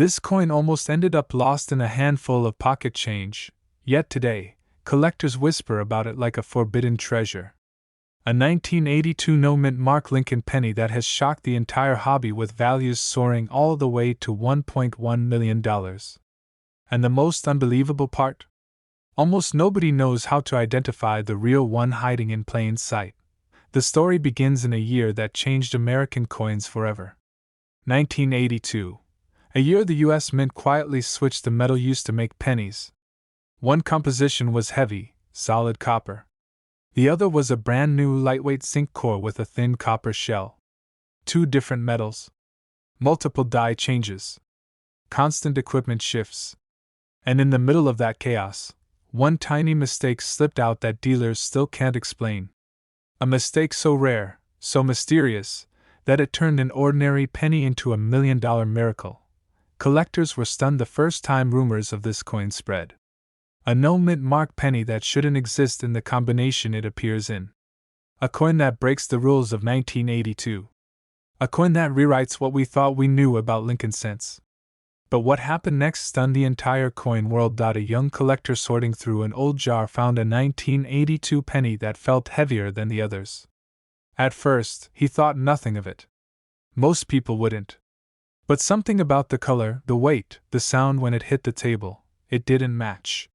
This coin almost ended up lost in a handful of pocket change, yet today, collectors whisper about it like a forbidden treasure. A 1982 no-mint Mark Lincoln penny that has shocked the entire hobby with values soaring all the way to $1.1 million. And the most unbelievable part? Almost nobody knows how to identify the real one hiding in plain sight. The story begins in a year that changed American coins forever. 1982. A year the U.S. Mint quietly switched the metal used to make pennies. One composition was heavy, solid copper. The other was a brand new lightweight zinc core with a thin copper shell. Two different metals. Multiple die changes. Constant equipment shifts. And in the middle of that chaos, one tiny mistake slipped out that dealers still can't explain. A mistake so rare, so mysterious, that it turned an ordinary penny into $1 million miracle. Collectors were stunned the first time rumors of this coin spread. A no-mint Mark penny that shouldn't exist in the combination it appears in. A coin that breaks the rules of 1982. A coin that rewrites what we thought we knew about Lincoln cents. But what happened next stunned the entire coin world. A young collector sorting through an old jar found a 1982 penny that felt heavier than the others. At first, he thought nothing of it. Most people wouldn't. But something about the color, the weight, the sound when it hit the table, it didn't match.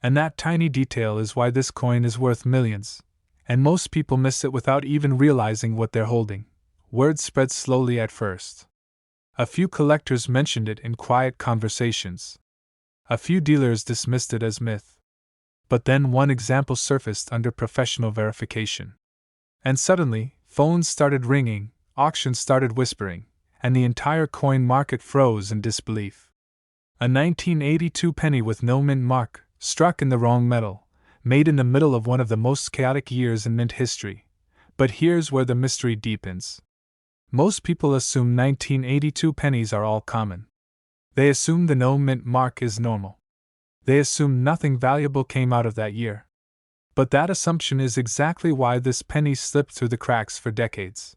And that tiny detail is why this coin is worth millions, and most people miss it without even realizing what they're holding. Word spread slowly at first. A few collectors mentioned it in quiet conversations. A few dealers dismissed it as myth. But then one example surfaced under professional verification. And suddenly, phones started ringing, auctions started whispering, and the entire coin market froze in disbelief. A 1982 penny with no mint mark, struck in the wrong metal, made in the middle of one of the most chaotic years in mint history. But here's where the mystery deepens. Most people assume 1982 pennies are all common. They assume the no mint mark is normal. They assume nothing valuable came out of that year. But that assumption is exactly why this penny slipped through the cracks for decades.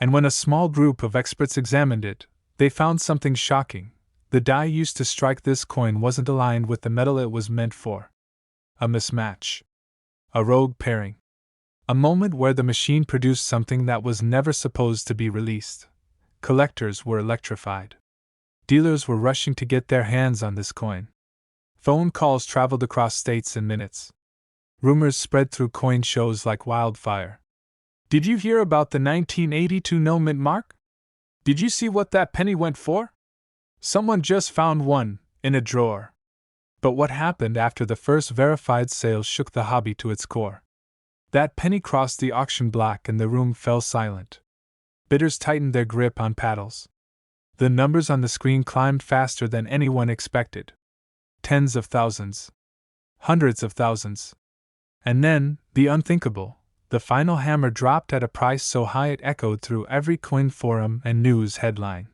And when a small group of experts examined it, they found something shocking. The die used to strike this coin wasn't aligned with the metal it was meant for. A mismatch. A rogue pairing. A moment where the machine produced something that was never supposed to be released. Collectors were electrified. Dealers were rushing to get their hands on this coin. Phone calls traveled across states in minutes. Rumors spread through coin shows like wildfire. Did you hear about the 1982 no mint mark? Did you see what that penny went for? Someone just found one, in a drawer. But what happened after the first verified sale shook the hobby to its core? That penny crossed the auction block and the room fell silent. Bidders tightened their grip on paddles. The numbers on the screen climbed faster than anyone expected. Tens of thousands. Hundreds of thousands. And then, the unthinkable, the final hammer dropped at a price so high it echoed through every coin forum and news headline.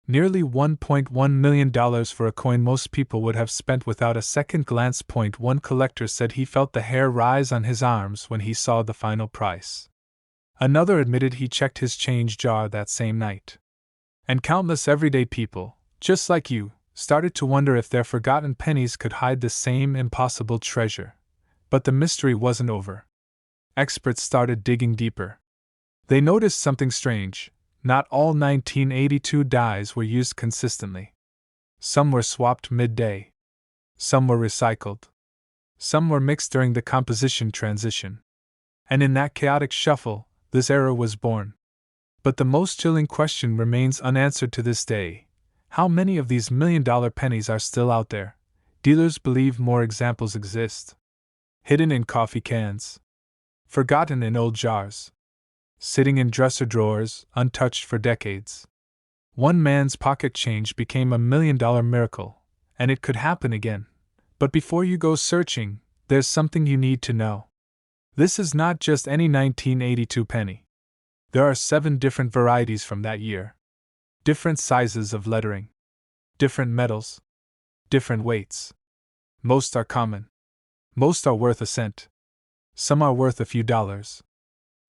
Nearly $1.1 million for a coin most people would have spent without a second glance. One collector said he felt the hair rise on his arms when he saw the final price. Another admitted he checked his change jar that same night. And countless everyday people, just like you, started to wonder if their forgotten pennies could hide the same impossible treasure. But the mystery wasn't over. Experts started digging deeper. They noticed something strange. Not all 1982 dies were used consistently. Some were swapped midday. Some were recycled. Some were mixed during the composition transition. And in that chaotic shuffle, this error was born. But the most chilling question remains unanswered to this day. How many of these million-dollar pennies are still out there? Dealers believe more examples exist. Hidden in coffee cans. Forgotten in old jars. Sitting in dresser drawers, untouched for decades. One man's pocket change became $1 million miracle, and it could happen again. But before you go searching, there's something you need to know. This is not just any 1982 penny. There are 7 different varieties from that year. Different sizes of lettering. Different metals. Different weights. Most are common. Most are worth a cent. Some are worth a few dollars.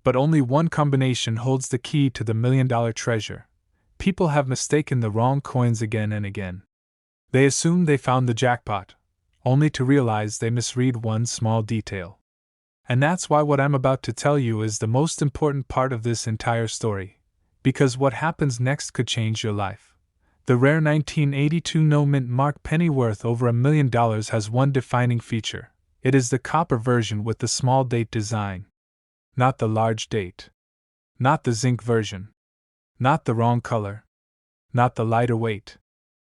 But only one combination holds the key to the $1 million treasure. people have mistaken the wrong coins again and again. They assume they found the jackpot, only to realize they misread one small detail. And that's why what I'm about to tell you is the most important part of this entire story, because what happens next could change your life. The rare 1982 no-mint mark penny worth over $1 million has one defining feature. It is the copper version with the small date design. Not the large date. Not the zinc version. Not the wrong color. Not the lighter weight.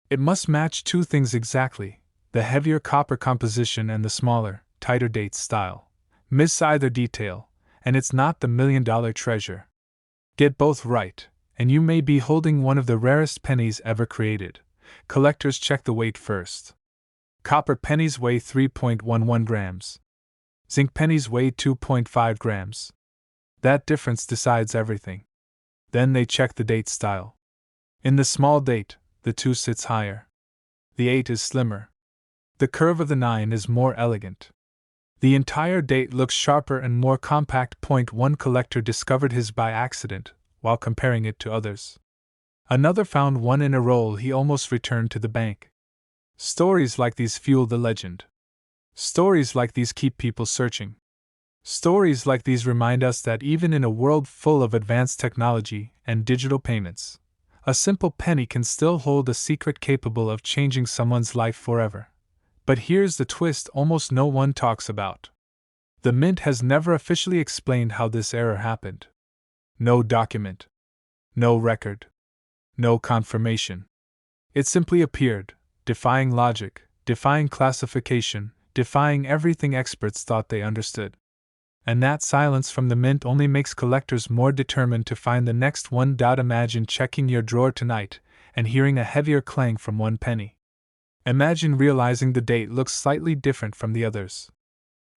It must match two things exactly: the heavier copper composition and the smaller, tighter date style. Miss either detail, and it's not the $1 million treasure. Get both right, and you may be holding one of the rarest pennies ever created. Collectors check the weight first. Copper pennies weigh 3.11 grams. Zinc pennies weigh 2.5 grams. That difference decides everything. Then they check the date style. In the small date, the 2 sits higher. The 8 is slimmer. The curve of the 9 is more elegant. The entire date looks sharper and more compact. One collector discovered his by accident, while comparing it to others. Another found one in a roll he almost returned to the bank. Stories like these fuel the legend. Stories like these keep people searching. Stories like these remind us that even in a world full of advanced technology and digital payments, a simple penny can still hold a secret capable of changing someone's life forever. But here's the twist almost no one talks about. The Mint has never officially explained how this error happened. No document. No record. No confirmation. It simply appeared, defying logic, defying classification, defying everything experts thought they understood. And that silence from the Mint only makes collectors more determined to find the next one. Imagine checking your drawer tonight and hearing a heavier clang from one penny. Imagine realizing the date looks slightly different from the others.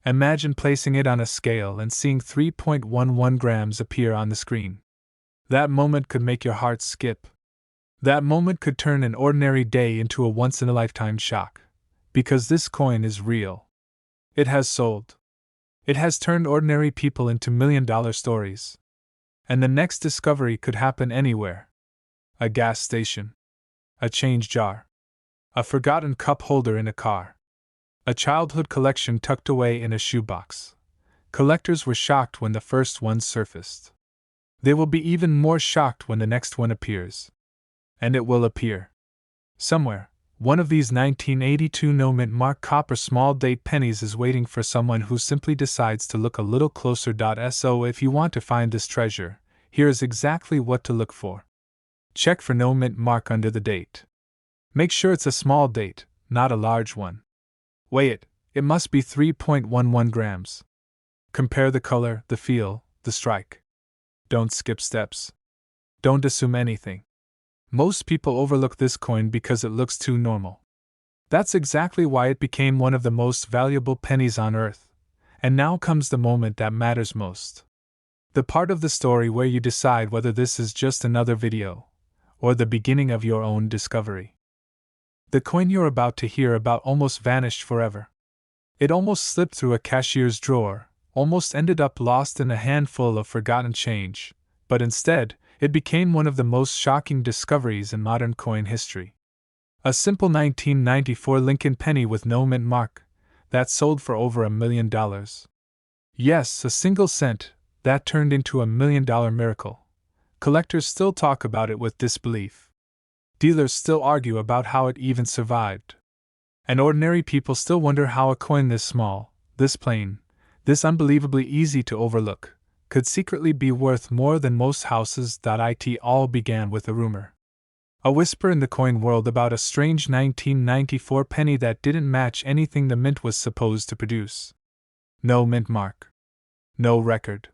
Imagine placing it on a scale and seeing 3.11 grams appear on the screen. That moment could make your heart skip. That moment could turn an ordinary day into a once-in-a-lifetime shock. Because this coin is real. It has sold. It has turned ordinary people into million-dollar stories. And the next discovery could happen anywhere. A gas station. A change jar. A forgotten cup holder in a car. A childhood collection tucked away in a shoebox. Collectors were shocked when the first one surfaced. They will be even more shocked when the next one appears. And it will appear. Somewhere, one of these 1982 no-mint mark copper small date pennies is waiting for someone who simply decides to look a little closer. So if you want to find this treasure, here is exactly what to look for. Check for no mint mark under the date. Make sure it's a small date, not a large one. Weigh it, it must be 3.11 grams. Compare the color, the feel, the strike. Don't skip steps. Don't assume anything. Most people overlook this coin because it looks too normal. That's exactly why it became one of the most valuable pennies on earth. And now comes the moment that matters most. The part of the story where you decide whether this is just another video, or the beginning of your own discovery. The coin you're about to hear about almost vanished forever. It almost slipped through a cashier's drawer, almost ended up lost in a handful of forgotten change, but instead, it became one of the most shocking discoveries in modern coin history. A simple 1994 Lincoln penny with no mint mark, that sold for over $1 million. Yes, a single cent, that turned into $1 million miracle. Collectors still talk about it with disbelief. Dealers still argue about how it even survived. And ordinary people still wonder how a coin this small, this plain, this unbelievably easy to overlook, could secretly be worth more than most houses. It all began with a rumor. A whisper in the coin world about a strange 1994 penny that didn't match anything the Mint was supposed to produce. No mint mark. No record.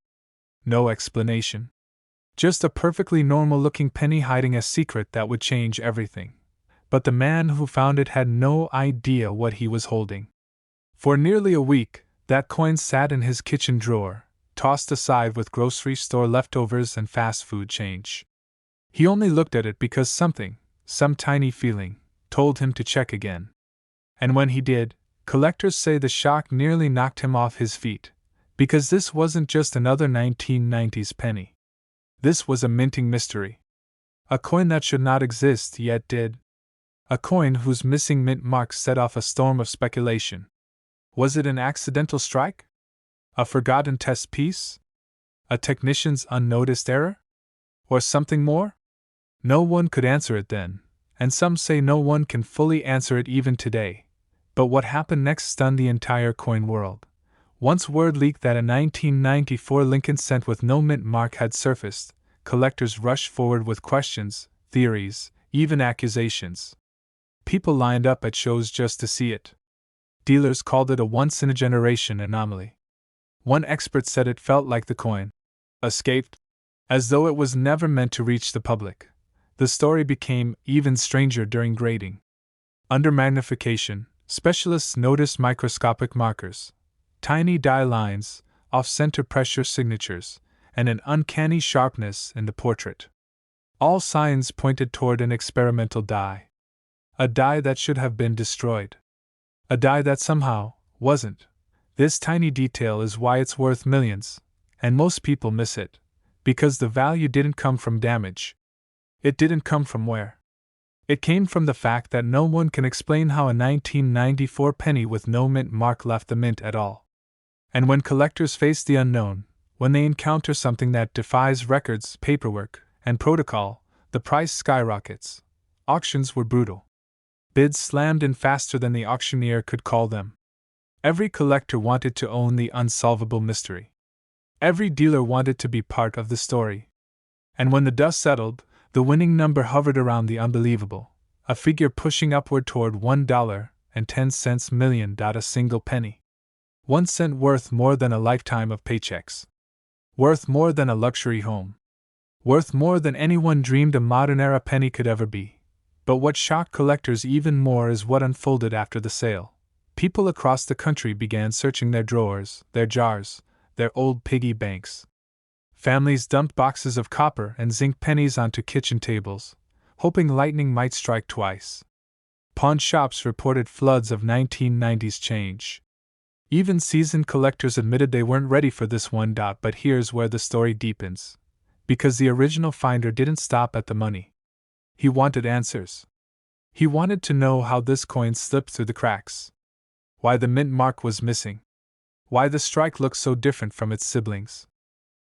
No explanation. Just a perfectly normal-looking penny hiding a secret that would change everything. But the man who found it had no idea what he was holding. For nearly a week, that coin sat in his kitchen drawer, tossed aside with grocery store leftovers and fast food change. He only looked at it because something, some tiny feeling, told him to check again. And when he did, collectors say the shock nearly knocked him off his feet, because this wasn't just another 1990s penny. This was a minting mystery. A coin that should not exist yet did. A coin whose missing mint mark set off a storm of speculation. Was it an accidental strike? A forgotten test piece? A technician's unnoticed error? Or something more? No one could answer it then, and some say no one can fully answer it even today. But what happened next stunned the entire coin world. Once word leaked that a 1994 Lincoln cent with no mint mark had surfaced, collectors rushed forward with questions, theories, even accusations. People lined up at shows just to see it. Dealers called it a once-in-a-generation anomaly. One expert said it felt like the coin escaped, as though it was never meant to reach the public. The story became even stranger during grading. Under magnification, specialists noticed microscopic markers, tiny die lines, off-center pressure signatures, and an uncanny sharpness in the portrait. All signs pointed toward an experimental die. A die that should have been destroyed. A die that somehow wasn't. This tiny detail is why it's worth millions, and most people miss it, because the value didn't come from damage. It didn't come from wear. It came from the fact that no one can explain how a 1994 penny with no mint mark left the mint at all. And when collectors face the unknown, when they encounter something that defies records, paperwork, and protocol, the price skyrockets. Auctions were brutal. Bids slammed in faster than the auctioneer could call them. Every collector wanted to own the unsolvable mystery. Every dealer wanted to be part of the story. And when the dust settled, the winning number hovered around the unbelievable, a figure pushing upward toward $1.10 million. A single penny. 1 cent worth more than a lifetime of paychecks. Worth more than a luxury home. Worth more than anyone dreamed a modern-era penny could ever be. But what shocked collectors even more is what unfolded after the sale. People across the country began searching their drawers, their jars, their old piggy banks. Families dumped boxes of copper and zinc pennies onto kitchen tables, hoping lightning might strike twice. Pawn shops reported floods of 1990s change. Even seasoned collectors admitted they weren't ready for this one. But here's where the story deepens. Because the original finder didn't stop at the money. He wanted answers. He wanted to know how this coin slipped through the cracks. Why the mint mark was missing. Why the strike looked so different from its siblings.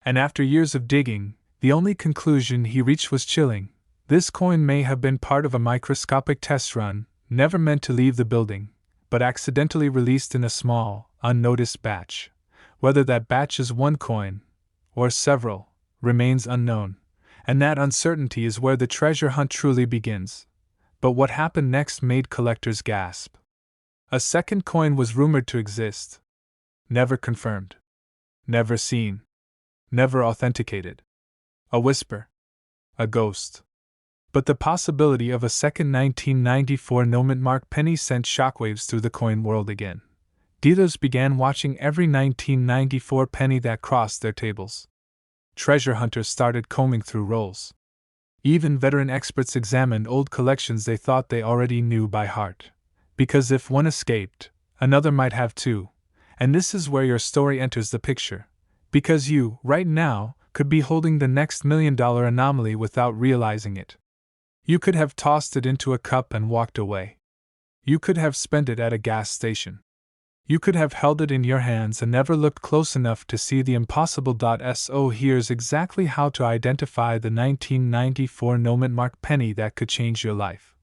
And after years of digging, the only conclusion he reached was chilling. This coin may have been part of a microscopic test run, never meant to leave the building, but accidentally released in a small, unnoticed batch. Whether that batch is one coin, or several, remains unknown. And that uncertainty is where the treasure hunt truly begins. But what happened next made collectors gasp. A second coin was rumored to exist. Never confirmed. Never seen. Never authenticated. A whisper. A ghost. But the possibility of a second 1994 no mint mark penny sent shockwaves through the coin world again. Dealers began watching every 1994 penny that crossed their tables. Treasure hunters started combing through rolls. Even veteran experts examined old collections they thought they already knew by heart. Because if one escaped, another might have too. And this is where your story enters the picture. Because you, right now, could be holding the next $1 million anomaly without realizing it. You could have tossed it into a cup and walked away. You could have spent it at a gas station. You could have held it in your hands and never looked close enough to see the impossible. So here's exactly how to identify the 1994 no mint mark penny that could change your life.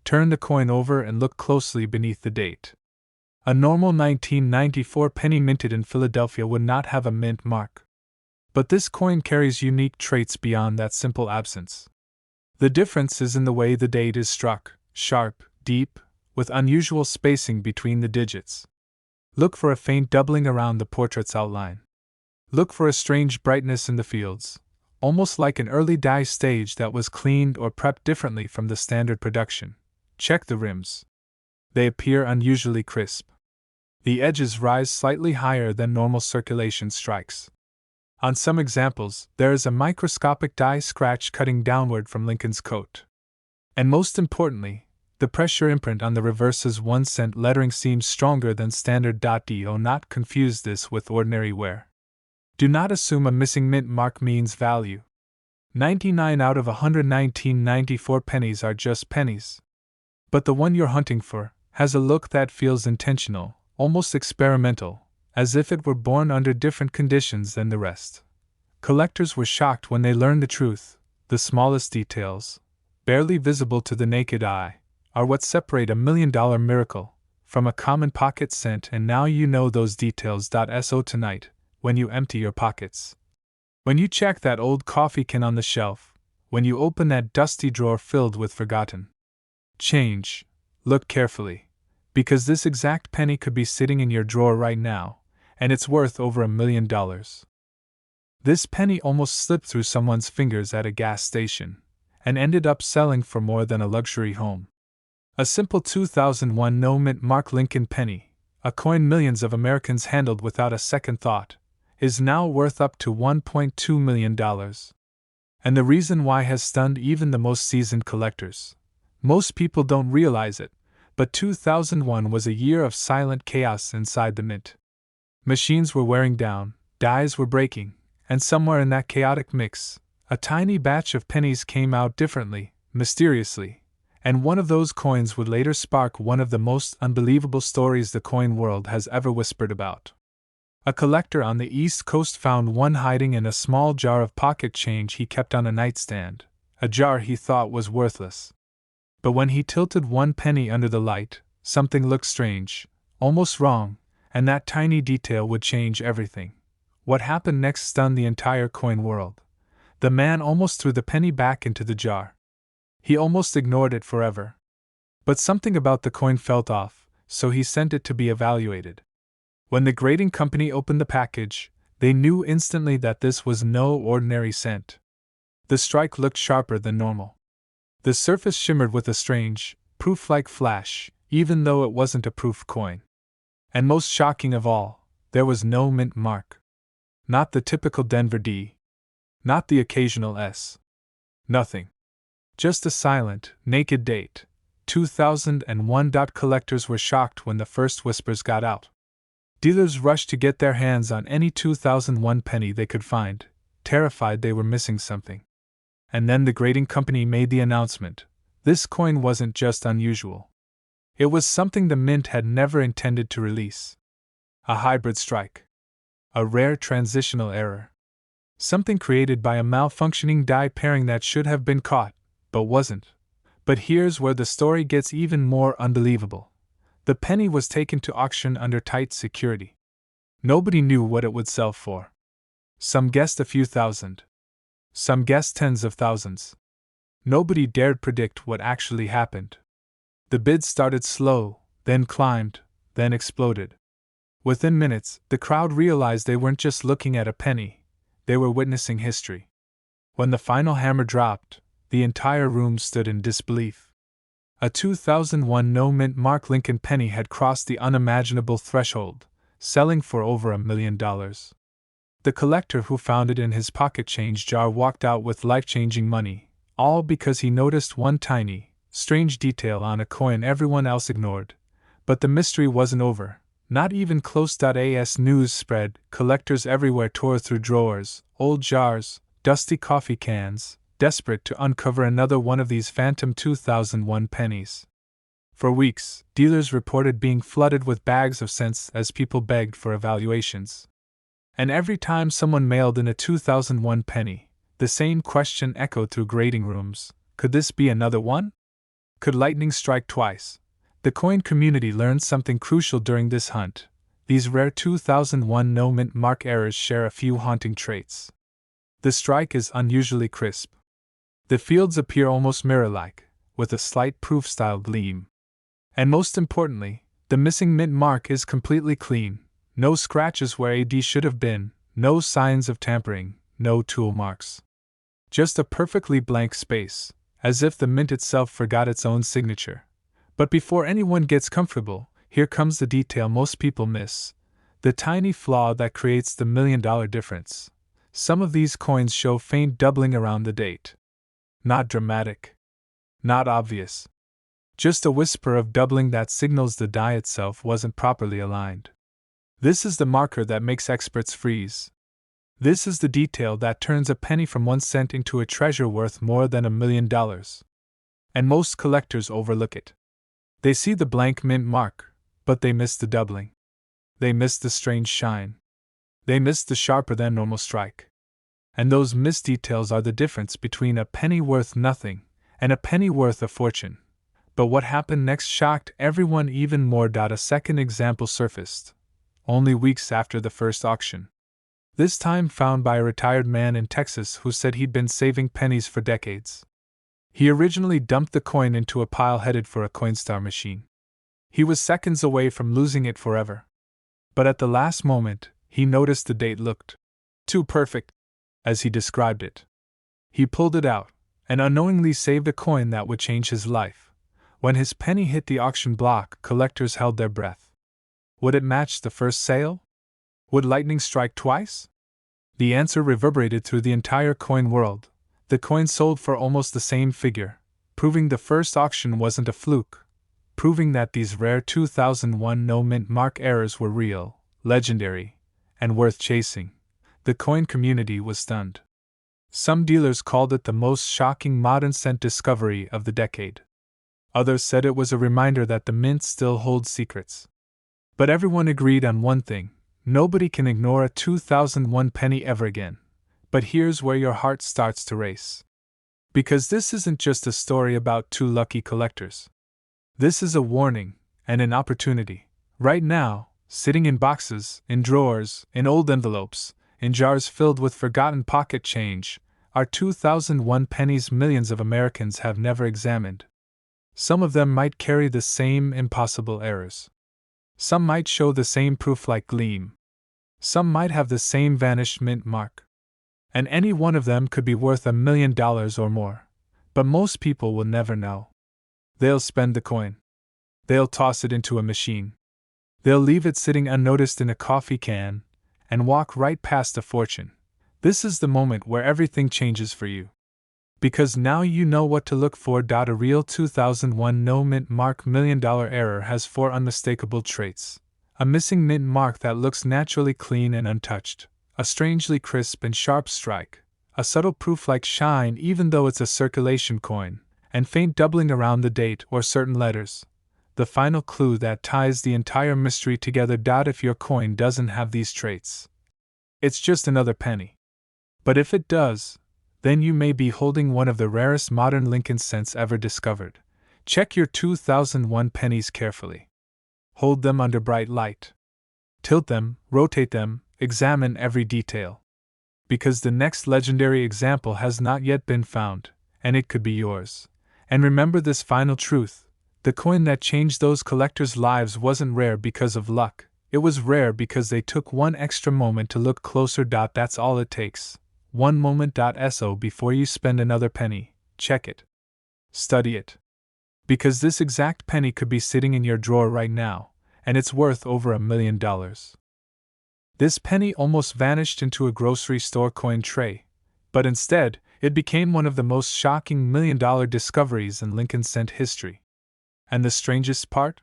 Turn the coin over and look closely beneath the date. A normal 1994 penny minted in Philadelphia would not have a mint mark. But this coin carries unique traits beyond that simple absence. The difference is in the way the date is struck, sharp, deep, with unusual spacing between the digits. Look for a faint doubling around the portrait's outline. Look for a strange brightness in the fields, almost like an early dye stage that was cleaned or prepped differently from the standard production. Check the rims. They appear unusually crisp. The edges rise slightly higher than normal circulation strikes. On some examples, there is a microscopic dye scratch cutting downward from Lincoln's coat. And most importantly, the pressure imprint on the reverse's 1 cent lettering seems stronger than standard. Do not confuse this with ordinary wear. Do not assume a missing mint mark means value. 99 out of 119.94 pennies are just pennies. But the one you're hunting for has a look that feels intentional, almost experimental, as if it were born under different conditions than the rest. Collectors were shocked when they learned the truth. The smallest details, barely visible to the naked eye, are what separate a $1 million miracle from a common pocket cent, and now you know those details. So tonight, when you empty your pockets, when you check that old coffee can on the shelf, when you open that dusty drawer filled with forgotten change, look carefully, because this exact penny could be sitting in your drawer right now, and it's worth over $1 million. This penny almost slipped through someone's fingers at a gas station, and ended up selling for more than a luxury home. A simple 2001 no-mint mark Lincoln penny, a coin millions of Americans handled without a second thought, is now worth up to $1.2 million. And the reason why has stunned even the most seasoned collectors. Most people don't realize it, but 2001 was a year of silent chaos inside the mint. Machines were wearing down, dies were breaking, and somewhere in that chaotic mix, a tiny batch of pennies came out differently, mysteriously, and one of those coins would later spark one of the most unbelievable stories the coin world has ever whispered about. A collector on the East Coast found one hiding in a small jar of pocket change he kept on a nightstand, a jar he thought was worthless. But when he tilted one penny under the light, something looked strange, almost wrong, and that tiny detail would change everything. What happened next stunned the entire coin world. The man almost threw the penny back into the jar. He almost ignored it forever. But something about the coin felt off, so he sent it to be evaluated. When the grading company opened the package, they knew instantly that this was no ordinary cent. The strike looked sharper than normal. The surface shimmered with a strange, proof-like flash, even though it wasn't a proof coin. And most shocking of all, there was no mint mark. Not the typical Denver D. Not the occasional S. Nothing. Just a silent, naked date, 2001. Collectors were shocked when the first whispers got out. Dealers rushed to get their hands on any 2001 penny they could find, terrified they were missing something. And then the grading company made the announcement. This coin wasn't just unusual. It was something the mint had never intended to release. A hybrid strike. A rare transitional error. Something created by a malfunctioning die pairing that should have been caught, but wasn't. But here's where the story gets even more unbelievable. The penny was taken to auction under tight security. Nobody knew what it would sell for. Some guessed a few thousand. Some guessed tens of thousands. Nobody dared predict what actually happened. The bids started slow, then climbed, then exploded. Within minutes, the crowd realized they weren't just looking at a penny, they were witnessing history. When the final hammer dropped, the entire room stood in disbelief. A 2001 no-mint mark Lincoln penny had crossed the unimaginable threshold, selling for over $1 million. The collector who found it in his pocket change jar walked out with life-changing money, all because he noticed one tiny, strange detail on a coin everyone else ignored. But the mystery wasn't over, not even close. As news spread, collectors everywhere tore through drawers, old jars, dusty coffee cans, desperate to uncover another one of these phantom 2001 pennies. For weeks, dealers reported being flooded with bags of cents as people begged for evaluations. And every time someone mailed in a 2001 penny, the same question echoed through grading rooms: could this be another one? Could lightning strike twice? The coin community learned something crucial during this hunt. These rare 2001 no-mint mark errors share a few haunting traits. The strike is unusually crisp. The fields appear almost mirror-like, with a slight proof-style gleam. And most importantly, the missing mint mark is completely clean. No scratches where AD should have been, no signs of tampering, no tool marks. Just a perfectly blank space, as if the mint itself forgot its own signature. But before anyone gets comfortable, here comes the detail most people miss. The tiny flaw that creates the $1 million difference. Some of these coins show faint doubling around the date. Not dramatic. Not obvious. Just a whisper of doubling that signals the die itself wasn't properly aligned. This is the marker that makes experts freeze. This is the detail that turns a penny from 1 cent into a treasure worth more than $1 million. And most collectors overlook it. They see the blank mint mark, but they miss the doubling. They miss the strange shine. They miss the sharper than normal strike. And those missed details are the difference between a penny worth nothing and a penny worth a fortune. But what happened next shocked everyone even more. A second example surfaced, only weeks after the first auction. This time found by a retired man in Texas who said he'd been saving pennies for decades. He originally dumped the coin into a pile headed for a Coinstar machine. He was seconds away from losing it forever. But at the last moment, he noticed the date looked too perfect, as he described it. He pulled it out, and unknowingly saved a coin that would change his life. When his penny hit the auction block, collectors held their breath. Would it match the first sale? Would lightning strike twice? The answer reverberated through the entire coin world. The coin sold for almost the same figure, proving the first auction wasn't a fluke, proving that these rare 2001 no-mint mark errors were real, legendary, and worth chasing. The coin community was stunned. Some dealers called it the most shocking modern cent discovery of the decade. Others said it was a reminder that the mint still holds secrets. But everyone agreed on one thing: nobody can ignore a 2001 penny ever again. But here's where your heart starts to race. Because this isn't just a story about two lucky collectors. This is a warning and an opportunity. Right now, sitting in boxes, in drawers, in old envelopes, in jars filled with forgotten pocket change, are 2001 pennies millions of Americans have never examined. Some of them might carry the same impossible errors. Some might show the same proof-like gleam. Some might have the same vanished mint mark. And any one of them could be worth $1 million or more. But most people will never know. They'll spend the coin. They'll toss it into a machine. They'll leave it sitting unnoticed in a coffee can, and walk right past a fortune. This is the moment where everything changes for you. Because now you know what to look for. A real 2001 no-mint mark $1 million error has 4 unmistakable traits. A missing mint mark that looks naturally clean and untouched. A strangely crisp and sharp strike, a subtle proof-like shine even though it's a circulation coin, and faint doubling around the date or certain letters. The final clue that ties the entire mystery together. If your coin doesn't have these traits, it's just another penny. But if it does, then you may be holding one of the rarest modern Lincoln cents ever discovered. Check your 2001 pennies carefully. Hold them under bright light. Tilt them, rotate them, examine every detail. Because the next legendary example has not yet been found, and it could be yours. And remember this final truth: the coin that changed those collectors' lives wasn't rare because of luck, it was rare because they took one extra moment to look closer. That's all it takes. One moment. So before you spend another penny, check it. Study it. Because this exact penny could be sitting in your drawer right now, and it's worth over $1 million. This penny almost vanished into a grocery store coin tray, but instead, it became one of the most shocking $1 million discoveries in Lincoln cent history. And the strangest part?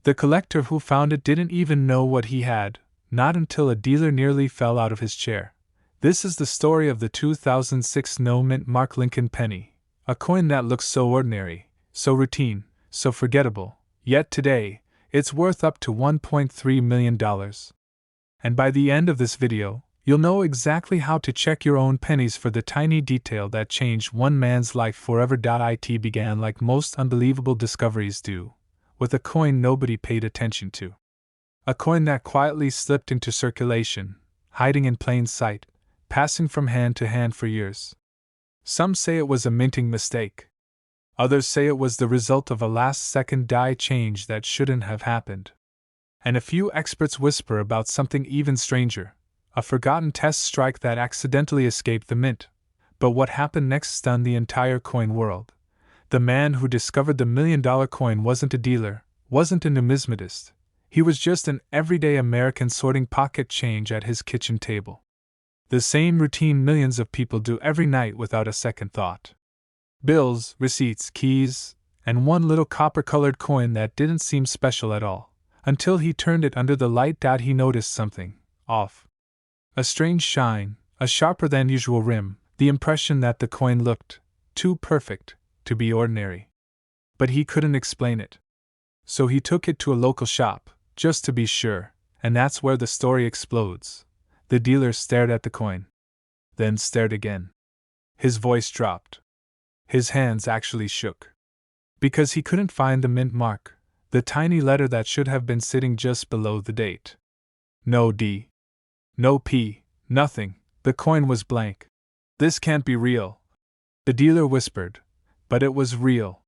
The collector who found it didn't even know what he had, not until a dealer nearly fell out of his chair. This is the story of the 2006 no-mint mark Lincoln penny, a coin that looks so ordinary, so routine, so forgettable, yet today, it's worth up to $1.3 million. And by the end of this video, you'll know exactly how to check your own pennies for the tiny detail that changed one man's life forever. It began like most unbelievable discoveries do, with a coin nobody paid attention to. A coin that quietly slipped into circulation, hiding in plain sight, passing from hand to hand for years. Some say it was a minting mistake. Others say it was the result of a last-second die change that shouldn't have happened. And a few experts whisper about something even stranger, a forgotten test strike that accidentally escaped the mint. But what happened next stunned the entire coin world. The man who discovered the $1 million coin wasn't a dealer, wasn't a numismatist. He was just an everyday American sorting pocket change at his kitchen table. The same routine millions of people do every night without a second thought. Bills, receipts, keys, and one little copper-colored coin that didn't seem special at all. Until he turned it under the light. He noticed something off. A strange shine, a sharper than usual rim, the impression that the coin looked too perfect to be ordinary. But he couldn't explain it. So he took it to a local shop, just to be sure, and that's where the story explodes. The dealer stared at the coin. Then stared again. His voice dropped. His hands actually shook. Because he couldn't find the mint mark, the tiny letter that should have been sitting just below the date. No D. No P, nothing, the coin was blank. This can't be real, the dealer whispered, but it was real.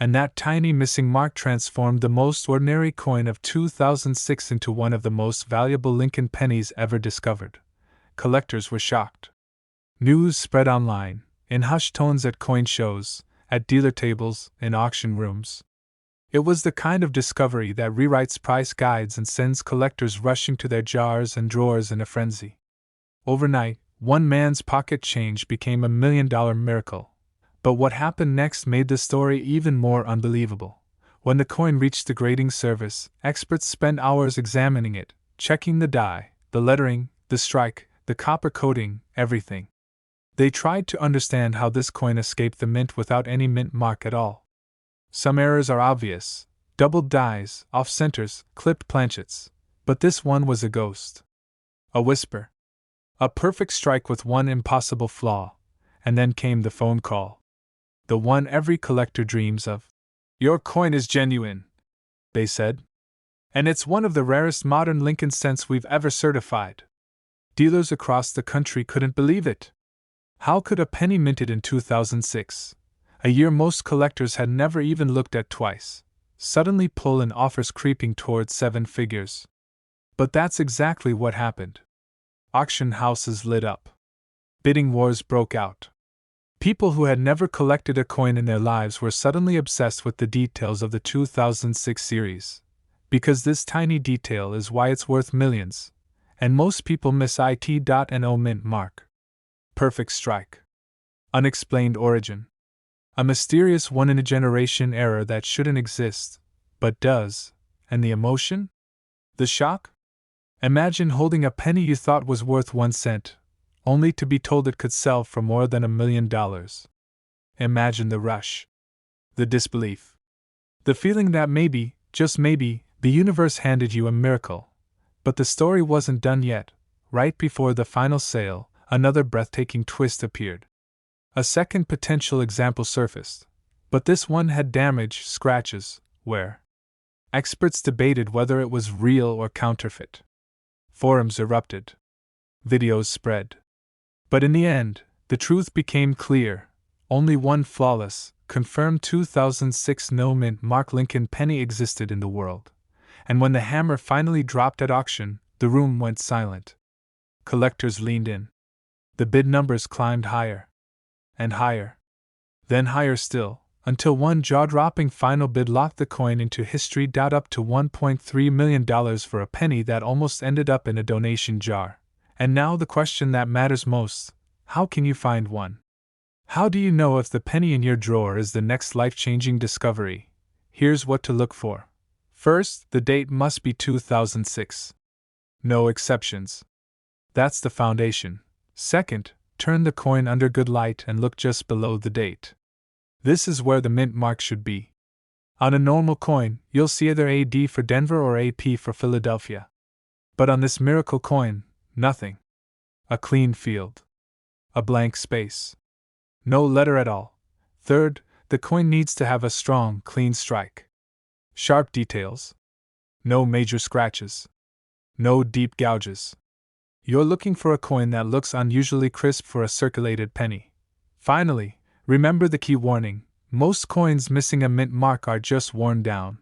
And that tiny missing mark transformed the most ordinary coin of 2006 into one of the most valuable Lincoln pennies ever discovered. Collectors were shocked. News spread online, in hushed tones at coin shows, at dealer tables, in auction rooms. It was the kind of discovery that rewrites price guides and sends collectors rushing to their jars and drawers in a frenzy. Overnight, one man's pocket change became $1 million miracle. But what happened next made the story even more unbelievable. When the coin reached the grading service, experts spent hours examining it, checking the die, the lettering, the strike, the copper coating, everything. They tried to understand how this coin escaped the mint without any mint mark at all. Some errors are obvious: doubled dies, off-centers, clipped planchets. But this one was a ghost. A whisper. A perfect strike with one impossible flaw. And then came the phone call. The one every collector dreams of. "Your coin is genuine," they said. "And it's one of the rarest modern Lincoln cents we've ever certified." Dealers across the country couldn't believe it. How could a penny minted in 2006, a year most collectors had never even looked at twice, suddenly pull in offers creeping towards 7 figures? But that's exactly what happened. Auction houses lit up. Bidding wars broke out. People who had never collected a coin in their lives were suddenly obsessed with the details of the 2006 series. Because this tiny detail is why it's worth millions, and most people miss it.no mint mark. Perfect strike. Unexplained origin. A mysterious one-in-a-generation error that shouldn't exist, but does. And the emotion? The shock? Imagine holding a penny you thought was worth 1 cent, only to be told it could sell for more than $1 million. Imagine the rush. The disbelief. The feeling that maybe, just maybe, the universe handed you a miracle. But the story wasn't done yet. Right before the final sale, another breathtaking twist appeared. A second potential example surfaced, but this one had damage, scratches, where experts debated whether it was real or counterfeit. Forums erupted. Videos spread. But in the end, the truth became clear. Only one flawless, confirmed 2006 no mint mark Lincoln penny existed in the world. And when the hammer finally dropped at auction, the room went silent. Collectors leaned in. The bid numbers climbed higher. And higher. Then higher still, until one jaw-dropping final bid locked the coin into history. Up to $1.3 million for a penny that almost ended up in a donation jar. And now the question that matters most: how can you find one? How do you know if the penny in your drawer is the next life-changing discovery? Here's what to look for. First, the date must be 2006. No exceptions. That's the foundation. Second, turn the coin under good light and look just below the date. This is where the mint mark should be. On a normal coin, you'll see either AD for Denver or AP for Philadelphia. But on this miracle coin, nothing. A clean field. A blank space. No letter at all. Third, the coin needs to have a strong, clean strike. Sharp details. No major scratches. No deep gouges. You're looking for a coin that looks unusually crisp for a circulated penny. Finally, remember the key warning: most coins missing a mint mark are just worn down.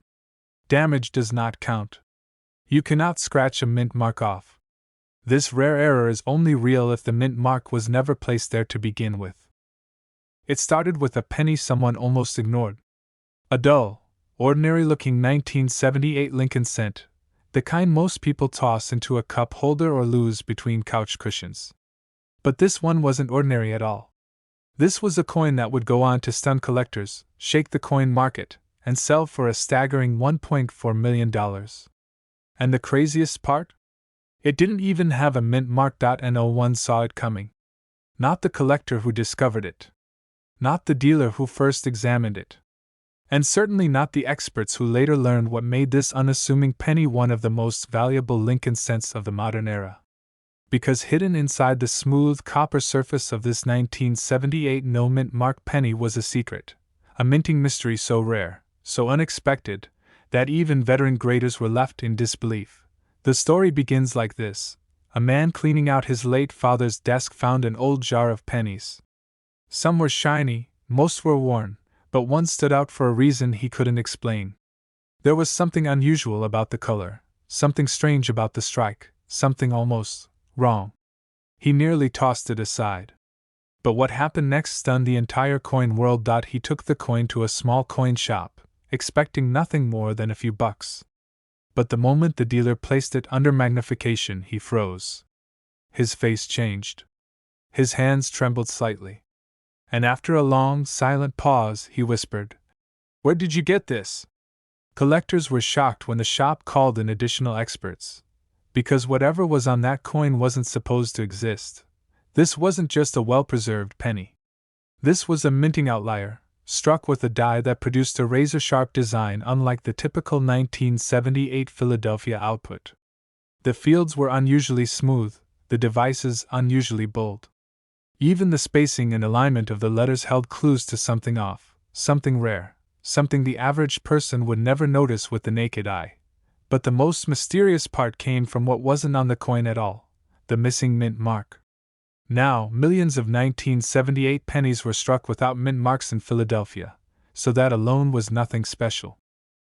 Damage does not count. You cannot scratch a mint mark off. This rare error is only real if the mint mark was never placed there to begin with. It started with a penny someone almost ignored. A dull, ordinary-looking 1978 Lincoln cent, the kind most people toss into a cup holder or lose between couch cushions. But this one wasn't ordinary at all. This was a coin that would go on to stun collectors, shake the coin market, and sell for a staggering $1.4 million. And the craziest part? It didn't even have a mint mark. No one saw it coming. Not the collector who discovered it. Not the dealer who first examined it. And certainly not the experts who later learned what made this unassuming penny one of the most valuable Lincoln cents of the modern era. Because hidden inside the smooth copper surface of this 1978 no mint mark penny was a secret, a minting mystery so rare, so unexpected, that even veteran graders were left in disbelief. The story begins like this. A man cleaning out his late father's desk found an old jar of pennies. Some were shiny, most were worn, but one stood out for a reason he couldn't explain. There was something unusual about the color, something strange about the strike, something almost wrong. He nearly tossed it aside. But what happened next stunned the entire coin world. He took the coin to a small coin shop, expecting nothing more than a few bucks. But the moment the dealer placed it under magnification, he froze. His face changed. His hands trembled slightly. And after a long, silent pause, he whispered, "Where did you get this?" Collectors were shocked when the shop called in additional experts, because whatever was on that coin wasn't supposed to exist. This wasn't just a well-preserved penny. This was a minting outlier, struck with a die that produced a razor-sharp design unlike the typical 1978 Philadelphia output. The fields were unusually smooth, the devices unusually bold. Even the spacing and alignment of the letters held clues to something off, something rare, something the average person would never notice with the naked eye. But the most mysterious part came from what wasn't on the coin at all: the missing mint mark. Now, millions of 1978 pennies were struck without mint marks in Philadelphia, so that alone was nothing special.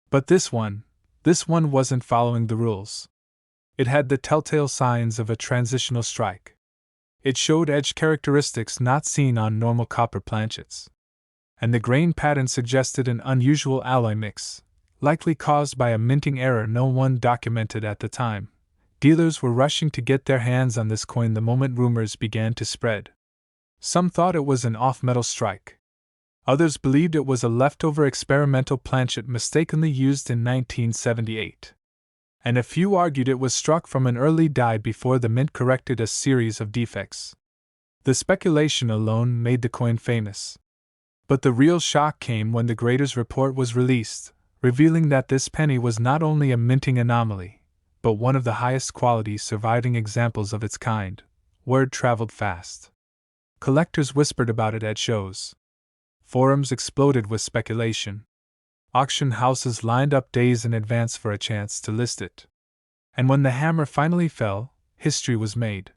But this one wasn't following the rules. It had the telltale signs of a transitional strike. It showed edge characteristics not seen on normal copper planchets. And the grain pattern suggested an unusual alloy mix, likely caused by a minting error no one documented at the time. Dealers were rushing to get their hands on this coin the moment rumors began to spread. Some thought it was an off-metal strike. Others believed it was a leftover experimental planchet mistakenly used in 1978. And a few argued it was struck from an early die before the mint corrected a series of defects. The speculation alone made the coin famous. But the real shock came when the grader's report was released, revealing that this penny was not only a minting anomaly, but one of the highest quality surviving examples of its kind. Word traveled fast. Collectors whispered about it at shows. Forums exploded with speculation. Auction houses lined up days in advance for a chance to list it. And when the hammer finally fell, history was made.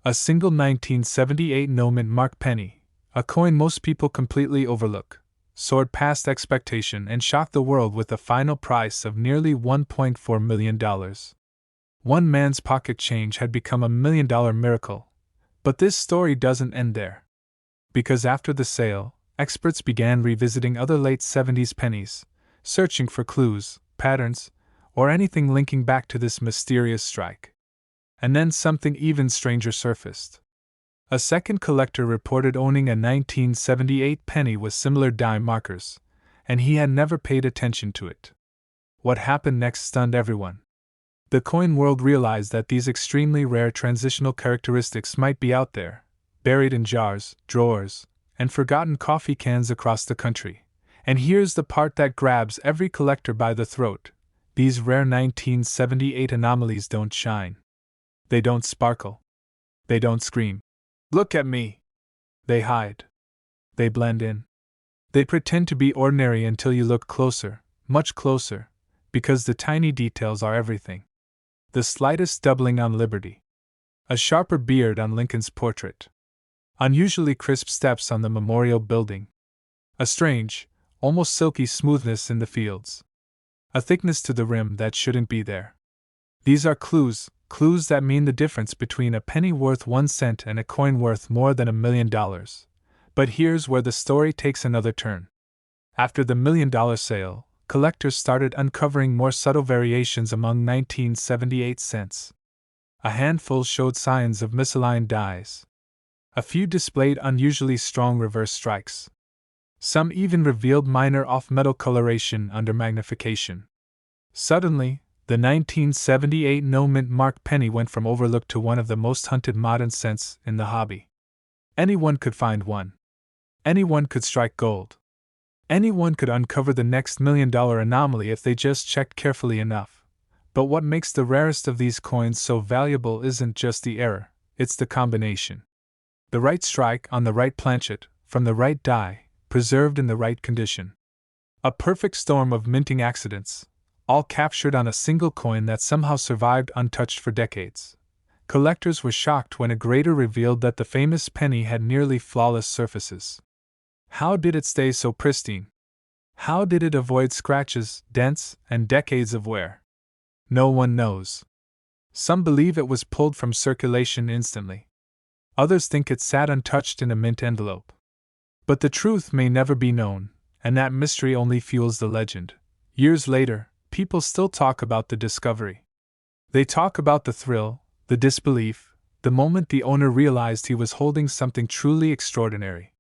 A single 1978 no mint mark penny, a coin most people completely overlook, soared past expectation and shocked the world with a final price of nearly $1.4 million. One man's pocket change had become $1 million miracle. But this story doesn't end there. Because after the sale, experts began revisiting other late 70s pennies, searching for clues, patterns, or anything linking back to this mysterious strike. And then something even stranger surfaced. A second collector reported owning a 1978 penny with similar die markers, and he had never paid attention to it. What happened next stunned everyone. The coin world realized that these extremely rare transitional characteristics might be out there, buried in jars, drawers, and forgotten coffee cans across the country. And here's the part that grabs every collector by the throat: these rare 1978 anomalies don't shine. They don't sparkle. They don't scream, "Look at me!" They hide. They blend in. They pretend to be ordinary until you look closer, much closer, because the tiny details are everything. The slightest doubling on Liberty. A sharper beard on Lincoln's portrait. Unusually crisp steps on the memorial building. A strange, almost silky smoothness in the fields. A thickness to the rim that shouldn't be there. These are clues that mean the difference between a penny worth 1 cent and a coin worth more than $1 million. But here's where the story takes another turn. After the $1 million sale, collectors started uncovering more subtle variations among 1978 cents. A handful showed signs of misaligned dies. A few displayed unusually strong reverse strikes. Some even revealed minor off-metal coloration under magnification. Suddenly, The 1978 no-mint mark penny went from overlooked to one of the most hunted modern cents in the hobby. Anyone could find one. Anyone could strike gold. Anyone could uncover the next $1 million anomaly if they just checked carefully enough. But what makes the rarest of these coins so valuable isn't just the error, it's the combination. The right strike on the right planchet, from the right die, preserved in the right condition. A perfect storm of minting accidents, all captured on a single coin that somehow survived untouched for decades. Collectors were shocked when a grader revealed that the famous penny had nearly flawless surfaces. How did it stay so pristine? How did it avoid scratches, dents, and decades of wear? No one knows. Some believe it was pulled from circulation instantly. Others think it sat untouched in a mint envelope. But the truth may never be known, and that mystery only fuels the legend. Years later, people still talk about the discovery. They talk about the thrill, the disbelief, the moment the owner realized he was holding something truly extraordinary.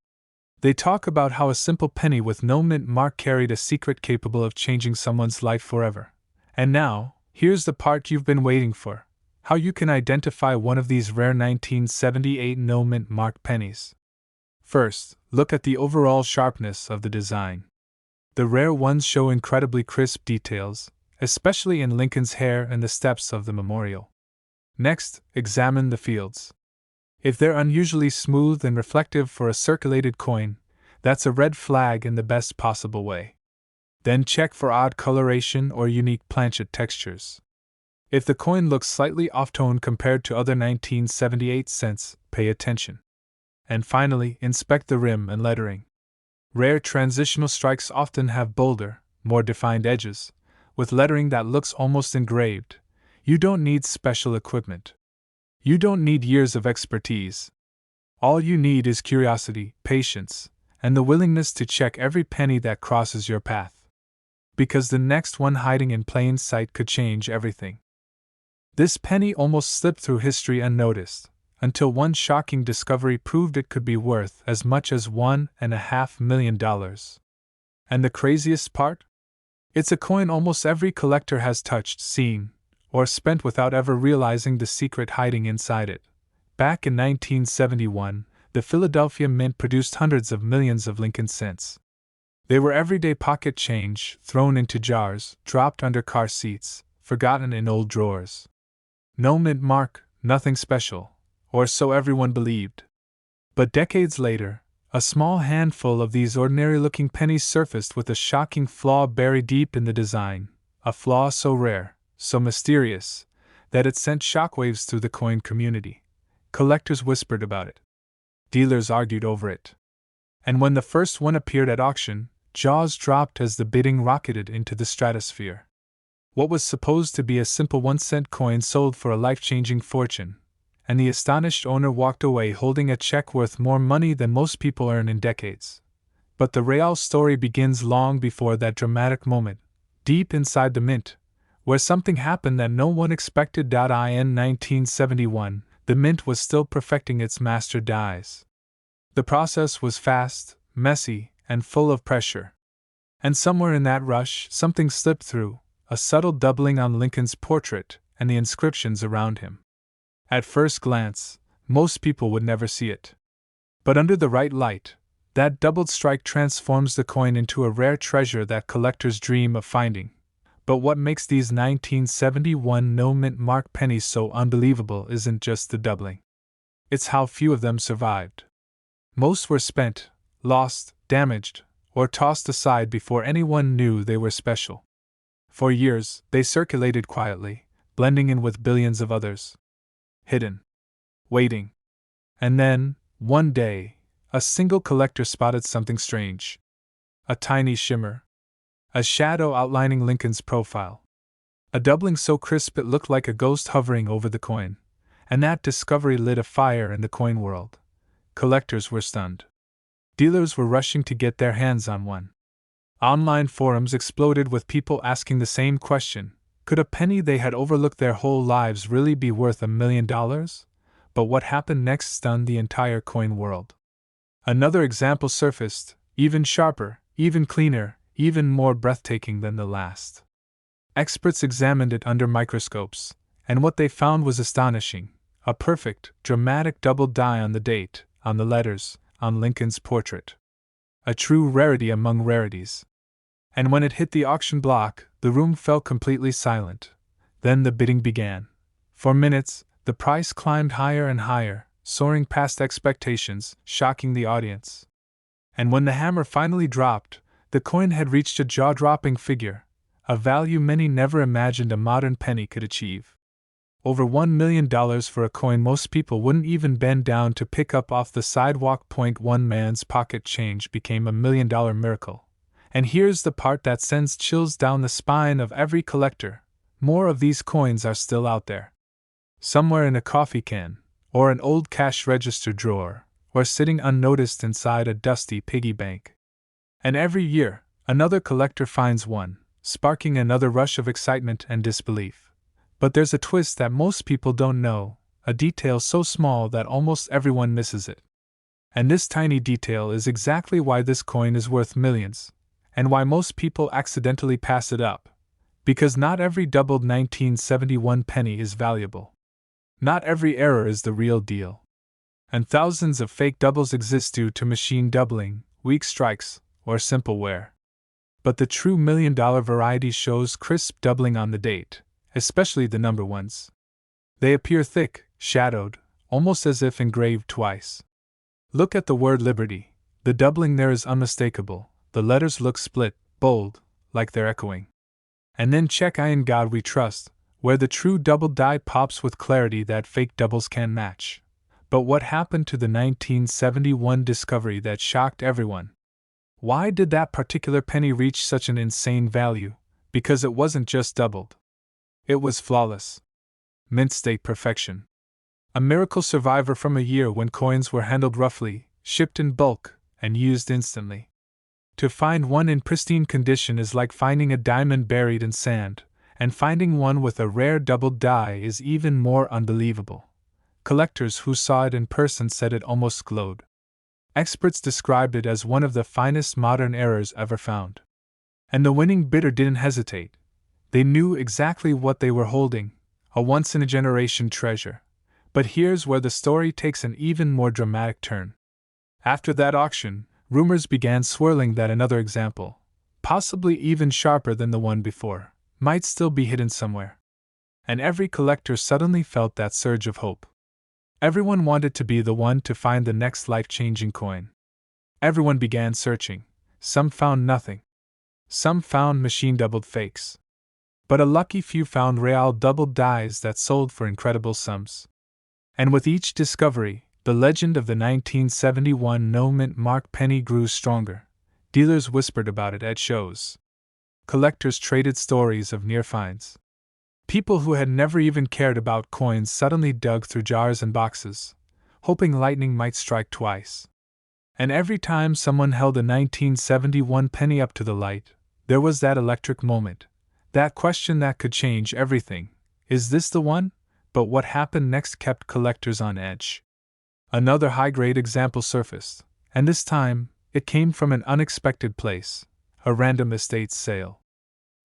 They talk about how a simple penny with no mint mark carried a secret capable of changing someone's life forever. And now, here's the part you've been waiting for: how you can identify one of these rare 1978 no mint mark pennies. First, look at the overall sharpness of the design. The rare ones show incredibly crisp details, especially in Lincoln's hair and the steps of the memorial. Next, examine the fields. If they're unusually smooth and reflective for a circulated coin, that's a red flag in the best possible way. Then check for odd coloration or unique planchet textures. If the coin looks slightly off-tone compared to other 1978 cents, pay attention. And finally, inspect the rim and lettering. Rare transitional strikes often have bolder, more defined edges, with lettering that looks almost engraved. You don't need special equipment. You don't need years of expertise. All you need is curiosity, patience, and the willingness to check every penny that crosses your path. Because the next one hiding in plain sight could change everything. This penny almost slipped through history unnoticed, until one shocking discovery proved it could be worth as much as $1.5 million. And the craziest part? It's a coin almost every collector has touched, seen, or spent without ever realizing the secret hiding inside it. Back in 1971, the Philadelphia Mint produced hundreds of millions of Lincoln cents. They were everyday pocket change, thrown into jars, dropped under car seats, forgotten in old drawers. No mint mark, nothing special, or so everyone believed. But decades later, a small handful of these ordinary-looking pennies surfaced with a shocking flaw buried deep in the design, a flaw so rare, so mysterious, that it sent shockwaves through the coin community. Collectors whispered about it. Dealers argued over it. And when the first one appeared at auction, jaws dropped as the bidding rocketed into the stratosphere. What was supposed to be a simple 1-cent coin sold for a life-changing fortune, and the astonished owner walked away holding a check worth more money than most people earn in decades. But the real story begins long before that dramatic moment, deep inside the mint, where something happened that no one expected. In 1971, the mint was still perfecting its master dies. The process was fast, messy, and full of pressure. And somewhere in that rush, something slipped through, a subtle doubling on Lincoln's portrait and the inscriptions around him. At first glance, most people would never see it. But under the right light, that doubled strike transforms the coin into a rare treasure that collectors dream of finding. But what makes these 1971 no-mint mark pennies so unbelievable isn't just the doubling. It's how few of them survived. Most were spent, lost, damaged, or tossed aside before anyone knew they were special. For years, they circulated quietly, blending in with billions of others. Hidden. Waiting. And then, one day, a single collector spotted something strange. A tiny shimmer. A shadow outlining Lincoln's profile. A doubling so crisp it looked like a ghost hovering over the coin. And that discovery lit a fire in the coin world. Collectors were stunned. Dealers were rushing to get their hands on one. Online forums exploded with people asking the same question: could a penny they had overlooked their whole lives really be worth $1 million? But what happened next stunned the entire coin world. Another example surfaced, even sharper, even cleaner, even more breathtaking than the last. Experts examined it under microscopes, and what they found was astonishing: a perfect, dramatic double die on the date, on the letters, on Lincoln's portrait. A true rarity among rarities. And when it hit the auction block, the room fell completely silent. Then the bidding began. For minutes, the price climbed higher and higher, soaring past expectations, shocking the audience. And when the hammer finally dropped, the coin had reached a jaw-dropping figure, a value many never imagined a modern penny could achieve. Over $1 million for a coin most people wouldn't even bend down to pick up off the sidewalk. One man's pocket change became $1 million miracle. And here's the part that sends chills down the spine of every collector: more of these coins are still out there. Somewhere in a coffee can, or an old cash register drawer, or sitting unnoticed inside a dusty piggy bank. And every year, another collector finds one, sparking another rush of excitement and disbelief. But there's a twist that most people don't know, a detail so small that almost everyone misses it. And this tiny detail is exactly why this coin is worth millions, and why most people accidentally pass it up. Because not every doubled 1971 penny is valuable. Not every error is the real deal. And thousands of fake doubles exist due to machine doubling, weak strikes, or simple wear. But the true $1 million variety shows crisp doubling on the date, especially the number ones. They appear thick, shadowed, almost as if engraved twice. Look at the word Liberty. The doubling there is unmistakable. The letters look split, bold, like they're echoing. And then check "In God We Trust," where the true double die pops with clarity that fake doubles can't match. But what happened to the 1971 discovery that shocked everyone? Why did that particular penny reach such an insane value? Because it wasn't just doubled. It was flawless. Mint state perfection. A miracle survivor from a year when coins were handled roughly, shipped in bulk, and used instantly. To find one in pristine condition is like finding a diamond buried in sand, and finding one with a rare doubled die is even more unbelievable. Collectors who saw it in person said it almost glowed. Experts described it as one of the finest modern errors ever found. And the winning bidder didn't hesitate. They knew exactly what they were holding, a once-in-a-generation treasure. But here's where the story takes an even more dramatic turn. After that auction, rumors began swirling that another example, possibly even sharper than the one before, might still be hidden somewhere. And every collector suddenly felt that surge of hope. Everyone wanted to be the one to find the next life-changing coin. Everyone began searching. Some found nothing. Some found machine-doubled fakes. But a lucky few found real doubled dies that sold for incredible sums. And with each discovery, the legend of the 1971 no-mint mark penny grew stronger. Dealers whispered about it at shows. Collectors traded stories of near finds. People who had never even cared about coins suddenly dug through jars and boxes, hoping lightning might strike twice. And every time someone held a 1971 penny up to the light, there was that electric moment, that question that could change everything: is this the one? But what happened next kept collectors on edge. Another high-grade example surfaced, and this time, it came from an unexpected place: a random estate sale.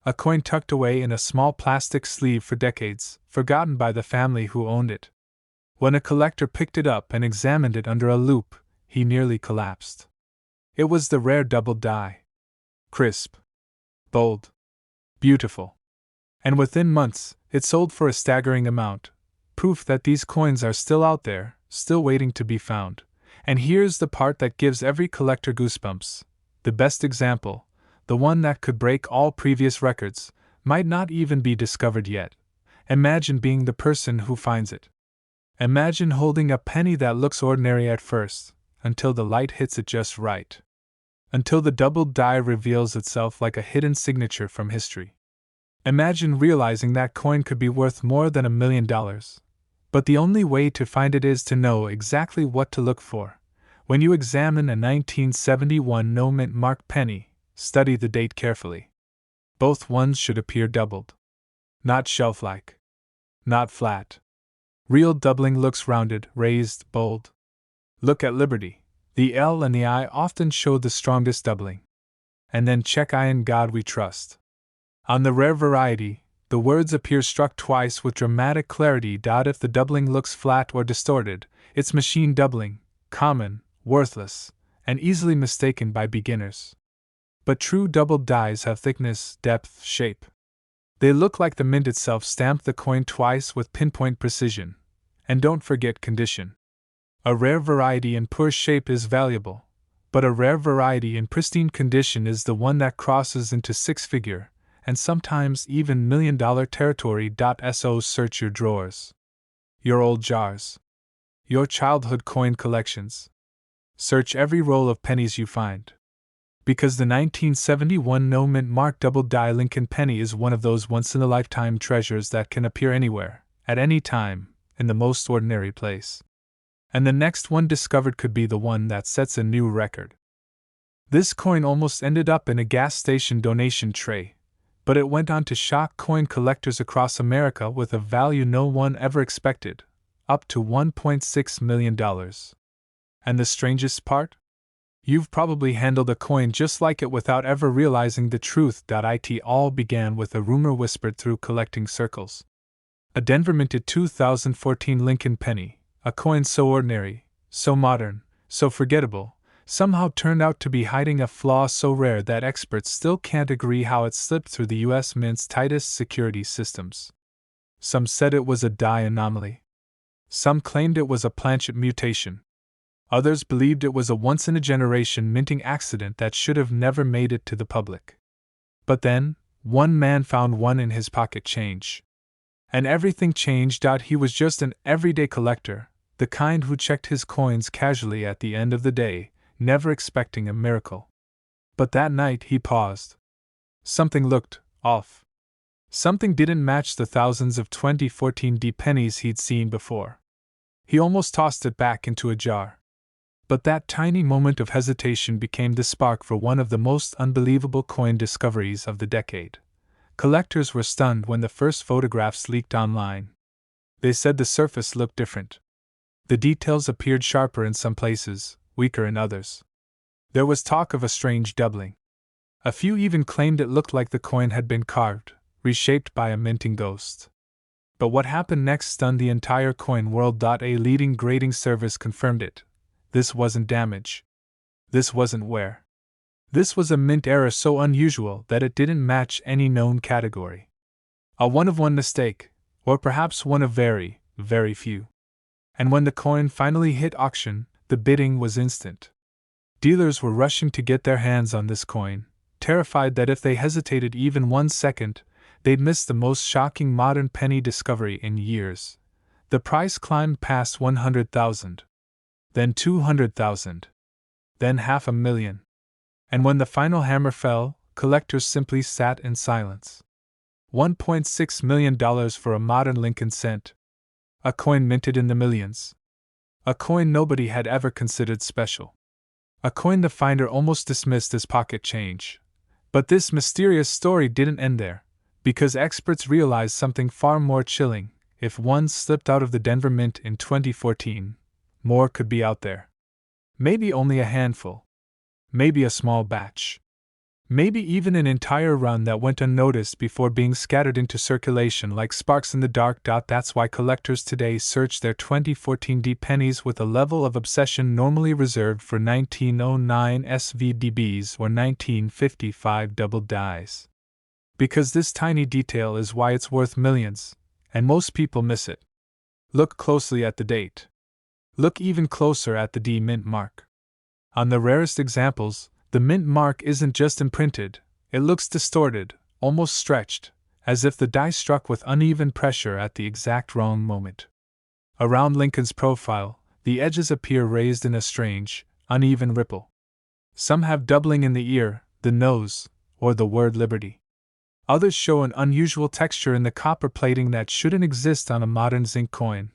A coin tucked away in a small plastic sleeve for decades, forgotten by the family who owned it. When a collector picked it up and examined it under a loupe, he nearly collapsed. It was the rare double die. Crisp. Bold. Beautiful. And within months, it sold for a staggering amount. Proof that these coins are still out there, still waiting to be found. And here's the part that gives every collector goosebumps. The best example, the one that could break all previous records, might not even be discovered yet. Imagine being the person who finds it. Imagine holding a penny that looks ordinary at first, until the light hits it just right. Until the doubled die reveals itself like a hidden signature from history. Imagine realizing that coin could be worth more than $1 million. But the only way to find it is to know exactly what to look for. When you examine a 1971 no-mint mark penny, study the date carefully. Both ones should appear doubled. Not shelf-like. Not flat. Real doubling looks rounded, raised, bold. Look at Liberty. The L and the I often show the strongest doubling. And then check "In God We Trust." On the rare variety, The words appear struck twice with dramatic clarity. If the doubling looks flat or distorted, it's machine doubling, common, worthless, and easily mistaken by beginners. But true doubled dies have thickness, depth, shape. They look like the mint itself stamped the coin twice with pinpoint precision. And don't forget condition. A rare variety in poor shape is valuable, but a rare variety in pristine condition is the one that crosses into six-figure, and sometimes even million-dollar territory. So search your drawers, your old jars, your childhood coin collections. Search every roll of pennies you find. Because the 1971 no-mint mark double-die Lincoln penny is one of those once-in-a-lifetime treasures that can appear anywhere, at any time, in the most ordinary place. And the next one discovered could be the one that sets a new record. This coin almost ended up in a gas station donation tray, but it went on to shock coin collectors across America with a value no one ever expected, up to $1.6 million. And the strangest part? You've probably handled a coin just like it without ever realizing the truth. It all began with a rumor whispered through collecting circles. A Denver minted 2014 Lincoln penny, a coin so ordinary, so modern, so forgettable, somehow turned out to be hiding a flaw so rare that experts still can't agree how it slipped through the U.S. Mint's tightest security systems. Some said it was a die anomaly. Some claimed it was a Planchet mutation. Others believed it was a once-in-a-generation minting accident that should have never made it to the public. But then, one man found one in his pocket change. And everything changed. He was just an everyday collector, the kind who checked his coins casually at the end of the day, never expecting a miracle. But that night he paused. Something looked off. Something didn't match the thousands of 2014 D pennies he'd seen before. He almost tossed it back into a jar. But that tiny moment of hesitation became the spark for one of the most unbelievable coin discoveries of the decade. Collectors were stunned when the first photographs leaked online. They said the surface looked different. The details appeared sharper in some places, weaker in others. There was talk of a strange doubling. A few even claimed it looked like the coin had been carved, reshaped by a minting ghost. But what happened next stunned the entire coin world. A leading grading service confirmed it. This wasn't damage. This wasn't wear. This was a mint error so unusual that it didn't match any known category. A one-of-one mistake, or perhaps one of very, very few. And when the coin finally hit auction, the bidding was instant. Dealers were rushing to get their hands on this coin, terrified that if they hesitated even 1 second, they'd miss the most shocking modern penny discovery in years. The price climbed past $100,000. Then $200,000. Then $500,000. And when the final hammer fell, collectors simply sat in silence. $1.6 million for a modern Lincoln cent. A coin minted in the millions. A coin nobody had ever considered special. A coin the finder almost dismissed as pocket change. But this mysterious story didn't end there, because experts realized something far more chilling. If one slipped out of the Denver Mint in 2014, more could be out there. Maybe only a handful. Maybe a small batch. Maybe even an entire run that went unnoticed before being scattered into circulation like sparks in the dark. That's why collectors today search their 2014 D pennies with a level of obsession normally reserved for 1909 SVDBs or 1955 double dies. Because this tiny detail is why it's worth millions, and most people miss it. Look closely at the date. Look even closer at the D mint mark. On the rarest examples, the mint mark isn't just imprinted, it looks distorted, almost stretched, as if the die struck with uneven pressure at the exact wrong moment. Around Lincoln's profile, the edges appear raised in a strange, uneven ripple. Some have doubling in the ear, the nose, or the word liberty. Others show an unusual texture in the copper plating that shouldn't exist on a modern zinc coin.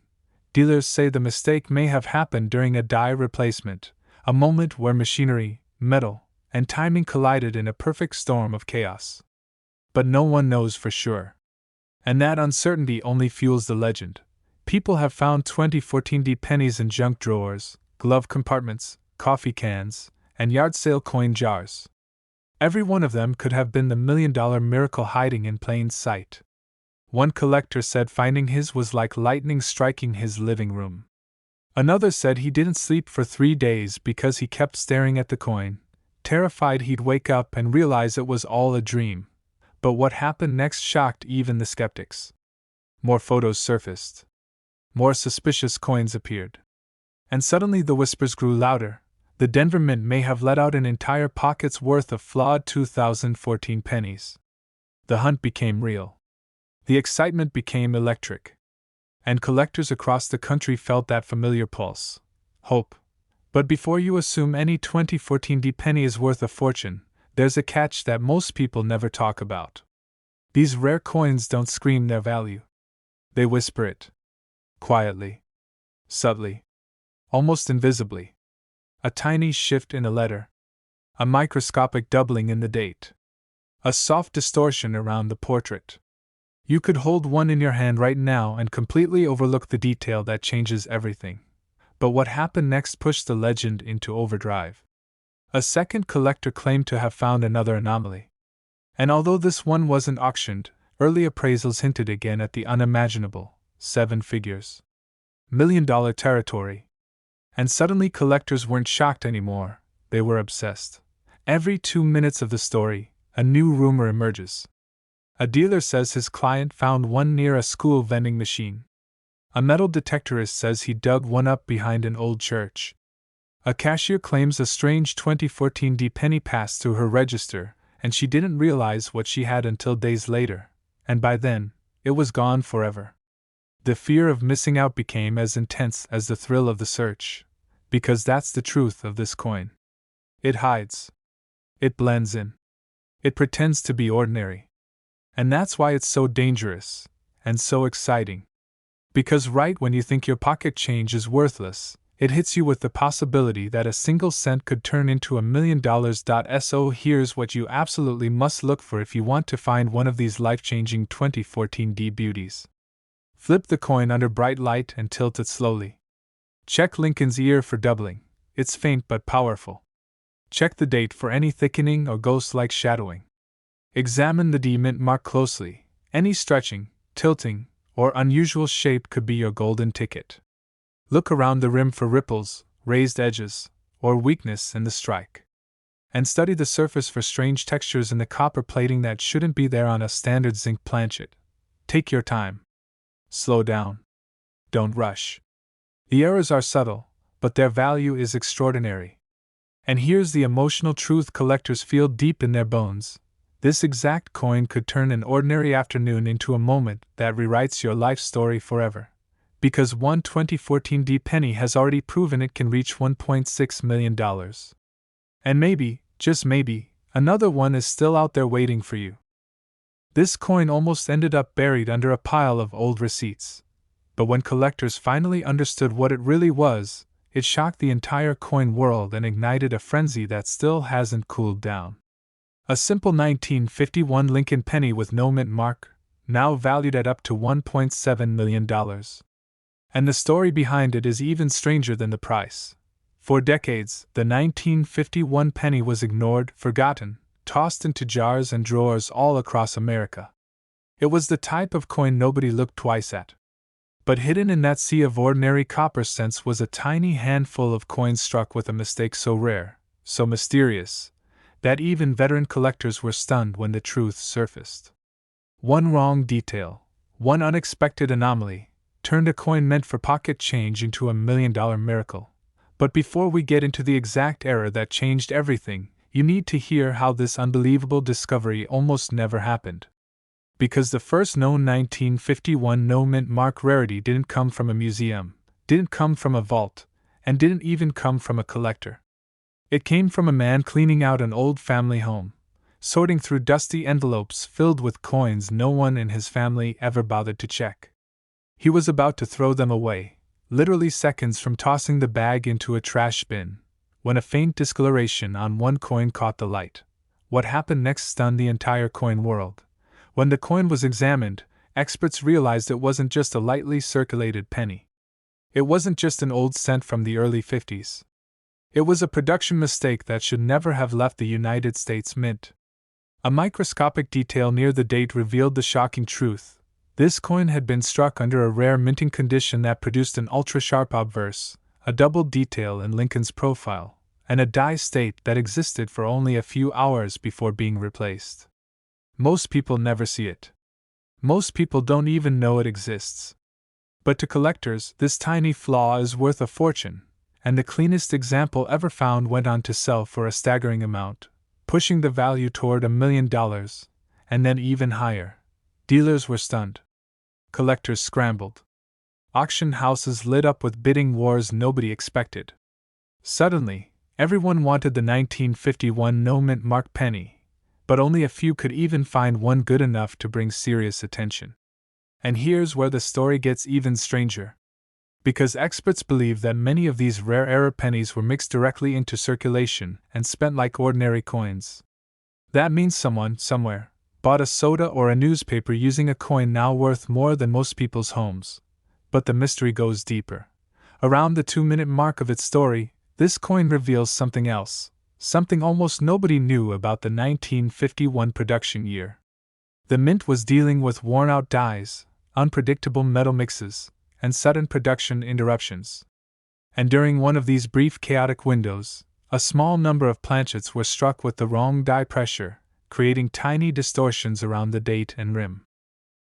Dealers say the mistake may have happened during a die replacement, a moment where machinery, metal, and timing collided in a perfect storm of chaos. But no one knows for sure. And that uncertainty only fuels the legend. People have found 2014 D pennies in junk drawers, glove compartments, coffee cans, and yard sale coin jars. Every one of them could have been the $1 million miracle hiding in plain sight. One collector said finding his was like lightning striking his living room. Another said he didn't sleep for 3 days because he kept staring at the coin, terrified he'd wake up and realize it was all a dream. But what happened next shocked even the skeptics. More photos surfaced. More suspicious coins appeared. And suddenly the whispers grew louder. The Denver Mint may have let out an entire pocket's worth of flawed 2014 pennies. The hunt became real. The excitement became electric. And collectors across the country felt that familiar pulse. Hope. But before you assume any 2014 penny is worth a fortune, there's a catch that most people never talk about. These rare coins don't scream their value. They whisper it. Quietly. Subtly. Almost invisibly. A tiny shift in a letter. A microscopic doubling in the date. A soft distortion around the portrait. You could hold one in your hand right now and completely overlook the detail that changes everything. But what happened next pushed the legend into overdrive. A second collector claimed to have found another anomaly. And although this one wasn't auctioned, early appraisals hinted again at the unimaginable, 7 figures. $1 million territory. And suddenly collectors weren't shocked anymore, they were obsessed. Every 2 minutes of the story, a new rumor emerges. A dealer says his client found one near a school vending machine. A metal detectorist says he dug one up behind an old church. A cashier claims a strange 2014 penny passed through her register, and she didn't realize what she had until days later, and by then, it was gone forever. The fear of missing out became as intense as the thrill of the search, because that's the truth of this coin. It hides. It blends in. It pretends to be ordinary. And that's why it's so dangerous, and so exciting. Because right when you think your pocket change is worthless, it hits you with the possibility that a single cent could turn into $1 million. So here's what you absolutely must look for if you want to find one of these life-changing 2014 beauties. Flip the coin under bright light and tilt it slowly. Check Lincoln's ear for doubling. It's faint but powerful. Check the date for any thickening or ghost-like shadowing. Examine the mint mark closely. Any stretching, tilting, or unusual shape could be your golden ticket. Look around the rim for ripples, raised edges, or weakness in the strike. And study the surface for strange textures in the copper plating that shouldn't be there on a standard zinc planchet. Take your time. Slow down. Don't rush. The errors are subtle, but their value is extraordinary. And here's the emotional truth collectors feel deep in their bones. This exact coin could turn an ordinary afternoon into a moment that rewrites your life story forever. Because one 2014 penny has already proven it can reach $1.6 million. And maybe, just maybe, another one is still out there waiting for you. This coin almost ended up buried under a pile of old receipts. But when collectors finally understood what it really was, it shocked the entire coin world and ignited a frenzy that still hasn't cooled down. A simple 1951 Lincoln penny with no mint mark, now valued at up to $1.7 million. And the story behind it is even stranger than the price. For decades, the 1951 penny was ignored, forgotten, tossed into jars and drawers all across America. It was the type of coin nobody looked twice at. But hidden in that sea of ordinary copper cents was a tiny handful of coins struck with a mistake so rare, so mysterious, that even veteran collectors were stunned when the truth surfaced. One wrong detail, one unexpected anomaly, turned a coin meant for pocket change into $1 million miracle. But before we get into the exact error that changed everything, you need to hear how this unbelievable discovery almost never happened. Because the first known 1951 no mint mark rarity didn't come from a museum, didn't come from a vault, and didn't even come from a collector. It came from a man cleaning out an old family home, sorting through dusty envelopes filled with coins no one in his family ever bothered to check. He was about to throw them away, literally seconds from tossing the bag into a trash bin, when a faint discoloration on one coin caught the light. What happened next stunned the entire coin world. When the coin was examined, experts realized it wasn't just a lightly circulated penny. It wasn't just an old cent from the early 50s. It was a production mistake that should never have left the United States Mint. A microscopic detail near the date revealed the shocking truth. This coin had been struck under a rare minting condition that produced an ultra-sharp obverse, a double detail in Lincoln's profile, and a die state that existed for only a few hours before being replaced. Most people never see it. Most people don't even know it exists. But to collectors, this tiny flaw is worth a fortune, and the cleanest example ever found went on to sell for a staggering amount, pushing the value toward $1 million, and then even higher. Dealers were stunned. Collectors scrambled. Auction houses lit up with bidding wars nobody expected. Suddenly, everyone wanted the 1951 no-mint mark penny, but only a few could even find one good enough to bring serious attention. And here's where the story gets even stranger. Because experts believe that many of these rare error pennies were mixed directly into circulation and spent like ordinary coins. That means someone, somewhere, bought a soda or a newspaper using a coin now worth more than most people's homes. But the mystery goes deeper. Around the 2-minute mark of its story, this coin reveals something else, something almost nobody knew about the 1951 production year. The mint was dealing with worn-out dies, unpredictable metal mixes, and sudden production interruptions. And during one of these brief chaotic windows, a small number of planchets were struck with the wrong die pressure, creating tiny distortions around the date and rim.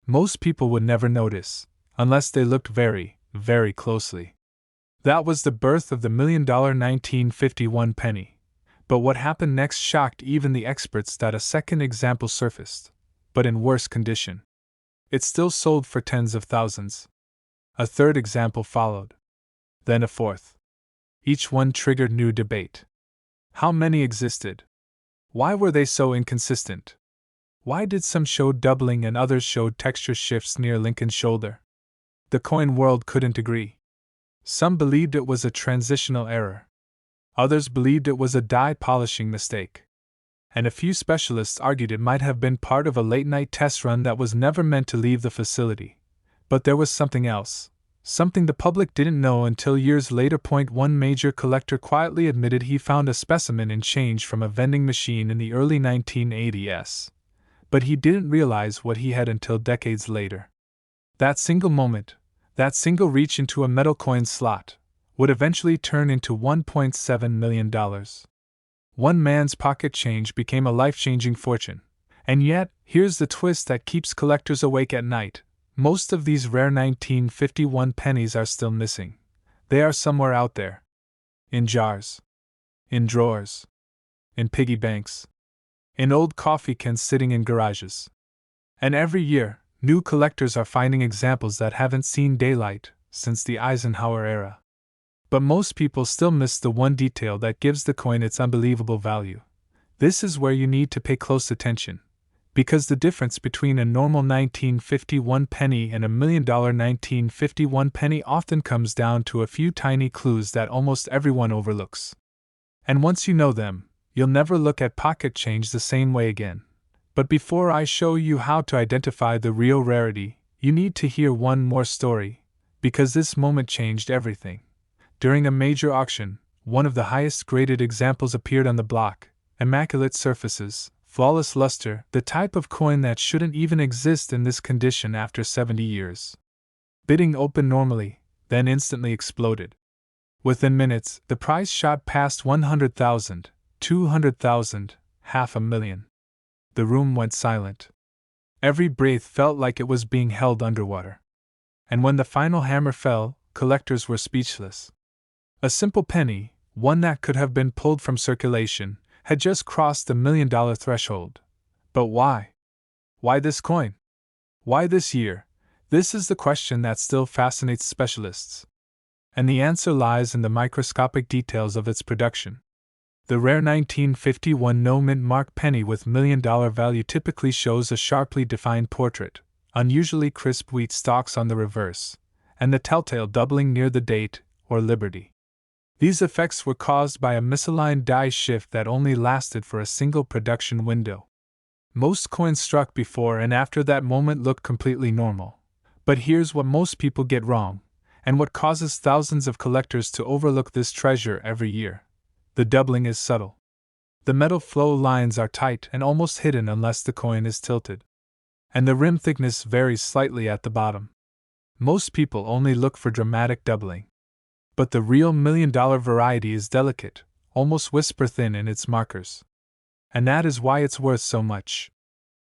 Most people would never notice, unless they looked very, very closely. That was the birth of the $1 million 1951 penny. But what happened next shocked even the experts. That a second example surfaced, but in worse condition. It still sold for tens of thousands. A third example followed. Then a fourth. Each one triggered new debate. How many existed? Why were they so inconsistent? Why did some show doubling and others showed texture shifts near Lincoln's shoulder? The coin world couldn't agree. Some believed it was a transitional error. Others believed it was a die polishing mistake. And a few specialists argued it might have been part of a late-night test run that was never meant to leave the facility. But there was something else, something the public didn't know until years later. One major collector quietly admitted he found a specimen in change from a vending machine in the early 1980s. But he didn't realize what he had until decades later. That single moment, that single reach into a metal coin slot, would eventually turn into $1.7 million. One man's pocket change became a life-changing fortune. And yet, here's the twist that keeps collectors awake at night. Most of these rare 1951 pennies are still missing. They are somewhere out there. In jars. In drawers. In piggy banks. In old coffee cans sitting in garages. And every year, new collectors are finding examples that haven't seen daylight since the Eisenhower era. But most people still miss the one detail that gives the coin its unbelievable value. This is where you need to pay close attention. Because the difference between a normal 1951 penny and a $1 million 1951 penny often comes down to a few tiny clues that almost everyone overlooks. And once you know them, you'll never look at pocket change the same way again. But before I show you how to identify the real rarity, you need to hear one more story, because this moment changed everything. During a major auction, one of the highest graded examples appeared on the block. Immaculate surfaces, flawless luster, the type of coin that shouldn't even exist in this condition after 70 years. Bidding opened normally, then instantly exploded. Within minutes, the price shot past 100,000, 200,000, $500,000. The room went silent. Every breath felt like it was being held underwater. And when the final hammer fell, collectors were speechless. A simple penny, one that could have been pulled from circulation, had just crossed the $1 million threshold. But why? Why this coin? Why this year? This is the question that still fascinates specialists. And the answer lies in the microscopic details of its production. The rare 1951 no-mint mark penny with $1 million value typically shows a sharply defined portrait, unusually crisp wheat stalks on the reverse, and the telltale doubling near the date, or Liberty. These effects were caused by a misaligned die shift that only lasted for a single production window. Most coins struck before and after that moment looked completely normal. But here's what most people get wrong, and what causes thousands of collectors to overlook this treasure every year. The doubling is subtle. The metal flow lines are tight and almost hidden unless the coin is tilted. and the rim thickness varies slightly at the bottom. Most people only look for dramatic doubling. But the real $1,000,000 variety is delicate, almost whisper thin in its markers. And that is why it's worth so much.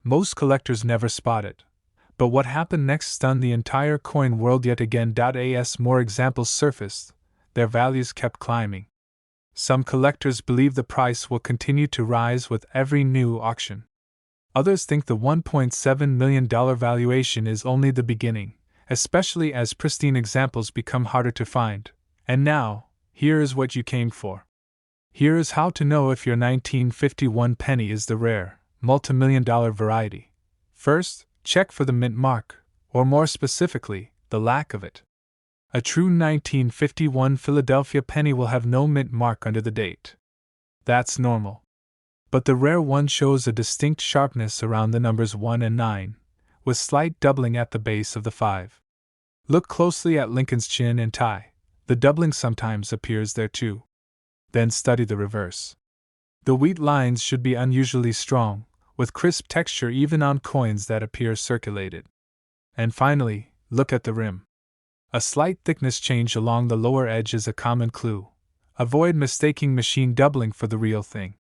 Most collectors never spot it. But what happened next stunned the entire coin world yet again. As more examples surfaced, their values kept climbing. Some collectors believe the price will continue to rise with every new auction. Others think the $1.7 million valuation is only the beginning, especially as pristine examples become harder to find. And now, here is what you came for. Here is how to know if your 1951 penny is the rare, multimillion-dollar variety. First, check for the mint mark, or more specifically, the lack of it. A true 1951 Philadelphia penny will have no mint mark under the date. That's normal. But the rare one shows a distinct sharpness around the numbers 1 and 9, with slight doubling at the base of the 5. Look closely at Lincoln's chin and tie. The doubling sometimes appears there too. Then study the reverse. The wheat lines should be unusually strong, with crisp texture even on coins that appear circulated. And finally, look at the rim. A slight thickness change along the lower edge is a common clue. Avoid mistaking machine doubling for the real thing.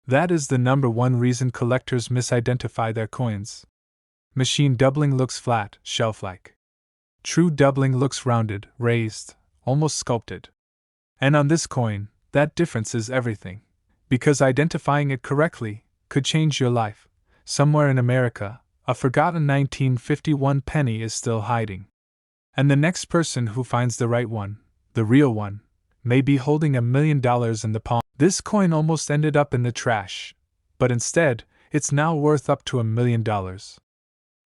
That is the number one reason collectors misidentify their coins. Machine doubling looks flat, shelf-like. True doubling looks rounded, raised, almost sculpted. And on this coin, that difference is everything. Because identifying it correctly could change your life. Somewhere in America, a forgotten 1951 penny is still hiding. And the next person who finds the right one, the real one, may be holding $1,000,000 in the palm. This coin almost ended up in the trash, but instead, it's now worth up to $1,000,000.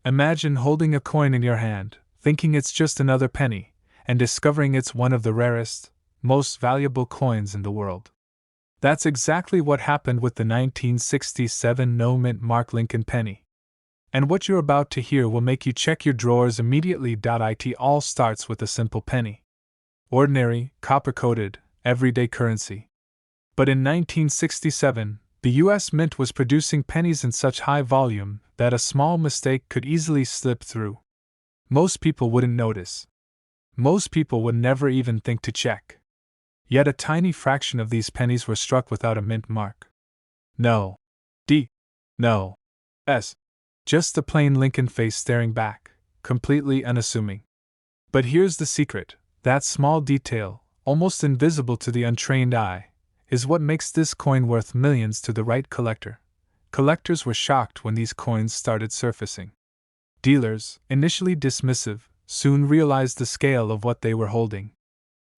Imagine holding a coin in your hand, thinking it's just another penny, and discovering it's one of the rarest, most valuable coins in the world. That's exactly what happened with the 1967 no mint mark Lincoln penny. And what you're about to hear will make you check your drawers immediately. It all starts with a simple penny. Ordinary, copper-coated, everyday currency. But in 1967, the U.S. Mint was producing pennies in such high volume that a small mistake could easily slip through. Most people wouldn't notice. Most people would never even think to check. Yet a tiny fraction of these pennies were struck without a mint mark. No. D. No. S. Just a plain Lincoln face staring back, completely unassuming. But here's the secret: that small detail, almost invisible to the untrained eye, is what makes this coin worth millions to the right collector. Collectors were shocked when these coins started surfacing. Dealers, initially dismissive, soon realized the scale of what they were holding.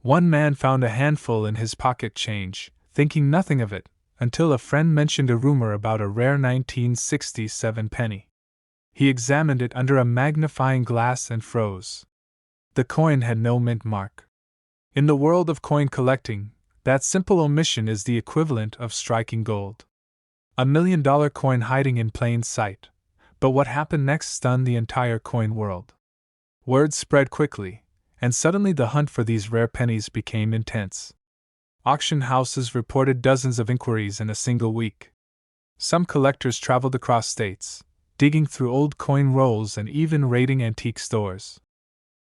One man found a handful in his pocket change, thinking nothing of it, until a friend mentioned a rumor about a rare 1967 penny. He examined it under a magnifying glass and froze. The coin had no mint mark. In the world of coin collecting, that simple omission is the equivalent of striking gold. $1,000,000 coin hiding in plain sight. But what happened next stunned the entire coin world. Word spread quickly, and suddenly the hunt for these rare pennies became intense. Auction houses reported dozens of inquiries in a single week. Some collectors traveled across states, digging through old coin rolls and even raiding antique stores.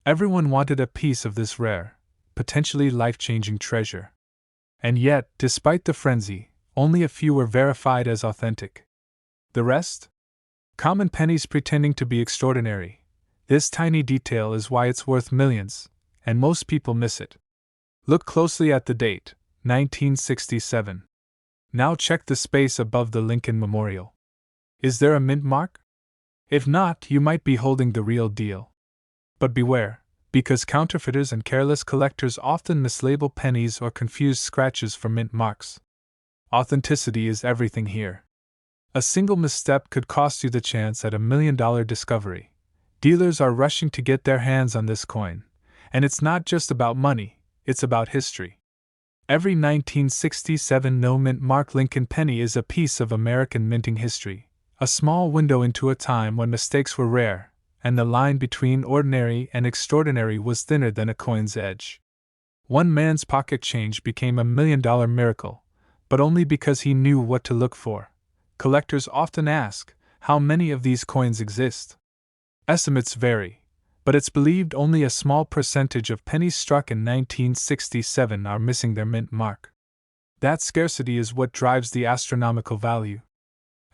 Everyone wanted a piece of this rare, potentially life-changing treasure. And yet, despite the frenzy, only a few were verified as authentic. The rest? Common pennies pretending to be extraordinary. This tiny detail is why it's worth millions, and most people miss it. Look closely at the date, 1967. Now check the space above the Lincoln Memorial. Is there a mint mark? If not, you might be holding the real deal. But beware, because counterfeiters and careless collectors often mislabel pennies or confuse scratches for mint marks. Authenticity is everything here. A single misstep could cost you the chance at $1,000,000 discovery. Dealers are rushing to get their hands on this coin, and it's not just about money, it's about history. Every 1967 no mint mark Lincoln penny is a piece of American minting history, a small window into a time when mistakes were rare, and the line between ordinary and extraordinary was thinner than a coin's edge. One man's pocket change became a $1,000,000 miracle, but only because he knew what to look for. Collectors often ask, how many of these coins exist? Estimates vary, but it's believed only a small percentage of pennies struck in 1967 are missing their mint mark. That scarcity is what drives the astronomical value.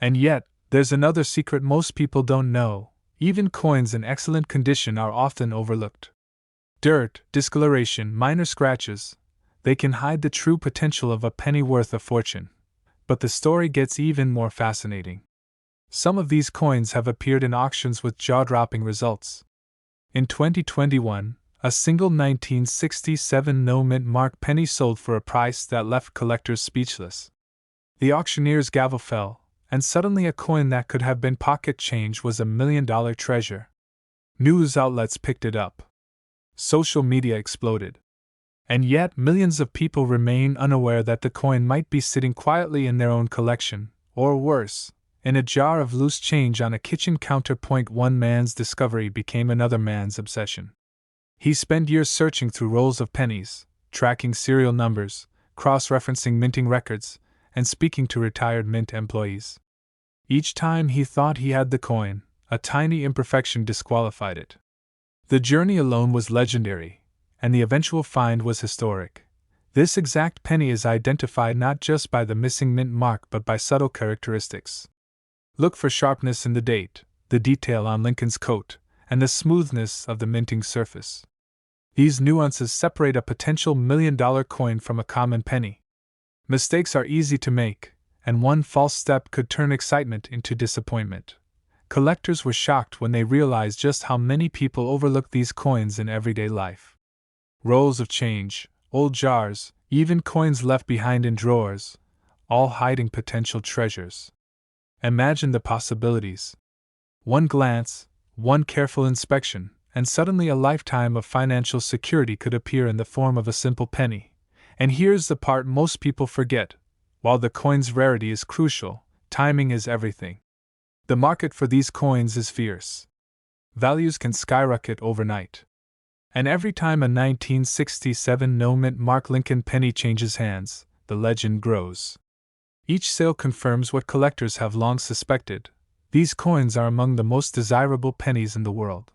And yet, there's another secret most people don't know: even coins in excellent condition are often overlooked. Dirt, discoloration, minor scratches, they can hide the true potential of a penny worth a fortune. But the story gets even more fascinating. Some of these coins have appeared in auctions with jaw-dropping results. In 2021, a single 1967 no-mint mark penny sold for a price that left collectors speechless. The auctioneer's gavel fell, and suddenly a coin that could have been pocket change was $1 million treasure. News outlets picked it up. Social media exploded. And yet millions of people remain unaware that the coin might be sitting quietly in their own collection, or worse, in a jar of loose change on a kitchen counter. One man's discovery became another man's obsession. He spent years searching through rolls of pennies, tracking serial numbers, cross-referencing minting records, and speaking to retired mint employees. Each time he thought he had the coin, a tiny imperfection disqualified it. The journey alone was legendary, and the eventual find was historic. This exact penny is identified not just by the missing mint mark but by subtle characteristics. Look for sharpness in the date, the detail on Lincoln's coat, and the smoothness of the minting surface. These nuances separate a potential $1 million coin from a common penny. Mistakes are easy to make, and one false step could turn excitement into disappointment. Collectors were shocked when they realized just how many people overlook these coins in everyday life. Rolls of change, old jars, even coins left behind in drawers, all hiding potential treasures. Imagine the possibilities. One glance, one careful inspection, and suddenly a lifetime of financial security could appear in the form of a simple penny. And here's the part most people forget: while the coin's rarity is crucial, timing is everything. The market for these coins is fierce. Values can skyrocket overnight. And every time a 1967 no-mint mark Lincoln penny changes hands, the legend grows. Each sale confirms what collectors have long suspected: these coins are among the most desirable pennies in the world.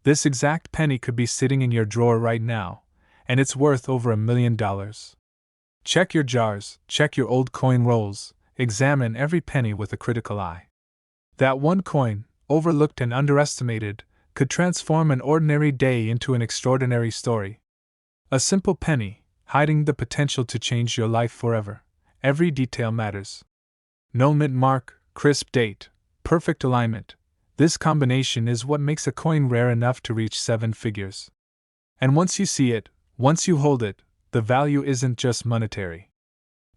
This exact penny could be sitting in your drawer right now, and it's worth over $1 million. Check your jars, check your old coin rolls, examine every penny with a critical eye. That one coin, overlooked and underestimated, could transform an ordinary day into an extraordinary story. A simple penny, hiding the potential to change your life forever. Every detail matters. No mint mark, crisp date, perfect alignment. This combination is what makes a coin rare enough to reach 7 figures. And once you see it, once you hold it, the value isn't just monetary.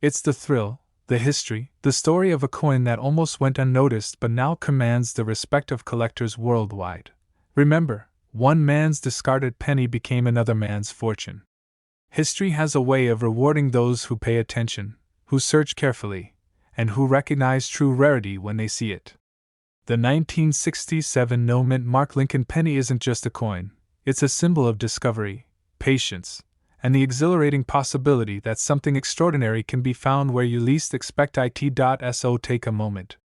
It's the thrill, the history, the story of a coin that almost went unnoticed but now commands the respect of collectors worldwide. Remember, one man's discarded penny became another man's fortune. History has a way of rewarding those who pay attention, who search carefully, and who recognize true rarity when they see it. The 1967 no-mint mark Lincoln penny isn't just a coin, it's a symbol of discovery, patience, and the exhilarating possibility that something extraordinary can be found where you least expect it. So take a moment.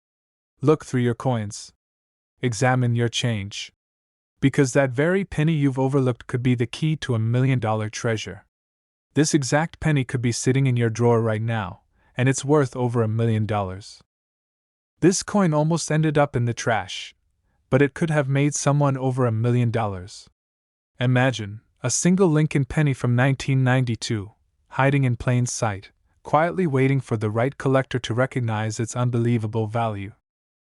Look through your coins. Examine your change. Because that very penny you've overlooked could be the key to $1 million treasure. This exact penny could be sitting in your drawer right now, and it's worth over $1 million. This coin almost ended up in the trash, but it could have made someone over $1 million. Imagine a single Lincoln penny from 1992, hiding in plain sight, quietly waiting for the right collector to recognize its unbelievable value.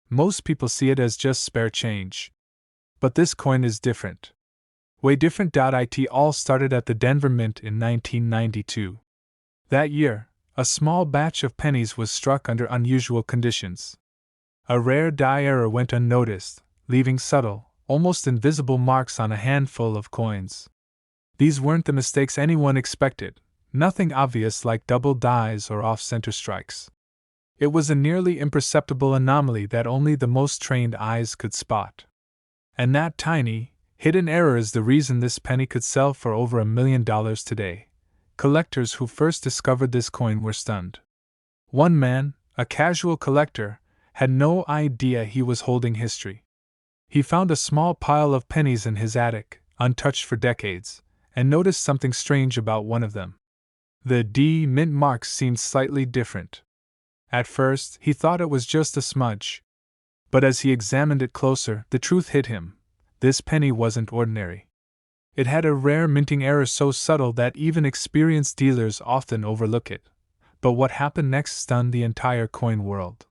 Most people see it as just spare change. But this coin is different. Way different. It all started at the Denver Mint in 1992. That year, a small batch of pennies was struck under unusual conditions. A rare die error went unnoticed, leaving subtle, almost invisible marks on a handful of coins. These weren't the mistakes anyone expected, nothing obvious like double dies or off-center strikes. It was a nearly imperceptible anomaly that only the most trained eyes could spot. And that tiny, hidden error is the reason this penny could sell for over $1 million today. Collectors who first discovered this coin were stunned. One man, a casual collector, had no idea he was holding history. He found a small pile of pennies in his attic, untouched for decades, and noticed something strange about one of them. The D mint mark seemed slightly different. At first, he thought it was just a smudge. But as he examined it closer, the truth hit him. This penny wasn't ordinary. It had a rare minting error so subtle that even experienced dealers often overlook it. But what happened next stunned the entire coin world.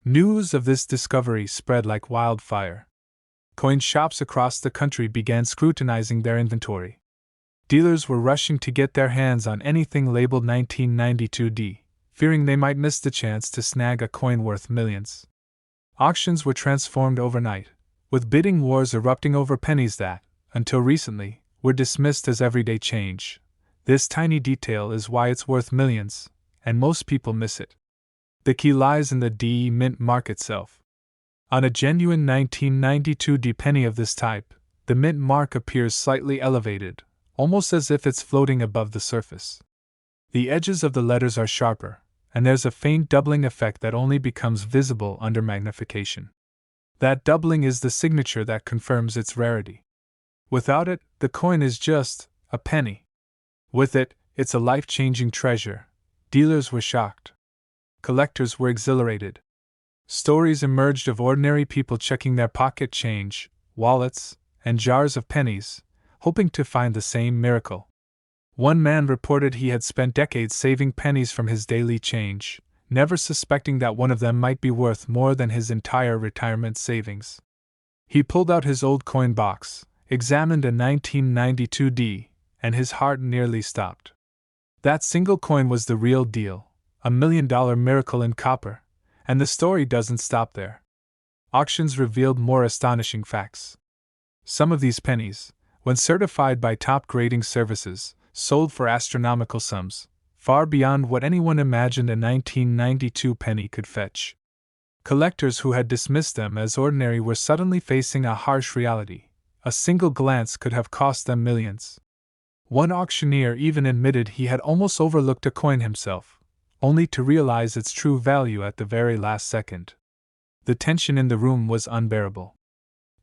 News of this discovery spread like wildfire. Coin shops across the country began scrutinizing their inventory. Dealers were rushing to get their hands on anything labeled 1992D, fearing they might miss the chance to snag a coin worth millions. Auctions were transformed overnight, with bidding wars erupting over pennies that, until recently, were dismissed as everyday change. This tiny detail is why it's worth millions, and most people miss it. The key lies in the D mint mark itself. On a genuine 1992 D penny of this type, the mint mark appears slightly elevated, almost as if it's floating above the surface. The edges of the letters are sharper, and there's a faint doubling effect that only becomes visible under magnification. That doubling is the signature that confirms its rarity. Without it, the coin is just a penny. With it, it's a life-changing treasure. Dealers were shocked. Collectors were exhilarated. Stories emerged of ordinary people checking their pocket change, wallets, and jars of pennies, hoping to find the same miracle. One man reported he had spent decades saving pennies from his daily change, never suspecting that one of them might be worth more than his entire retirement savings. He pulled out his old coin box, examined a 1992D, and his heart nearly stopped. That single coin was the real deal, a $1 million miracle in copper, and the story doesn't stop there. Auctions revealed more astonishing facts. Some of these pennies, when certified by top grading services, sold for astronomical sums, far beyond what anyone imagined a 1992 penny could fetch. Collectors who had dismissed them as ordinary were suddenly facing a harsh reality. A single glance could have cost them millions. One auctioneer even admitted he had almost overlooked a coin himself, only to realize its true value at the very last second. The tension in the room was unbearable.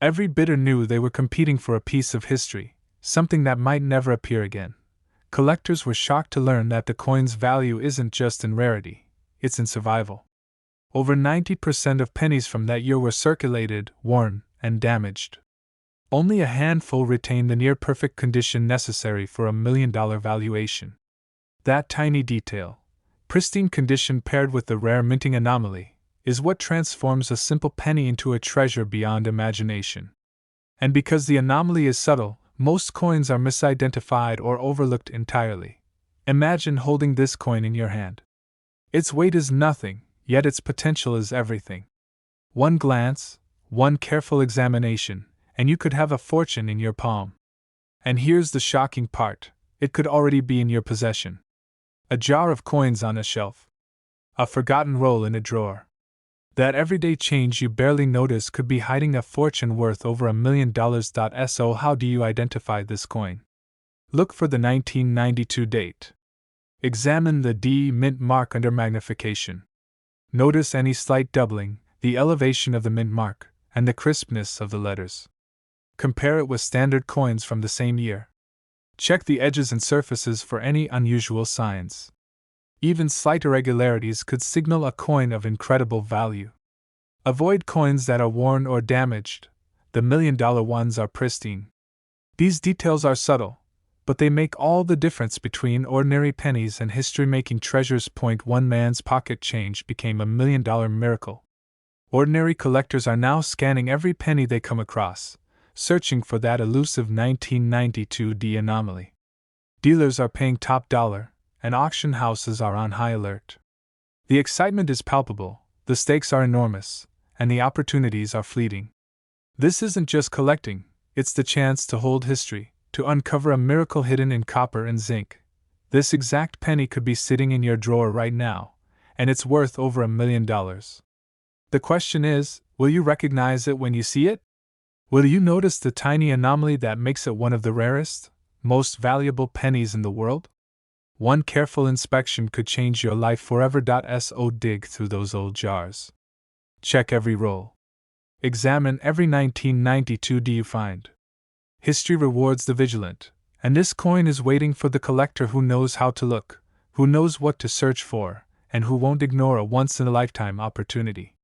Every bidder knew they were competing for a piece of history, something that might never appear again. Collectors were shocked to learn that the coin's value isn't just in rarity, it's in survival. Over 90% of pennies from that year were circulated, worn, and damaged. Only a handful retained the near-perfect condition necessary for a $1 million valuation. That tiny detail, pristine condition paired with the rare minting anomaly, is what transforms a simple penny into a treasure beyond imagination. And because the anomaly is subtle, most coins are misidentified or overlooked entirely. Imagine holding this coin in your hand. Its weight is nothing, yet its potential is everything. One glance, one careful examination, and you could have a fortune in your palm. And here's the shocking part, it could already be in your possession. A jar of coins on a shelf. A forgotten roll in a drawer. That everyday change you barely notice could be hiding a fortune worth over $1 million. So how do you identify this coin? Look for the 1992 date. Examine the D mint mark under magnification. Notice any slight doubling, the elevation of the mint mark, and the crispness of the letters. Compare it with standard coins from the same year. Check the edges and surfaces for any unusual signs. Even slight irregularities could signal a coin of incredible value. Avoid coins that are worn or damaged. The $1 million ones are pristine. These details are subtle, but they make all the difference between ordinary pennies and history-making treasures. One man's pocket change became a $1 million miracle. Ordinary collectors are now scanning every penny they come across, searching for that elusive 1992D anomaly. Dealers are paying top dollar, and auction houses are on high alert. The excitement is palpable, the stakes are enormous, and the opportunities are fleeting. This isn't just collecting, it's the chance to hold history, to uncover a miracle hidden in copper and zinc. This exact penny could be sitting in your drawer right now, and it's worth over $1 million. The question is, will you recognize it when you see it? Will you notice the tiny anomaly that makes it one of the rarest, most valuable pennies in the world? One careful inspection could change your life forever. So dig through those old jars. Check every roll. Examine every 1992 do you find. History rewards the vigilant, and this coin is waiting for the collector who knows how to look, who knows what to search for, and who won't ignore a once-in-a-lifetime opportunity.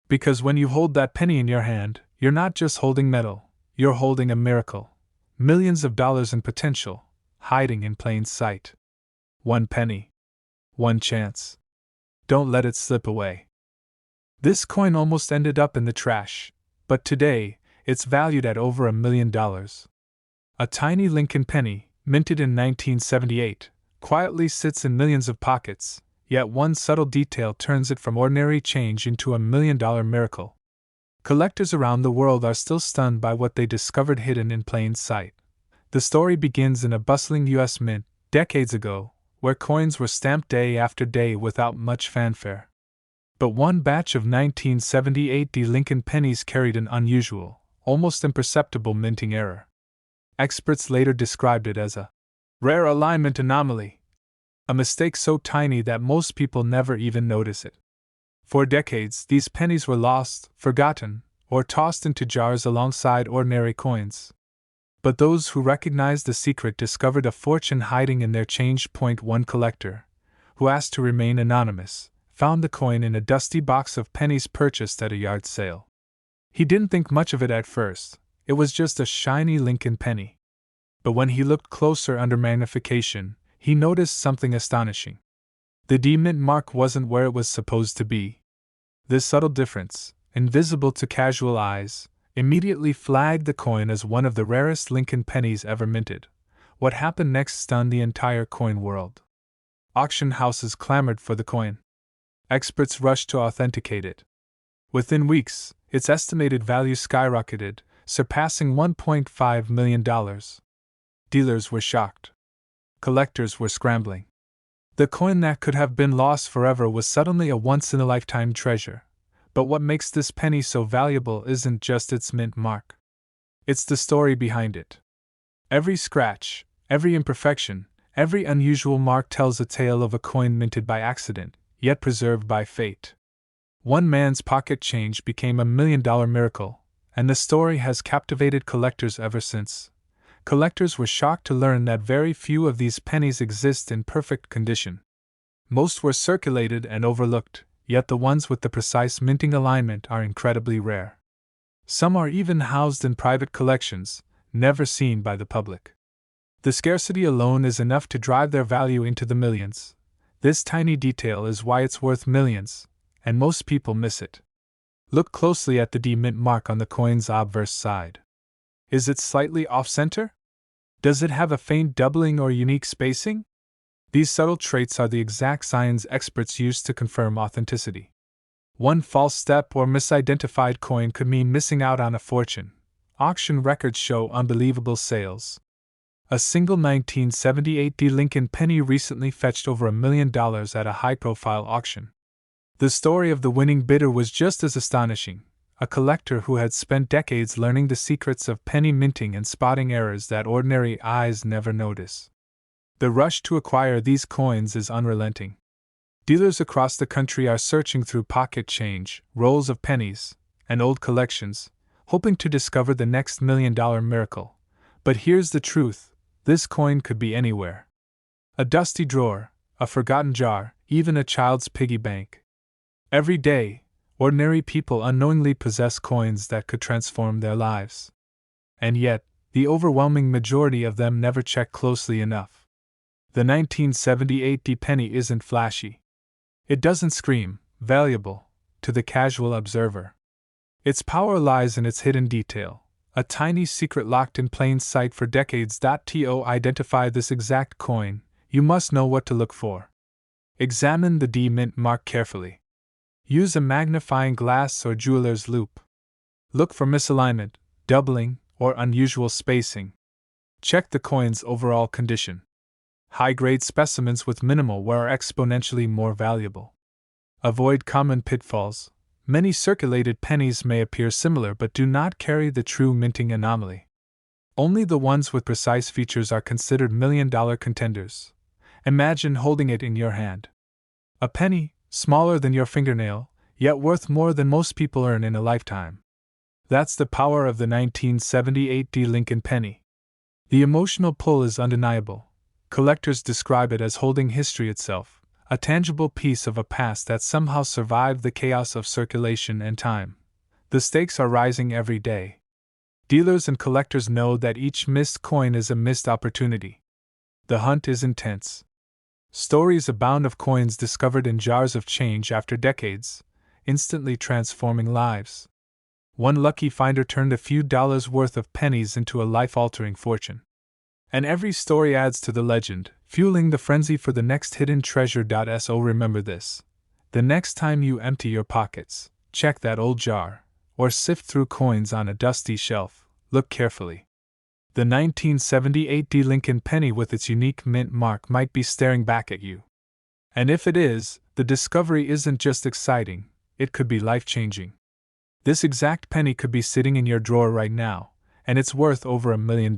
Because when you hold that penny in your hand, you're not just holding metal, you're holding a miracle. Millions of dollars in potential, hiding in plain sight. One penny. One chance. Don't let it slip away. This coin almost ended up in the trash, but today, it's valued at over $1 million. A tiny Lincoln penny, minted in 1978, quietly sits in millions of pockets, yet one subtle detail turns it from ordinary change into a $1 million miracle. Collectors around the world are still stunned by what they discovered hidden in plain sight. The story begins in a bustling U.S. mint, decades ago, where coins were stamped day after day without much fanfare. But one batch of 1978 Lincoln pennies carried an unusual, almost imperceptible minting error. Experts later described it as a rare alignment anomaly, a mistake so tiny that most people never even notice it. For decades, these pennies were lost, forgotten, or tossed into jars alongside ordinary coins. But those who recognized the secret discovered a fortune hiding in their change. One collector, who asked to remain anonymous, found the coin in a dusty box of pennies purchased at a yard sale. He didn't think much of it at first, it was just a shiny Lincoln penny. But when he looked closer under magnification, he noticed something astonishing. The D mint mark wasn't where it was supposed to be. This subtle difference, invisible to casual eyes, immediately flagged the coin as one of the rarest Lincoln pennies ever minted. What happened next stunned the entire coin world. Auction houses clamored for the coin. Experts rushed to authenticate it. Within weeks, its estimated value skyrocketed, surpassing $1.5 million. Dealers were shocked. Collectors were scrambling. The coin that could have been lost forever was suddenly a once-in-a-lifetime treasure. But what makes this penny so valuable isn't just its mint mark. It's the story behind it. Every scratch, every imperfection, every unusual mark tells a tale of a coin minted by accident, yet preserved by fate. One man's pocket change became $1 million miracle, and the story has captivated collectors ever since. Collectors were shocked to learn that very few of these pennies exist in perfect condition. Most were circulated and overlooked, yet the ones with the precise minting alignment are incredibly rare. Some are even housed in private collections, never seen by the public. The scarcity alone is enough to drive their value into the millions. This tiny detail is why it's worth millions, and most people miss it. Look closely at the D mint mark on the coin's obverse side. Is it slightly off-center? Does it have a faint doubling or unique spacing? These subtle traits are the exact signs experts use to confirm authenticity. One false step or misidentified coin could mean missing out on a fortune. Auction records show unbelievable sales. A single 1978 Lincoln penny recently fetched over $1 million at a high-profile auction. The story of the winning bidder was just as astonishing. A collector who had spent decades learning the secrets of penny minting and spotting errors that ordinary eyes never notice. The rush to acquire these coins is unrelenting. Dealers across the country are searching through pocket change, rolls of pennies, and old collections, hoping to discover the next $1 million miracle. But here's the truth, this coin could be anywhere. A dusty drawer, a forgotten jar, even a child's piggy bank. Every day, ordinary people unknowingly possess coins that could transform their lives. And yet, the overwhelming majority of them never check closely enough. The 1978 penny isn't flashy. It doesn't scream, valuable, to the casual observer. Its power lies in its hidden detail, a tiny secret locked in plain sight for decades. To identify this exact coin, you must know what to look for. Examine the D mint mark carefully. Use a magnifying glass or jeweler's loupe. Look for misalignment, doubling, or unusual spacing. Check the coin's overall condition. High-grade specimens with minimal wear are exponentially more valuable. Avoid common pitfalls. Many circulated pennies may appear similar but do not carry the true minting anomaly. Only the ones with precise features are considered million-dollar contenders. Imagine holding it in your hand. A penny, smaller than your fingernail, yet worth more than most people earn in a lifetime. That's the power of the 1978 D. Lincoln penny. The emotional pull is undeniable. Collectors describe it as holding history itself, a tangible piece of a past that somehow survived the chaos of circulation and time. The stakes are rising every day. Dealers and collectors know that each missed coin is a missed opportunity. The hunt is intense. Stories abound of coins discovered in jars of change after decades, instantly transforming lives. One lucky finder turned a few dollars worth of pennies into a life-altering fortune. And every story adds to the legend, fueling the frenzy for the next hidden treasure. So remember this. The next time you empty your pockets, check that old jar, or sift through coins on a dusty shelf, look carefully. The 1978 D. Lincoln penny with its unique mint mark might be staring back at you. And if it is, the discovery isn't just exciting, it could be life-changing. This exact penny could be sitting in your drawer right now, and it's worth over $1 million.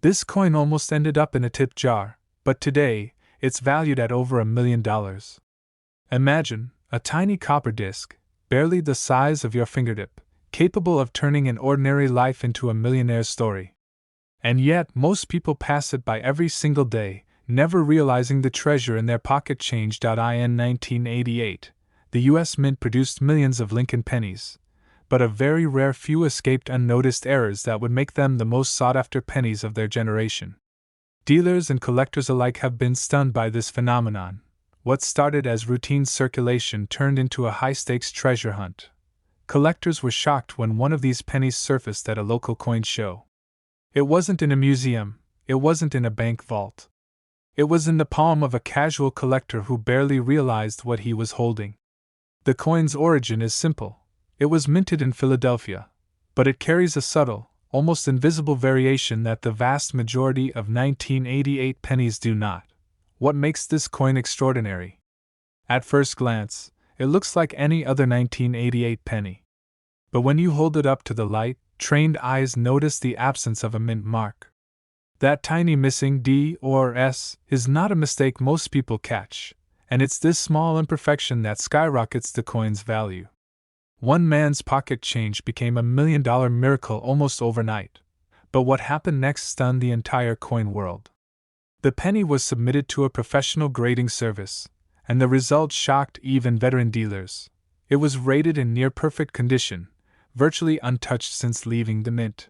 This coin almost ended up in a tip jar, but today, it's valued at over $1 million. Imagine a tiny copper disc, barely the size of your fingertip, capable of turning an ordinary life into a millionaire's story. And yet, most people pass it by every single day, never realizing the treasure in their pocket change. In 1988, the U.S. Mint produced millions of Lincoln pennies, but a very rare few escaped unnoticed errors that would make them the most sought-after pennies of their generation. Dealers and collectors alike have been stunned by this phenomenon. What started as routine circulation turned into a high-stakes treasure hunt. Collectors were shocked when one of these pennies surfaced at a local coin show. It wasn't in a museum, it wasn't in a bank vault. It was in the palm of a casual collector who barely realized what he was holding. The coin's origin is simple. It was minted in Philadelphia, but it carries a subtle, almost invisible variation that the vast majority of 1988 pennies do not. What makes this coin extraordinary? At first glance, it looks like any other 1988 penny. But when you hold it up to the light, trained eyes notice the absence of a mint mark. That tiny missing D or S is not a mistake most people catch, and it's this small imperfection that skyrockets the coin's value. One man's pocket change became $1 million miracle almost overnight. But what happened next stunned the entire coin world. The penny was submitted to a professional grading service, and the results shocked even veteran dealers. It was rated in near-perfect condition, virtually untouched since leaving the mint.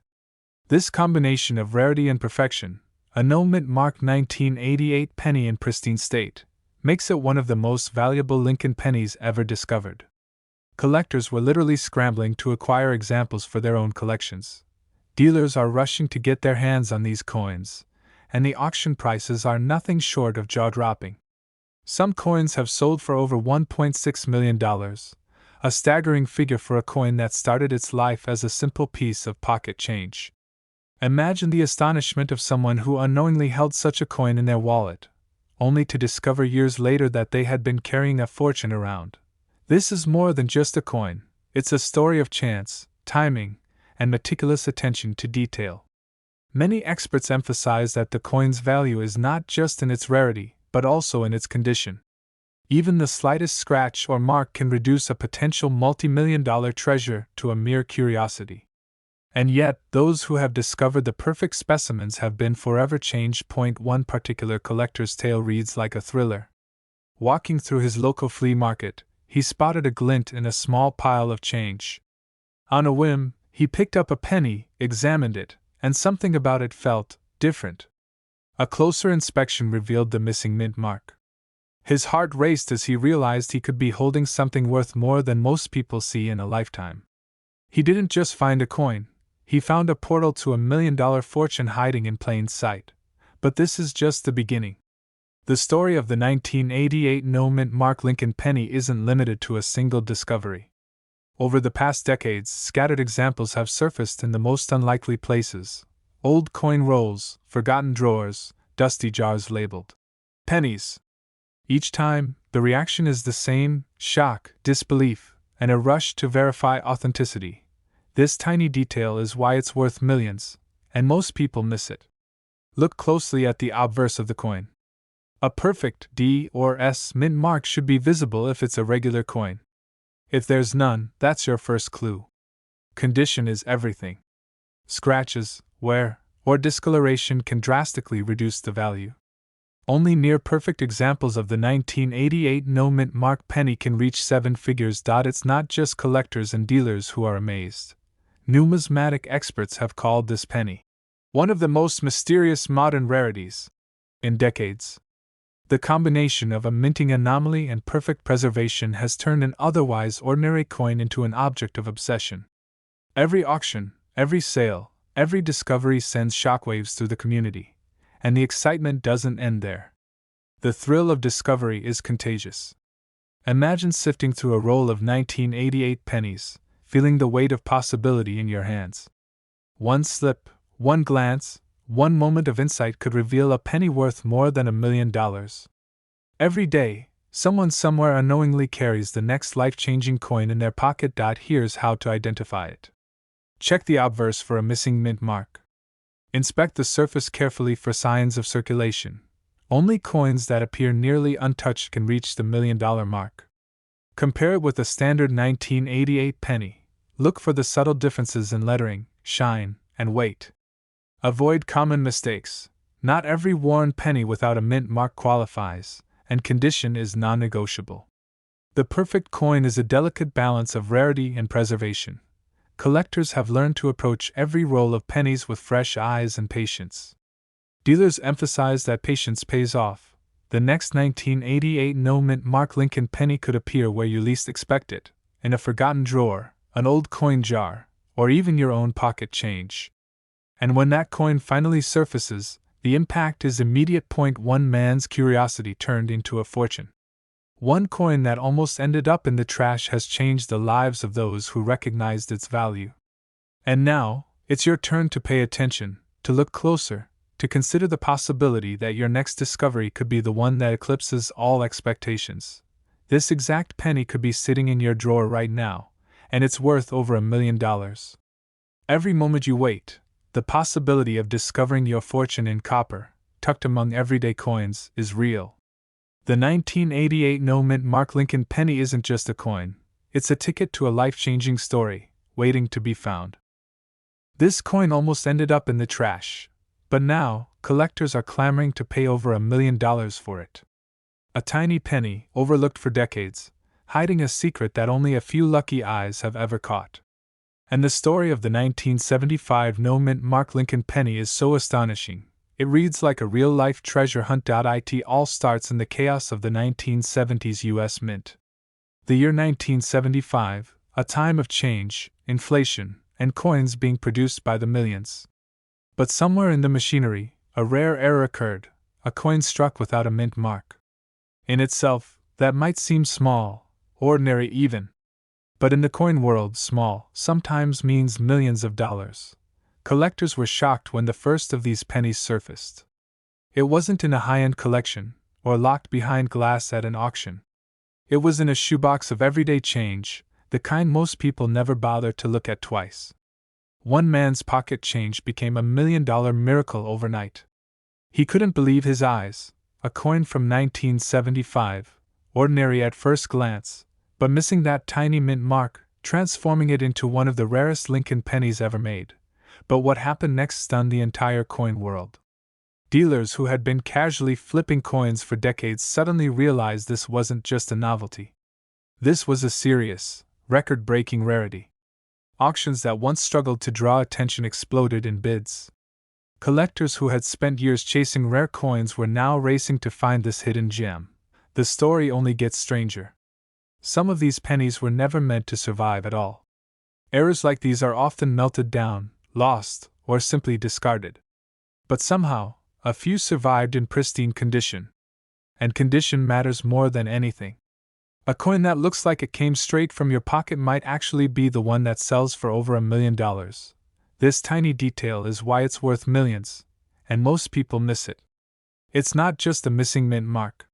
This combination of rarity and perfection, a no-mint mark 1988 penny in pristine state, makes it one of the most valuable Lincoln pennies ever discovered. Collectors were literally scrambling to acquire examples for their own collections. Dealers are rushing to get their hands on these coins, and the auction prices are nothing short of jaw-dropping. Some coins have sold for over $1.6 million, a staggering figure for a coin that started its life as a simple piece of pocket change. Imagine the astonishment of someone who unknowingly held such a coin in their wallet, only to discover years later that they had been carrying a fortune around. This is more than just a coin, it's a story of chance, timing, and meticulous attention to detail. Many experts emphasize that the coin's value is not just in its rarity, but also in its condition. Even the slightest scratch or mark can reduce a potential multi-million-dollar treasure to a mere curiosity. And yet, those who have discovered the perfect specimens have been forever changed. One particular collector's tale reads like a thriller. Walking through his local flea market, he spotted a glint in a small pile of change. On a whim, he picked up a penny, examined it, and something about it felt different. A closer inspection revealed the missing mint mark. His heart raced as he realized he could be holding something worth more than most people see in a lifetime. He didn't just find a coin, he found a portal to $1 million fortune hiding in plain sight. But this is just the beginning. The story of the 1988 no-mint mark Lincoln penny isn't limited to a single discovery. Over the past decades, scattered examples have surfaced in the most unlikely places. Old coin rolls, forgotten drawers, dusty jars labeled pennies. Each time, the reaction is the same: shock, disbelief, and a rush to verify authenticity. This tiny detail is why it's worth millions, and most people miss it. Look closely at the obverse of the coin. A perfect D or S mint mark should be visible if it's a regular coin. If there's none, that's your first clue. Condition is everything. Scratches, wear, or discoloration can drastically reduce the value. Only near-perfect examples of the 1988 no-mint mark penny can reach seven figures. It's not just collectors and dealers who are amazed. Numismatic experts have called this penny one of the most mysterious modern rarities in decades. The combination of a minting anomaly and perfect preservation has turned an otherwise ordinary coin into an object of obsession. Every auction, every sale, every discovery sends shockwaves through the community, and the excitement doesn't end there. The thrill of discovery is contagious. Imagine sifting through a roll of 1988 pennies, feeling the weight of possibility in your hands. One slip, one glance, one moment of insight could reveal a penny worth more than $1 million. Every day, someone somewhere unknowingly carries the next life-changing coin in their pocket. Here's how to identify it. Check the obverse for a missing mint mark. Inspect the surface carefully for signs of circulation. Only coins that appear nearly untouched can reach the $1 million mark. Compare it with a standard 1988 penny. Look for the subtle differences in lettering, shine, and weight. Avoid common mistakes. Not every worn penny without a mint mark qualifies, and condition is non-negotiable. The perfect coin is a delicate balance of rarity and preservation. Collectors have learned to approach every roll of pennies with fresh eyes and patience. Dealers emphasize that patience pays off. The next 1988 no-mint mark Lincoln penny could appear where you least expect it, in a forgotten drawer, an old coin jar, or even your own pocket change. And when that coin finally surfaces, the impact is immediate. One man's curiosity turned into a fortune. One coin that almost ended up in the trash has changed the lives of those who recognized its value. And now, it's your turn to pay attention, to look closer, to consider the possibility that your next discovery could be the one that eclipses all expectations. This exact penny could be sitting in your drawer right now, and it's worth over $1 million. Every moment you wait, the possibility of discovering your fortune in copper, tucked among everyday coins, is real. The 1988 no-mint mark Lincoln penny isn't just a coin, it's a ticket to a life-changing story, waiting to be found. This coin almost ended up in the trash, but now, collectors are clamoring to pay over $1 million for it. A tiny penny, overlooked for decades, hiding a secret that only a few lucky eyes have ever caught. And the story of the 1975 no-mint mark Lincoln penny is so astonishing, it reads like a real-life treasure hunt. It all starts in the chaos of the 1970s U.S. Mint. The year 1975, a time of change, inflation, and coins being produced by the millions. But somewhere in the machinery, a rare error occurred, a coin struck without a mint mark. In itself, that might seem small, ordinary even. But in the coin world, small sometimes means millions of dollars. Collectors were shocked when the first of these pennies surfaced. It wasn't in a high-end collection, or locked behind glass at an auction. It was in a shoebox of everyday change, the kind most people never bother to look at twice. One man's pocket change became $1 million miracle overnight. He couldn't believe his eyes. A coin from 1975, ordinary at first glance, but missing that tiny mint mark, transforming it into one of the rarest Lincoln pennies ever made. But what happened next stunned the entire coin world. Dealers who had been casually flipping coins for decades suddenly realized this wasn't just a novelty. This was a serious, record-breaking rarity. Auctions that once struggled to draw attention exploded in bids. Collectors who had spent years chasing rare coins were now racing to find this hidden gem. The story only gets stranger. Some of these pennies were never meant to survive at all. Errors like these are often melted down, lost, or simply discarded. But somehow, a few survived in pristine condition. And condition matters more than anything. A coin that looks like it came straight from your pocket might actually be the one that sells for over $1 million. This tiny detail is why it's worth millions, and most people miss it. It's not just a missing mint mark.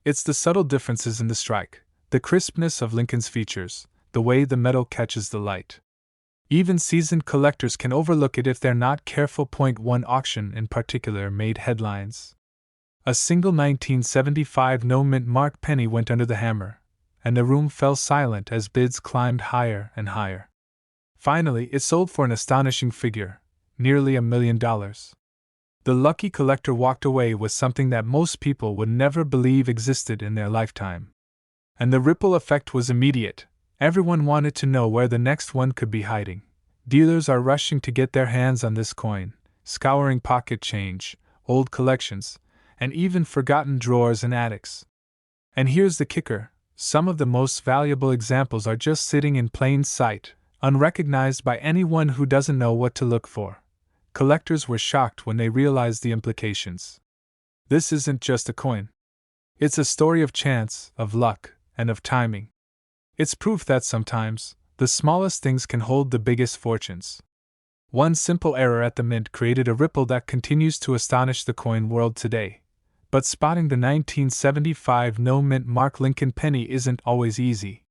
It's the subtle differences in the strike, the crispness of Lincoln's features, the way the metal catches the light. Even seasoned collectors can overlook it if they're not careful. One auction in particular made headlines. A single 1975 no-mint mark penny went under the hammer, and the room fell silent as bids climbed higher and higher. Finally, it sold for an astonishing figure, nearly $1 million. The lucky collector walked away with something that most people would never believe existed in their lifetime. And the ripple effect was immediate. Everyone wanted to know where the next one could be hiding. Dealers are rushing to get their hands on this coin, scouring pocket change, old collections, and even forgotten drawers and attics. And here's the kicker: some of the most valuable examples are just sitting in plain sight, unrecognized by anyone who doesn't know what to look for. Collectors were shocked when they realized the implications. This isn't just a coin. It's a story of chance, of luck, and of timing. It's proof that sometimes, the smallest things can hold the biggest fortunes. One simple error at the mint created a ripple that continues to astonish the coin world today. But spotting the 1975 no-mint mark Lincoln penny isn't always easy.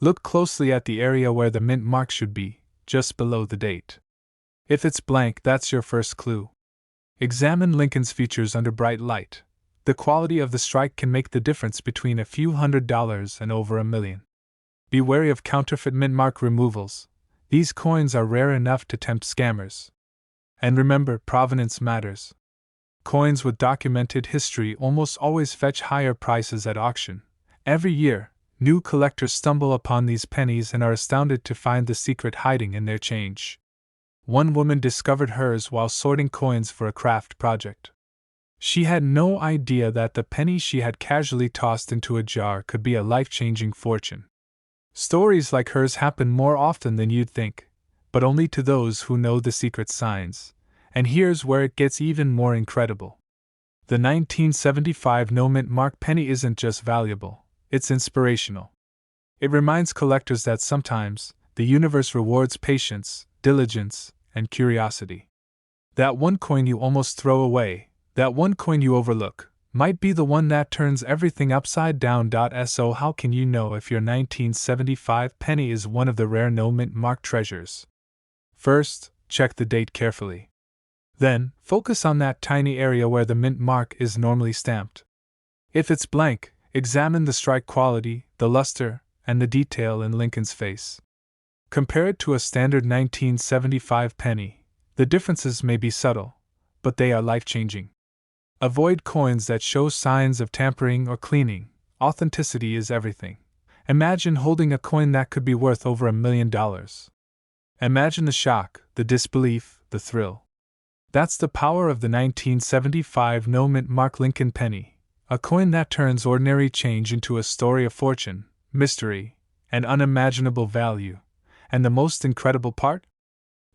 Look closely at the area where the mint mark should be, just below the date. If it's blank, that's your first clue. Examine Lincoln's features under bright light. The quality of the strike can make the difference between a few $100s and over $1 million. Be wary of counterfeit mint mark removals. These coins are rare enough to tempt scammers. And remember, provenance matters. Coins with documented history almost always fetch higher prices at auction. Every year, new collectors stumble upon these pennies and are astounded to find the secret hiding in their change. One woman discovered hers while sorting coins for a craft project. She had no idea that the penny she had casually tossed into a jar could be a life-changing fortune. Stories like hers happen more often than you'd think, but only to those who know the secret signs. And here's where it gets even more incredible. The 1975 no-mint mark penny isn't just valuable, it's inspirational. It reminds collectors that sometimes, the universe rewards patience, diligence, and curiosity. That one coin you almost throw away, that one coin you overlook, might be the one that turns everything upside down. So how can you know if your 1975 penny is one of the rare no-mint mark treasures? First, check the date carefully. Then, focus on that tiny area where the mint mark is normally stamped. If it's blank, examine the strike quality, the luster, and the detail in Lincoln's face. Compare it to a standard 1975 penny. The differences may be subtle, but they are life-changing. Avoid coins that show signs of tampering or cleaning. Authenticity is everything. Imagine holding a coin that could be worth over $1 million. Imagine the shock, the disbelief, the thrill. That's the power of the 1975 no-mint mark Lincoln penny, a coin that turns ordinary change into a story of fortune, mystery, and unimaginable value. And the most incredible part?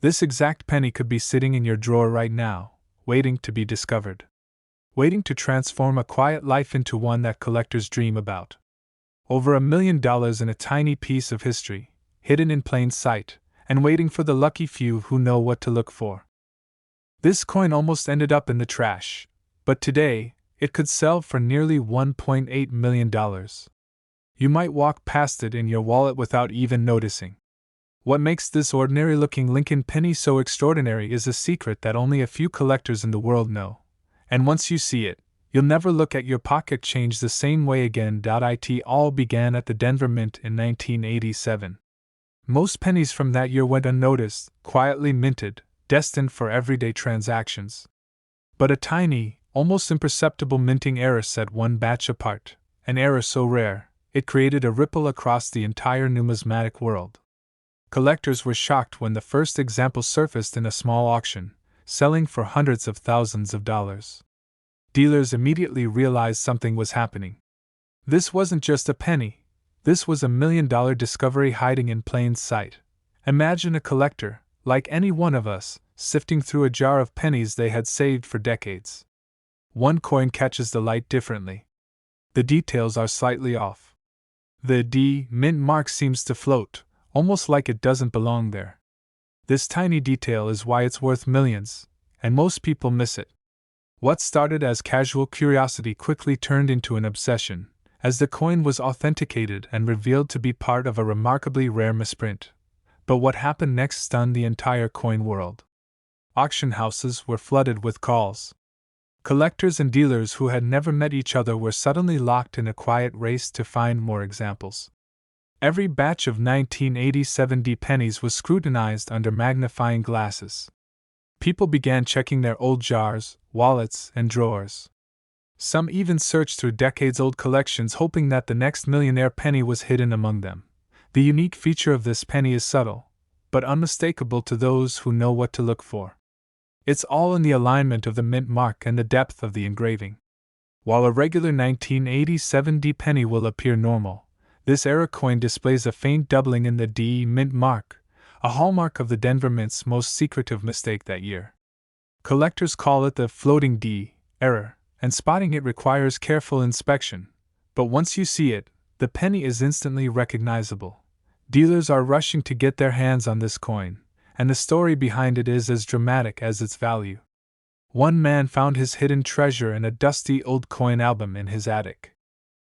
This exact penny could be sitting in your drawer right now, waiting to be discovered. Waiting to transform a quiet life into one that collectors dream about. Over $1 million in a tiny piece of history, hidden in plain sight, and waiting for the lucky few who know what to look for. This coin almost ended up in the trash, but today, it could sell for nearly $1.8 million. You might walk past it in your wallet without even noticing. What makes this ordinary-looking Lincoln penny so extraordinary is a secret that only a few collectors in the world know. And once you see it, you'll never look at your pocket change the same way again. It all began at the Denver Mint in 1987. Most pennies from that year went unnoticed, quietly minted, destined for everyday transactions. But a tiny, almost imperceptible minting error set one batch apart, an error so rare, it created a ripple across the entire numismatic world. Collectors were shocked when the first example surfaced in a small auction, selling for hundreds of thousands of dollars. Dealers immediately realized something was happening. This wasn't just a penny, this was $1 million discovery hiding in plain sight. Imagine a collector, like any one of us, sifting through a jar of pennies they had saved for decades. One coin catches the light differently. The details are slightly off. The D mint mark seems to float, almost like it doesn't belong there. This tiny detail is why it's worth millions, and most people miss it. What started as casual curiosity quickly turned into an obsession, as the coin was authenticated and revealed to be part of a remarkably rare misprint. But what happened next stunned the entire coin world. Auction houses were flooded with calls. Collectors and dealers who had never met each other were suddenly locked in a quiet race to find more examples. Every batch of 1987 D pennies was scrutinized under magnifying glasses. People began checking their old jars, wallets, and drawers. Some even searched through decades-old collections hoping that the next millionaire penny was hidden among them. The unique feature of this penny is subtle, but unmistakable to those who know what to look for. It's all in the alignment of the mint mark and the depth of the engraving. While a regular 1987 D penny will appear normal, this era coin displays a faint doubling in the D mint mark, a hallmark of the Denver Mint's most secretive mistake that year. Collectors call it the floating D error, and spotting it requires careful inspection, but once you see it, the penny is instantly recognizable. Dealers are rushing to get their hands on this coin, and the story behind it is as dramatic as its value. One man found his hidden treasure in a dusty old coin album in his attic.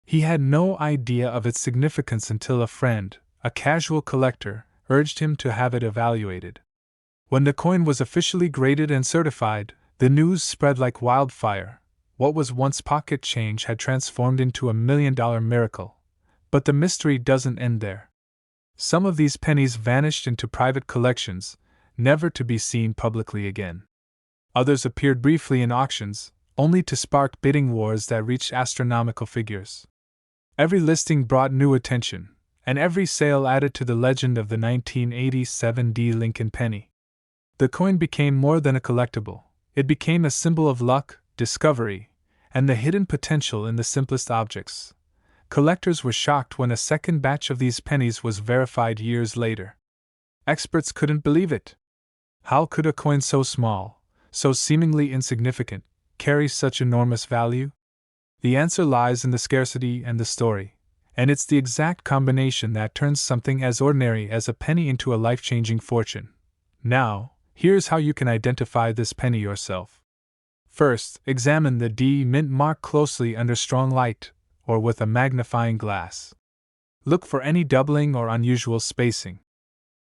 He had no idea of its significance until a friend, a casual collector, urged him to have it evaluated. When the coin was officially graded and certified, the news spread like wildfire. What was once pocket change had transformed into a $1 million miracle. But the mystery doesn't end there. Some of these pennies vanished into private collections, never to be seen publicly again. Others appeared briefly in auctions, only to spark bidding wars that reached astronomical figures. Every listing brought new attention, and every sale added to the legend of the 1987 D Lincoln penny. The coin became more than a collectible. It became a symbol of luck, discovery, and the hidden potential in the simplest objects. Collectors were shocked when a second batch of these pennies was verified years later. Experts couldn't believe it. How could a coin so small, so seemingly insignificant, carry such enormous value? The answer lies in the scarcity and the story, and it's the exact combination that turns something as ordinary as a penny into a life-changing fortune. Now, here's how you can identify this penny yourself. First, examine the D mint mark closely under strong light, or with a magnifying glass. Look for any doubling or unusual spacing.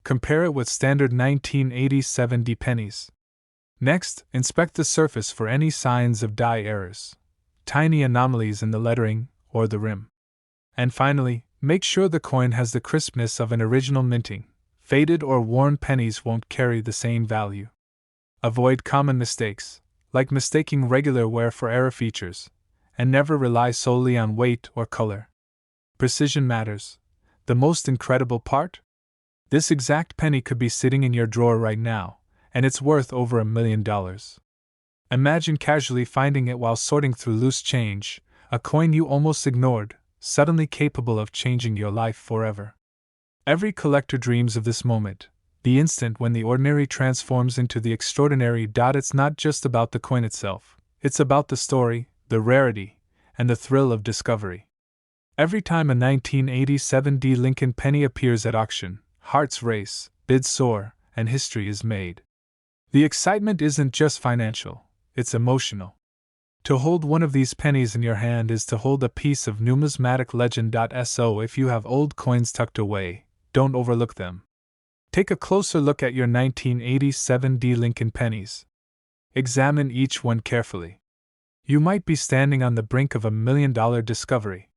Compare it with standard 1987 D pennies. Next, inspect the surface for any signs of die errors, tiny anomalies in the lettering or the rim. And finally, make sure the coin has the crispness of an original minting. Faded or worn pennies won't carry the same value. Avoid common mistakes, like mistaking regular wear for era features, and never rely solely on weight or color. Precision matters. The most incredible part? This exact penny could be sitting in your drawer right now, and it's worth over $1 million. Imagine casually finding it while sorting through loose change, a coin you almost ignored, suddenly capable of changing your life forever. Every collector dreams of this moment, the instant when the ordinary transforms into the extraordinary. It's not just about the coin itself, it's about the story, the rarity, and the thrill of discovery. Every time a 1987 D Lincoln penny appears at auction, hearts race, bids soar, and history is made. The excitement isn't just financial, it's emotional. To hold one of these pennies in your hand is to hold a piece of numismatic legend. So if you have old coins tucked away, don't overlook them. Take a closer look at your 1987 D Lincoln pennies. Examine each one carefully. You might be standing on the brink of $1 million discovery.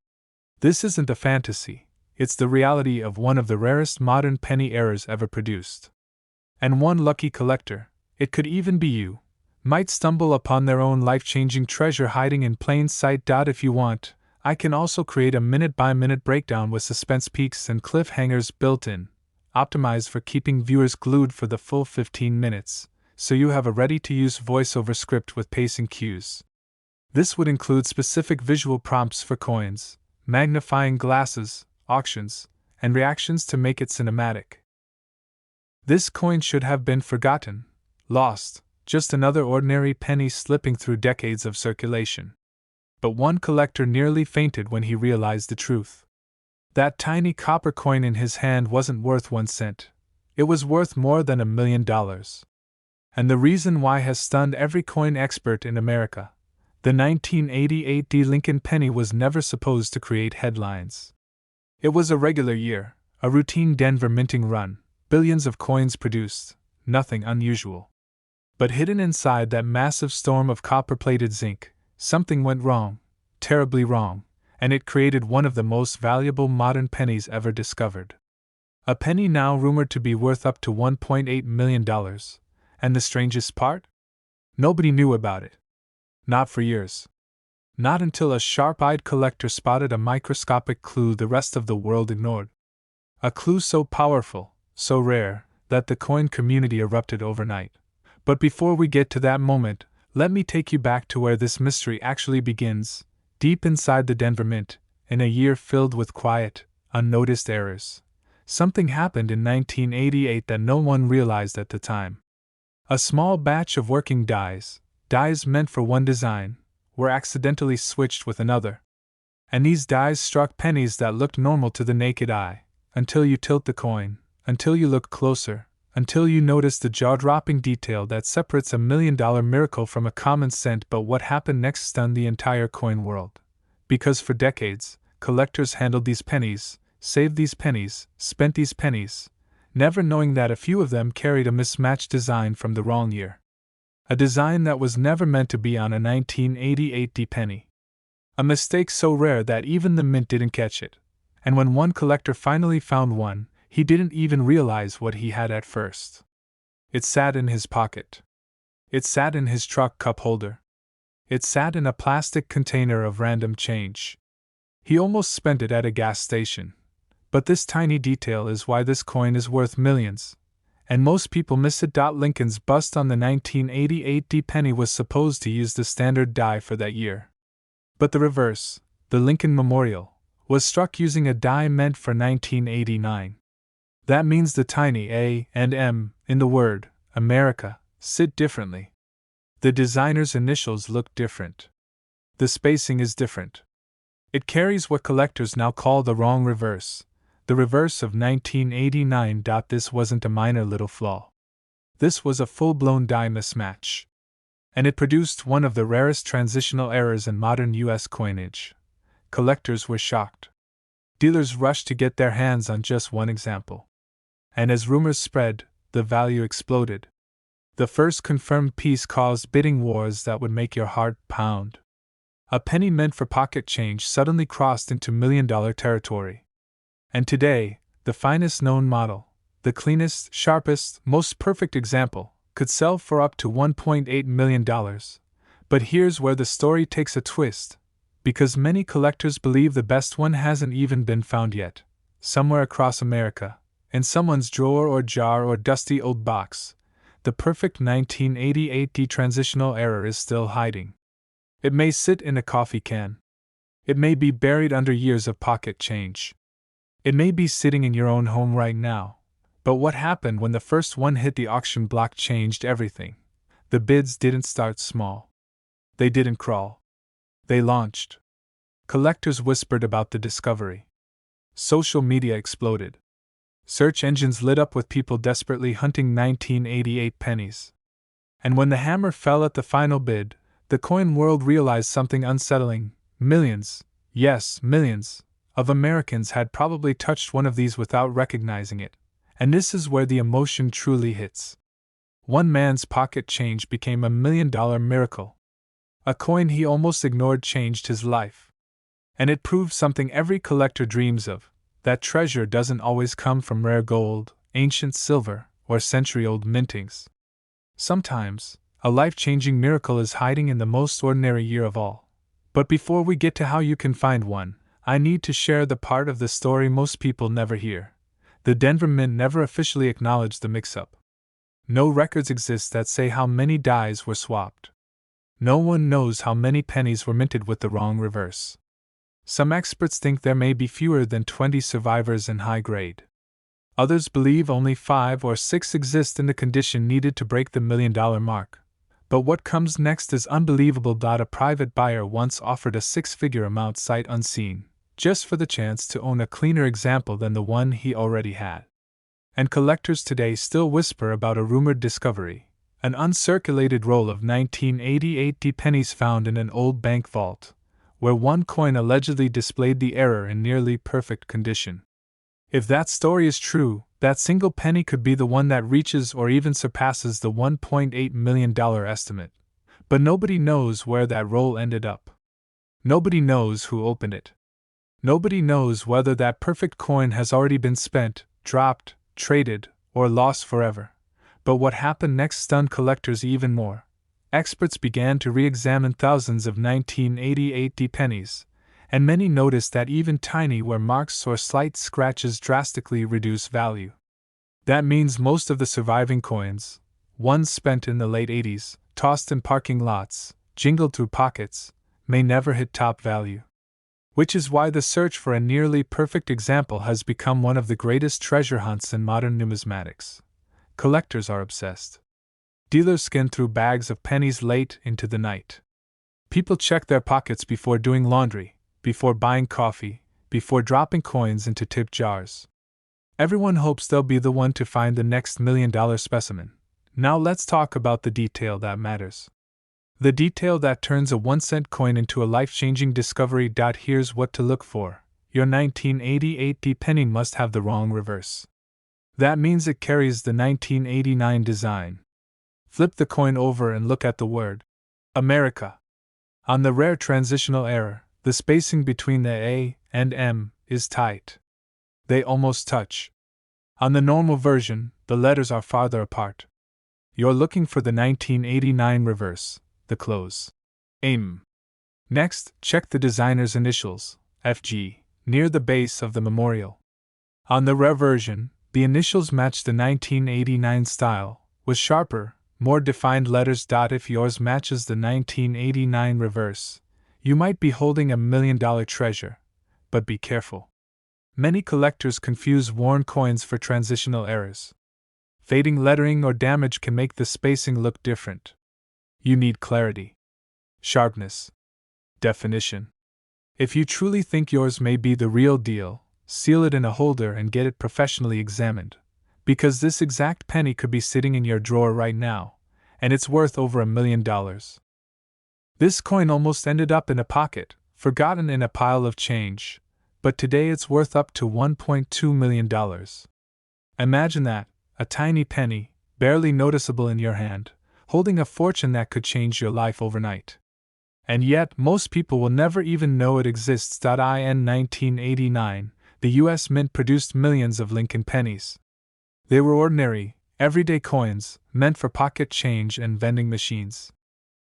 This isn't a fantasy, it's the reality of one of the rarest modern penny errors ever produced. And one lucky collector, it could even be you, might stumble upon their own life-changing treasure hiding in plain sight. If you want, I can also create a minute-by-minute breakdown with suspense peaks and cliffhangers built in, optimized for keeping viewers glued for the full 15 minutes, so you have a ready-to-use voiceover script with pacing cues. This would include specific visual prompts for coins, magnifying glasses, auctions, and reactions to make it cinematic. This coin should have been forgotten, lost, just another ordinary penny slipping through decades of circulation. But one collector nearly fainted when he realized the truth. That tiny copper coin in his hand wasn't worth 1 cent. It was worth more than $1 million. And the reason why has stunned every coin expert in America. The 1988 D Lincoln penny was never supposed to create headlines. It was a regular year, a routine Denver minting run, billions of coins produced, nothing unusual. But hidden inside that massive storm of copper-plated zinc, something went wrong, terribly wrong, and it created one of the most valuable modern pennies ever discovered. A penny now rumored to be worth up to $1.8 million. And the strangest part? Nobody knew about it. Not for years. Not until a sharp-eyed collector spotted a microscopic clue the rest of the world ignored. A clue so powerful, so rare, that the coin community erupted overnight. But before we get to that moment, let me take you back to where this mystery actually begins, deep inside the Denver Mint, in a year filled with quiet, unnoticed errors. Something happened in 1988 that no one realized at the time. A small batch of working dies meant for one design, were accidentally switched with another. And these dies struck pennies that looked normal to the naked eye, until you tilt the coin, until you look closer, until you notice the jaw-dropping detail that separates $1 million miracle from a common cent. But what happened next stunned the entire coin world. Because for decades, collectors handled these pennies, saved these pennies, spent these pennies, never knowing that a few of them carried a mismatched design from the wrong year. A design that was never meant to be on a 1988 penny. A mistake so rare that even the mint didn't catch it. And when one collector finally found one, he didn't even realize what he had at first. It sat in his pocket. It sat in his truck cup holder. It sat in a plastic container of random change. He almost spent it at a gas station. But this tiny detail is why this coin is worth millions. And most people miss it. Lincoln's bust on the 1988 penny was supposed to use the standard die for that year. But the reverse, the Lincoln Memorial, was struck using a die meant for 1989. That means the tiny A and M in the word America sit differently. The designer's initials look different. The spacing is different. It carries what collectors now call the wrong reverse. The reverse of 1989. This wasn't a minor little flaw. This was a full-blown die mismatch. And it produced one of the rarest transitional errors in modern U.S. coinage. Collectors were shocked. Dealers rushed to get their hands on just one example. And as rumors spread, the value exploded. The first confirmed piece caused bidding wars that would make your heart pound. A penny meant for pocket change suddenly crossed into million-dollar territory. And today, the finest known model, the cleanest, sharpest, most perfect example, could sell for up to $1.8 million. But here's where the story takes a twist. Because many collectors believe the best one hasn't even been found yet. Somewhere across America, in someone's drawer or jar or dusty old box, the perfect 1988 transitional error is still hiding. It may sit in a coffee can. It may be buried under years of pocket change. It may be sitting in your own home right now. But what happened when the first one hit the auction block changed everything. The bids didn't start small. They didn't crawl. They launched. Collectors whispered about the discovery. Social media exploded. Search engines lit up with people desperately hunting 1988 pennies. And when the hammer fell at the final bid, the coin world realized something unsettling. Millions, yes, millions, of Americans had probably touched one of these without recognizing it. And this is where the emotion truly hits. One man's pocket change became $1 million miracle. A coin he almost ignored changed his life. And it proved something every collector dreams of, that treasure doesn't always come from rare gold, ancient silver, or century-old mintings. Sometimes, a life-changing miracle is hiding in the most ordinary year of all. But before we get to how you can find one, I need to share the part of the story most people never hear. The Denver Mint never officially acknowledged the mix-up. No records exist that say how many dies were swapped. No one knows how many pennies were minted with the wrong reverse. Some experts think there may be fewer than 20 survivors in high grade. Others believe only 5 or 6 exist in the condition needed to break the $1 million mark. But what comes next is unbelievable. A private buyer once offered a 6-figure amount sight unseen, just for the chance to own a cleaner example than the one he already had. And collectors today still whisper about a rumored discovery, an uncirculated roll of 1988 pennies found in an old bank vault, where one coin allegedly displayed the error in nearly perfect condition. If that story is true, that single penny could be the one that reaches or even surpasses the $1.8 million estimate. But nobody knows where that roll ended up. Nobody knows who opened it. Nobody knows whether that perfect coin has already been spent, dropped, traded, or lost forever. But what happened next stunned collectors even more. Experts began to re-examine thousands of 1988 pennies, and many noticed that even tiny wear marks or slight scratches drastically reduce value. That means most of the surviving coins, ones spent in the late 80s, tossed in parking lots, jingled through pockets, may never hit top value. Which is why the search for a nearly perfect example has become one of the greatest treasure hunts in modern numismatics. Collectors are obsessed. Dealers skin through bags of pennies late into the night. People check their pockets before doing laundry, before buying coffee, before dropping coins into tip jars. Everyone hopes they'll be the one to find the next $1 million specimen. Now let's talk about the detail that matters. The detail that turns a 1-cent coin into a life-changing discovery. Here's what to look for. Your 1988 penny must have the wrong reverse. That means it carries the 1989 design. Flip the coin over and look at the word America. On the rare transitional error, the spacing between the A and M is tight. They almost touch. On the normal version, the letters are farther apart. You're looking for the 1989 reverse, the close. AIM. Next, check the designer's initials, FG, near the base of the memorial. On the rare version, the initials match the 1989 style, with sharper, more defined letters. If yours matches the 1989 reverse, you might be holding $1 million treasure, but be careful. Many collectors confuse worn coins for transitional errors. Fading lettering or damage can make the spacing look different. You need clarity, sharpness, definition. If you truly think yours may be the real deal, seal it in a holder and get it professionally examined. Because this exact penny could be sitting in your drawer right now, and it's worth over $1 million. This coin almost ended up in a pocket, forgotten in a pile of change, but today it's worth up to $1.2 million. Imagine that, a tiny penny, barely noticeable in your hand, holding a fortune that could change your life overnight. And yet, most people will never even know it exists. In 1989, the U.S. Mint produced millions of Lincoln pennies. They were ordinary, everyday coins, meant for pocket change and vending machines.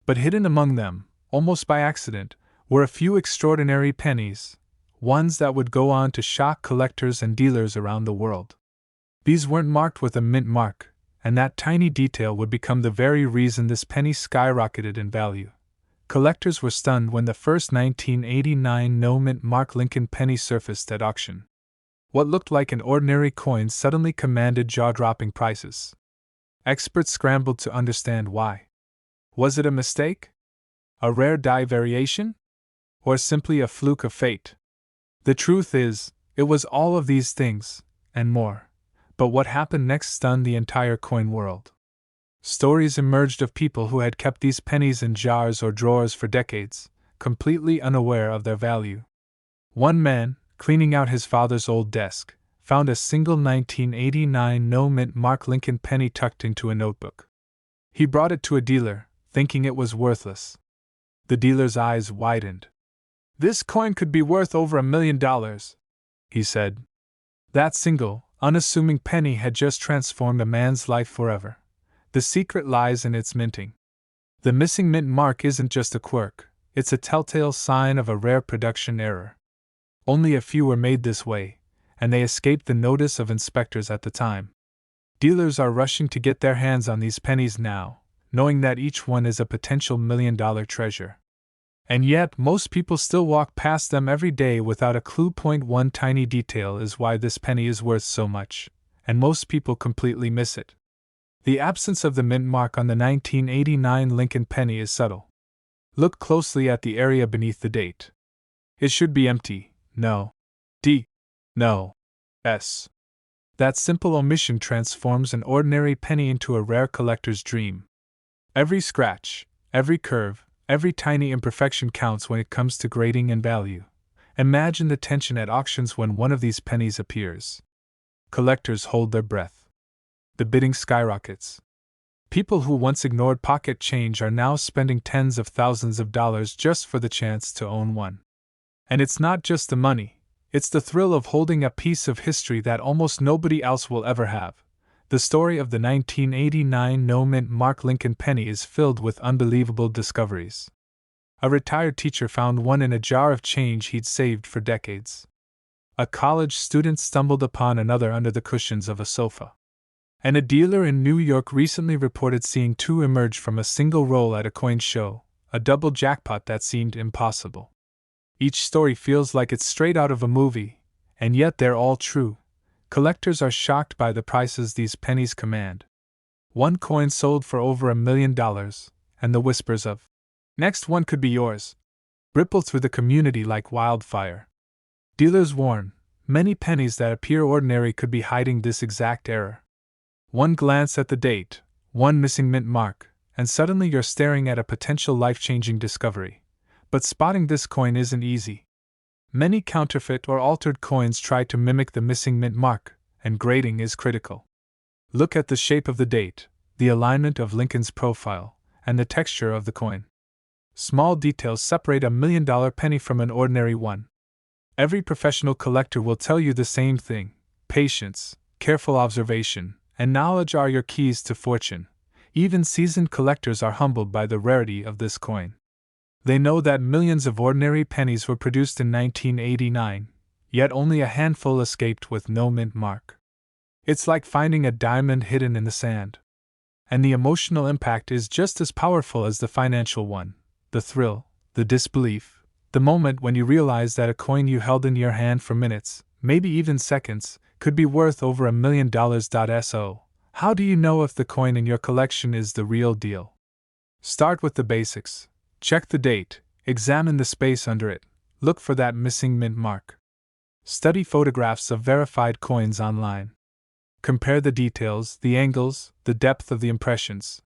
But hidden among them, almost by accident, were a few extraordinary pennies, ones that would go on to shock collectors and dealers around the world. These weren't marked with a mint mark, and that tiny detail would become the very reason this penny skyrocketed in value. Collectors were stunned when the first 1989 no-mint mark Lincoln penny surfaced at auction. What looked like an ordinary coin suddenly commanded jaw-dropping prices. Experts scrambled to understand why. Was it a mistake? A rare die variation? Or simply a fluke of fate? The truth is, it was all of these things, and more. But what happened next stunned the entire coin world. Stories emerged of people who had kept these pennies in jars or drawers for decades, completely unaware of their value. One man, cleaning out his father's old desk, found a single 1989 no-mint mark Lincoln penny tucked into a notebook. He brought it to a dealer, thinking it was worthless. The dealer's eyes widened. "This coin could be worth over $1 million," he said. That single, unassuming penny had just transformed a man's life forever. The secret lies in its minting. The missing mint mark isn't just a quirk, it's a telltale sign of a rare production error. Only a few were made this way, and they escaped the notice of inspectors at the time. Dealers are rushing to get their hands on these pennies now, knowing that each one is a potential $1 million treasure. And yet, most people still walk past them every day without a clue. One tiny detail is why this penny is worth so much, and most people completely miss it. The absence of the mint mark on the 1989 Lincoln penny is subtle. Look closely at the area beneath the date. It should be empty. No. D. No. S. That simple omission transforms an ordinary penny into a rare collector's dream. Every scratch, every curve, every tiny imperfection counts when it comes to grading and value. Imagine the tension at auctions when one of these pennies appears. Collectors hold their breath. The bidding skyrockets. People who once ignored pocket change are now spending tens of thousands of dollars just for the chance to own one. And it's not just the money, it's the thrill of holding a piece of history that almost nobody else will ever have. The story of the 1989 no-mint Mark Lincoln penny is filled with unbelievable discoveries. A retired teacher found one in a jar of change he'd saved for decades. A college student stumbled upon another under the cushions of a sofa. And a dealer in New York recently reported seeing two emerge from a single roll at a coin show, a double jackpot that seemed impossible. Each story feels like it's straight out of a movie, and yet they're all true. Collectors are shocked by the prices these pennies command. One coin sold for over $1 million, and the whispers of, "Next one could be yours," ripple through the community like wildfire. Dealers warn, many pennies that appear ordinary could be hiding this exact error. One glance at the date, one missing mint mark, and suddenly you're staring at a potential life-changing discovery. But spotting this coin isn't easy. Many counterfeit or altered coins try to mimic the missing mint mark, and grading is critical. Look at the shape of the date, the alignment of Lincoln's profile, and the texture of the coin. Small details separate $1 million penny from an ordinary one. Every professional collector will tell you the same thing: patience, careful observation, and knowledge are your keys to fortune. Even seasoned collectors are humbled by the rarity of this coin. They know that millions of ordinary pennies were produced in 1989, yet only a handful escaped with no mint mark. It's like finding a diamond hidden in the sand. And the emotional impact is just as powerful as the financial one. The thrill, the disbelief, the moment when you realize that a coin you held in your hand for minutes, maybe even seconds, could be worth over $1 million. So, how do you know if the coin in your collection is the real deal? Start with the basics. Check the date, examine the space under it, look for that missing mint mark. Study photographs of verified coins online. Compare the details, the angles, the depth of the impressions.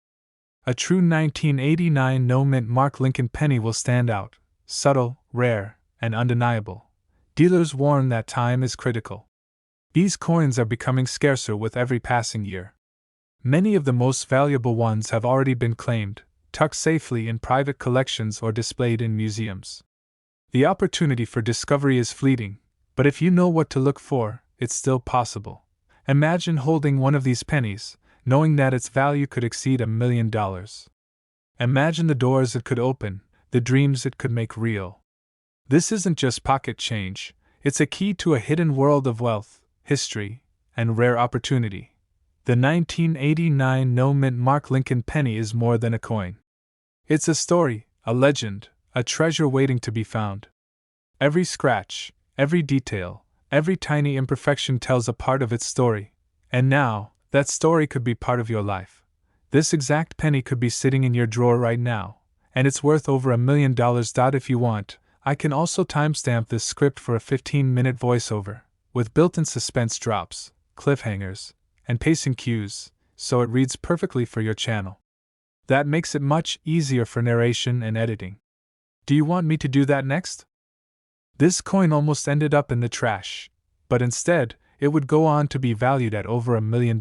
A true 1989 no-mint Mark Lincoln penny will stand out, subtle, rare, and undeniable. Dealers warn that time is critical. These coins are becoming scarcer with every passing year. Many of the most valuable ones have already been claimed, tucked safely in private collections or displayed in museums. The opportunity for discovery is fleeting, but if you know what to look for, it's still possible. Imagine holding one of these pennies, knowing that its value could exceed $1 million. Imagine the doors it could open, the dreams it could make real. This isn't just pocket change, it's a key to a hidden world of wealth, history, and rare opportunity. The 1989 no-mint Mark Lincoln penny is more than a coin. It's a story, a legend, a treasure waiting to be found. Every scratch, every detail, every tiny imperfection tells a part of its story, and now, that story could be part of your life. This exact penny could be sitting in your drawer right now, and it's worth over $1 million. If you want, I can also timestamp this script for a 15-minute voiceover, with built-in suspense drops, cliffhangers, and pacing cues, so it reads perfectly for your channel. That makes it much easier for narration and editing. Do you want me to do that next? This coin almost ended up in the trash, but instead, it would go on to be valued at over $1 million.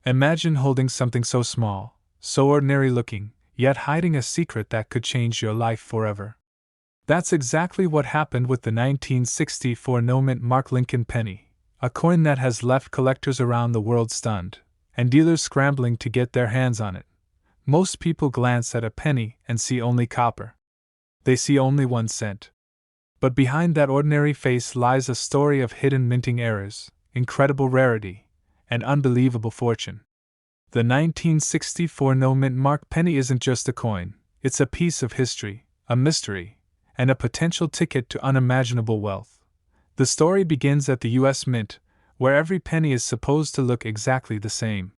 Imagine holding something so small, so ordinary looking, yet hiding a secret that could change your life forever. That's exactly what happened with the 1964 no-mint Mark Lincoln penny, a coin that has left collectors around the world stunned, and dealers scrambling to get their hands on it. Most people glance at a penny and see only copper. They see only 1 cent. But behind that ordinary face lies a story of hidden minting errors, incredible rarity, and unbelievable fortune. The 1964 no-mint Mark penny isn't just a coin, it's a piece of history, a mystery, and a potential ticket to unimaginable wealth. The story begins at the U.S. Mint, where every penny is supposed to look exactly the same.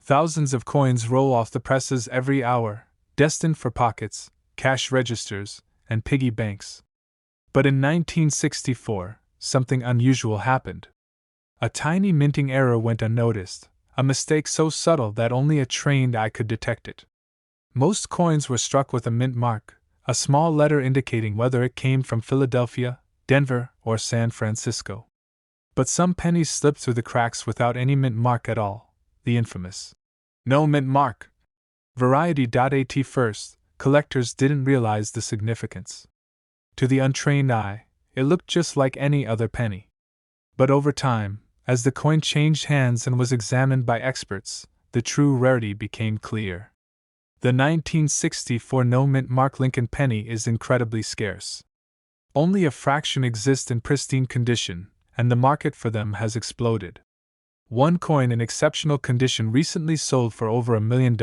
Thousands of coins roll off the presses every hour, destined for pockets, cash registers, and piggy banks. But in 1964, something unusual happened. A tiny minting error went unnoticed, a mistake so subtle that only a trained eye could detect it. Most coins were struck with a mint mark, a small letter indicating whether it came from Philadelphia, Denver, or San Francisco. But some pennies slipped through the cracks without any mint mark at all. The infamous no mint mark. Variety.at first, collectors didn't realize the significance. To the untrained eye, it looked just like any other penny. But over time, as the coin changed hands and was examined by experts, the true rarity became clear. The 1964 no-mint Mark Lincoln penny is incredibly scarce. Only a fraction exist in pristine condition, and the market for them has exploded. One coin in exceptional condition recently sold for over $1 million,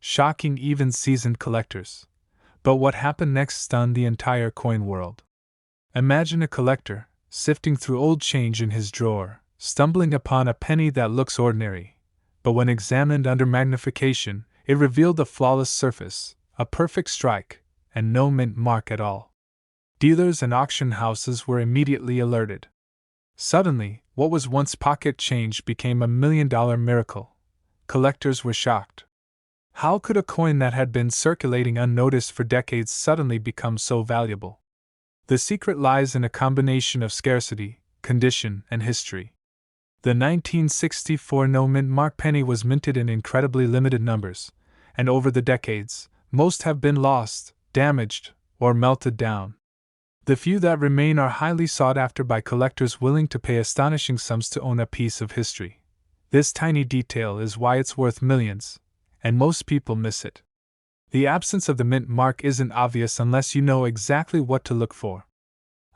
shocking even seasoned collectors. But what happened next stunned the entire coin world. Imagine a collector, sifting through old change in his drawer, stumbling upon a penny that looks ordinary, but when examined under magnification, it revealed a flawless surface, a perfect strike, and no mint mark at all. Dealers and auction houses were immediately alerted. Suddenly, what was once pocket change became $1 million miracle. Collectors were shocked. How could a coin that had been circulating unnoticed for decades suddenly become so valuable? The secret lies in a combination of scarcity, condition, and history. The 1964 no-mint Mark penny was minted in incredibly limited numbers, and over the decades, most have been lost, damaged, or melted down. The few that remain are highly sought after by collectors willing to pay astonishing sums to own a piece of history. This tiny detail is why it's worth millions, and most people miss it. The absence of the mint mark isn't obvious unless you know exactly what to look for.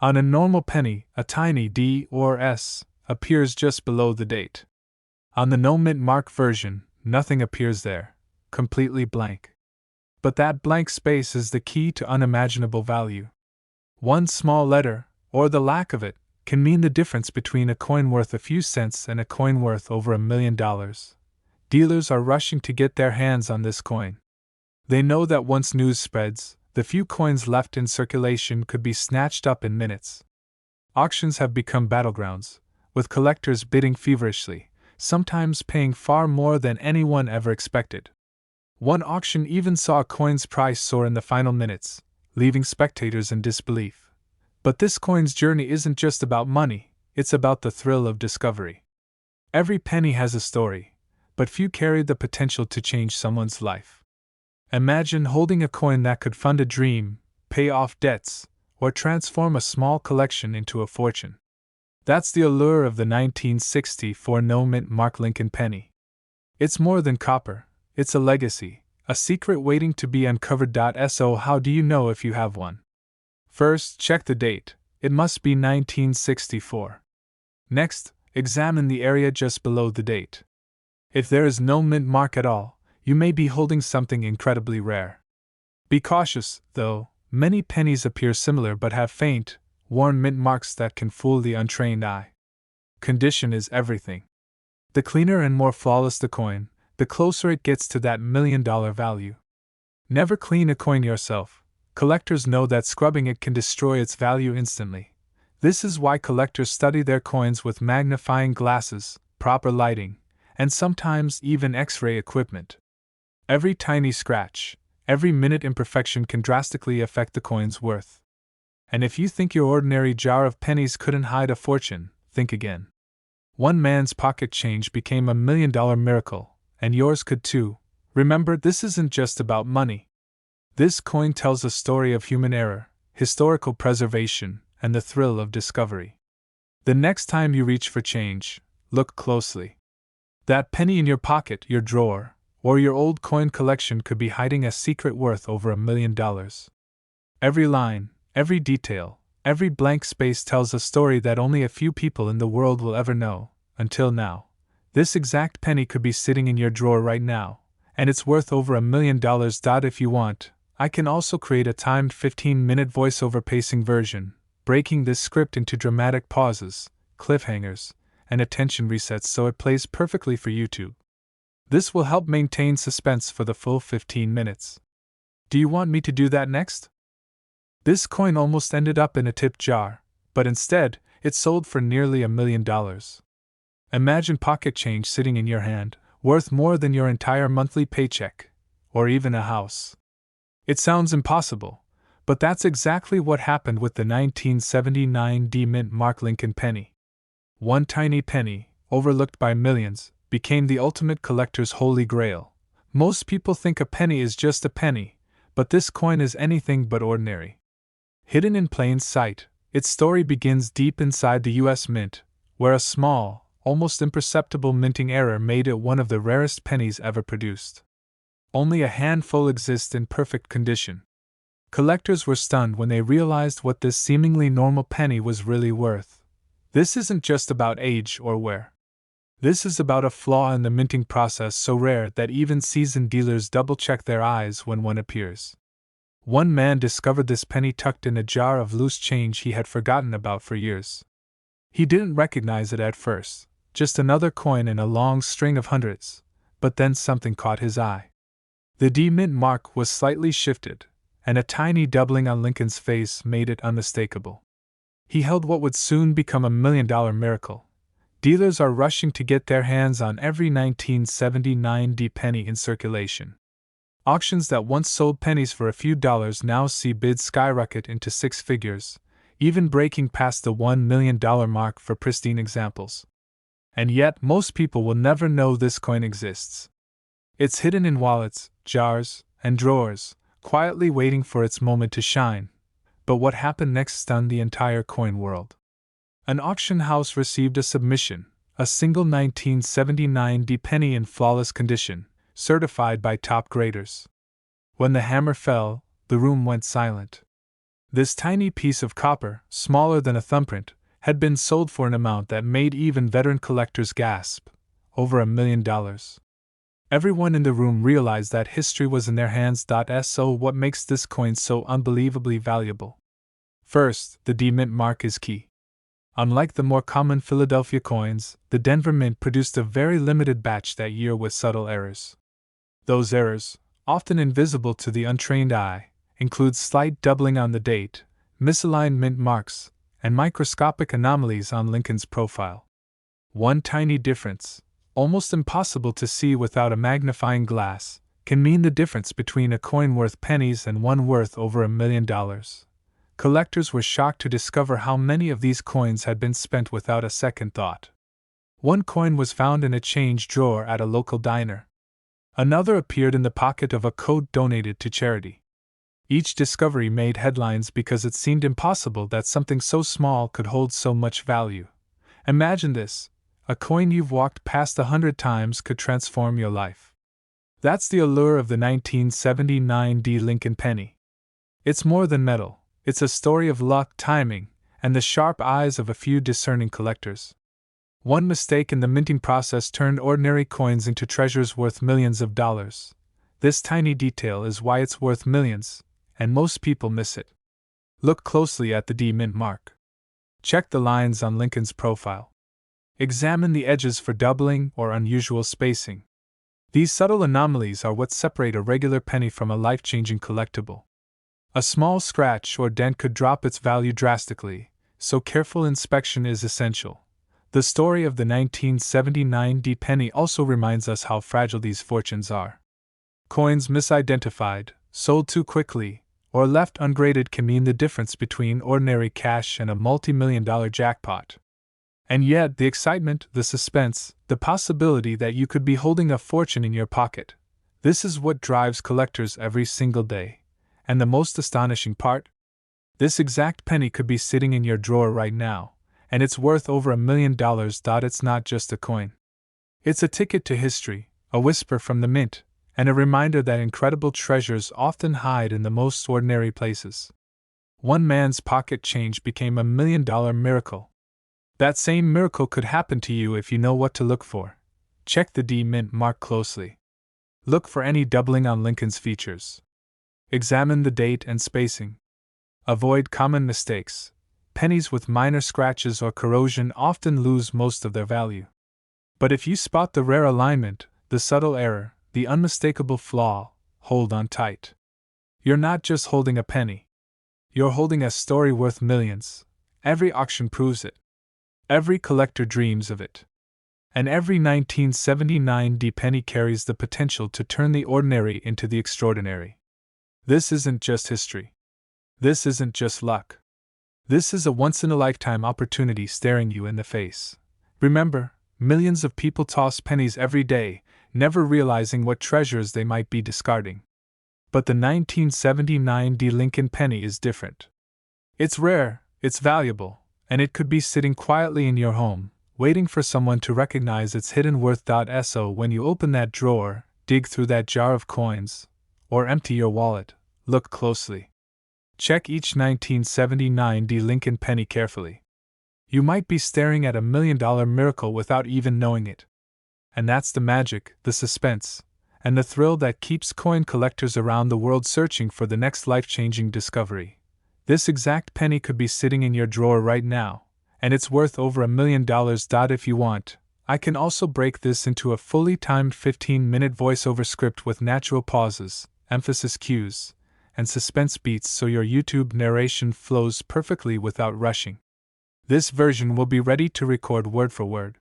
On a normal penny, a tiny D or S appears just below the date. On the no-mint mark version, nothing appears there, completely blank. But that blank space is the key to unimaginable value. One small letter, or the lack of it, can mean the difference between a coin worth a few cents and a coin worth over $1 million. Dealers are rushing to get their hands on this coin. They know that once news spreads, the few coins left in circulation could be snatched up in minutes. Auctions have become battlegrounds, with collectors bidding feverishly, sometimes paying far more than anyone ever expected. One auction even saw a coin's price soar in the final minutes, leaving spectators in disbelief. But this coin's journey isn't just about money, it's about the thrill of discovery. Every penny has a story, but few carry the potential to change someone's life. Imagine holding a coin that could fund a dream, pay off debts, or transform a small collection into a fortune. That's the allure of the 1964 no-mint Mark Lincoln penny. It's more than copper, it's a legacy, a secret waiting to be uncovered. So how do you know if you have one? First, check the date. It must be 1964. Next, examine the area just below the date. If there is no mint mark at all, you may be holding something incredibly rare. Be cautious, though. Many pennies appear similar but have faint, worn mint marks that can fool the untrained eye. Condition is everything. The cleaner and more flawless the coin, the closer it gets to that $1 million value. Never clean a coin yourself. Collectors know that scrubbing it can destroy its value instantly. This is why collectors study their coins with magnifying glasses, proper lighting, and sometimes even X-ray equipment. Every tiny scratch, every minute imperfection can drastically affect the coin's worth. And if you think your ordinary jar of pennies couldn't hide a fortune, think again. One man's pocket change became $1 million miracle, and yours could too. Remember, this isn't just about money. This coin tells a story of human error, historical preservation, and the thrill of discovery. The next time you reach for change, look closely. That penny in your pocket, your drawer, or your old coin collection could be hiding a secret worth over $1 million. Every line, every detail, every blank space tells a story that only a few people in the world will ever know. Until now, this exact penny could be sitting in your drawer right now, and it's worth over $1 million. If you want, I can also create a timed 15-minute voiceover pacing version, breaking this script into dramatic pauses, cliffhangers, and attention resets so it plays perfectly for YouTube. This will help maintain suspense for the full 15 minutes. Do you want me to do that next? This coin almost ended up in a tip jar, but instead, it sold for nearly $1 million. Imagine pocket change sitting in your hand, worth more than your entire monthly paycheck, or even a house. It sounds impossible, but that's exactly what happened with the 1979 D-mint Mark Lincoln penny. One tiny penny, overlooked by millions, became the ultimate collector's holy grail. Most people think a penny is just a penny, but this coin is anything but ordinary. Hidden in plain sight, its story begins deep inside the U.S. Mint, where a small, almost imperceptible minting error made it one of the rarest pennies ever produced. Only a handful exist in perfect condition. Collectors were stunned when they realized what this seemingly normal penny was really worth. This isn't just about age or wear. This is about a flaw in the minting process so rare that even seasoned dealers double-check their eyes when one appears. One man discovered this penny tucked in a jar of loose change he had forgotten about for years. He didn't recognize it at first, just another coin in a long string of hundreds, but then something caught his eye. The D Mint mark was slightly shifted, and a tiny doubling on Lincoln's face made it unmistakable. He held what would soon become a $1 million miracle. Dealers are rushing to get their hands on every 1979 D penny in circulation. Auctions that once sold pennies for a few dollars now see bids skyrocket into six figures, even breaking past the $1 million mark for pristine examples. And yet, most people will never know this coin exists. It's hidden in wallets, jars, and drawers, quietly waiting for its moment to shine. But what happened next stunned the entire coin world. An auction house received a submission, a single 1979 D penny in flawless condition, certified by top graders. When the hammer fell, the room went silent. This tiny piece of copper, smaller than a thumbprint, had been sold for an amount that made even veteran collectors gasp: over $1 million. Everyone in the room realized that history was in their hands. So what makes this coin so unbelievably valuable? First, the D Mint mark is key. Unlike the more common Philadelphia coins, the Denver Mint produced a very limited batch that year with subtle errors. Those errors, often invisible to the untrained eye, include slight doubling on the date, misaligned mint marks, and microscopic anomalies on Lincoln's profile. One tiny difference, almost impossible to see without a magnifying glass, can mean the difference between a coin worth pennies and one worth over $1 million. Collectors were shocked to discover how many of these coins had been spent without a second thought. One coin was found in a change drawer at a local diner. Another appeared in the pocket of a coat donated to charity. Each discovery made headlines because it seemed impossible that something so small could hold so much value. Imagine this: a coin you've walked past 100 times could transform your life. That's the allure of the 1979 D Lincoln penny. It's more than metal, it's a story of luck, timing, and the sharp eyes of a few discerning collectors. One mistake in the minting process turned ordinary coins into treasures worth millions of dollars. This tiny detail is why it's worth millions, and most people miss it. Look closely at the D Mint mark. Check the lines on Lincoln's profile. Examine the edges for doubling or unusual spacing. These subtle anomalies are what separate a regular penny from a life-changing collectible. A small scratch or dent could drop its value drastically, so careful inspection is essential. The story of the 1979 D penny also reminds us how fragile these fortunes are. Coins misidentified, sold too quickly, or left ungraded can mean the difference between ordinary cash and a multi-million-dollar jackpot. And yet, the excitement, the suspense, the possibility that you could be holding a fortune in your pocket, this is what drives collectors every single day. And the most astonishing part? This exact penny could be sitting in your drawer right now, and it's worth over $1 million. It's not just a coin. It's a ticket to history, a whisper from the mint, and a reminder that incredible treasures often hide in the most ordinary places. One man's pocket change became $1 million miracle. That same miracle could happen to you if you know what to look for. Check the D Mint mark closely. Look for any doubling on Lincoln's features. Examine the date and spacing. Avoid common mistakes. Pennies with minor scratches or corrosion often lose most of their value. But if you spot the rare alignment, the subtle error, the unmistakable flaw, hold on tight. You're not just holding a penny. You're holding a story worth millions. Every auction proves it. Every collector dreams of it. And every 1979 D penny carries the potential to turn the ordinary into the extraordinary. This isn't just history. This isn't just luck. This is a once-in-a-lifetime opportunity staring you in the face. Remember, millions of people toss pennies every day, never realizing what treasures they might be discarding. But the 1979 D Lincoln penny is different. It's rare, it's valuable, and it could be sitting quietly in your home, waiting for someone to recognize its hidden worth. So when you open that drawer, dig through that jar of coins, or empty your wallet, look closely. Check each 1979 Lincoln penny carefully. You might be staring at $1 million miracle without even knowing it. And that's the magic, the suspense, and the thrill that keeps coin collectors around the world searching for the next life-changing discovery. This exact penny could be sitting in your drawer right now, and it's worth over $1 million. If you want, I can also break this into a fully timed 15-minute voiceover script with natural pauses, emphasis cues, and suspense beats so your YouTube narration flows perfectly without rushing. This version will be ready to record word for word.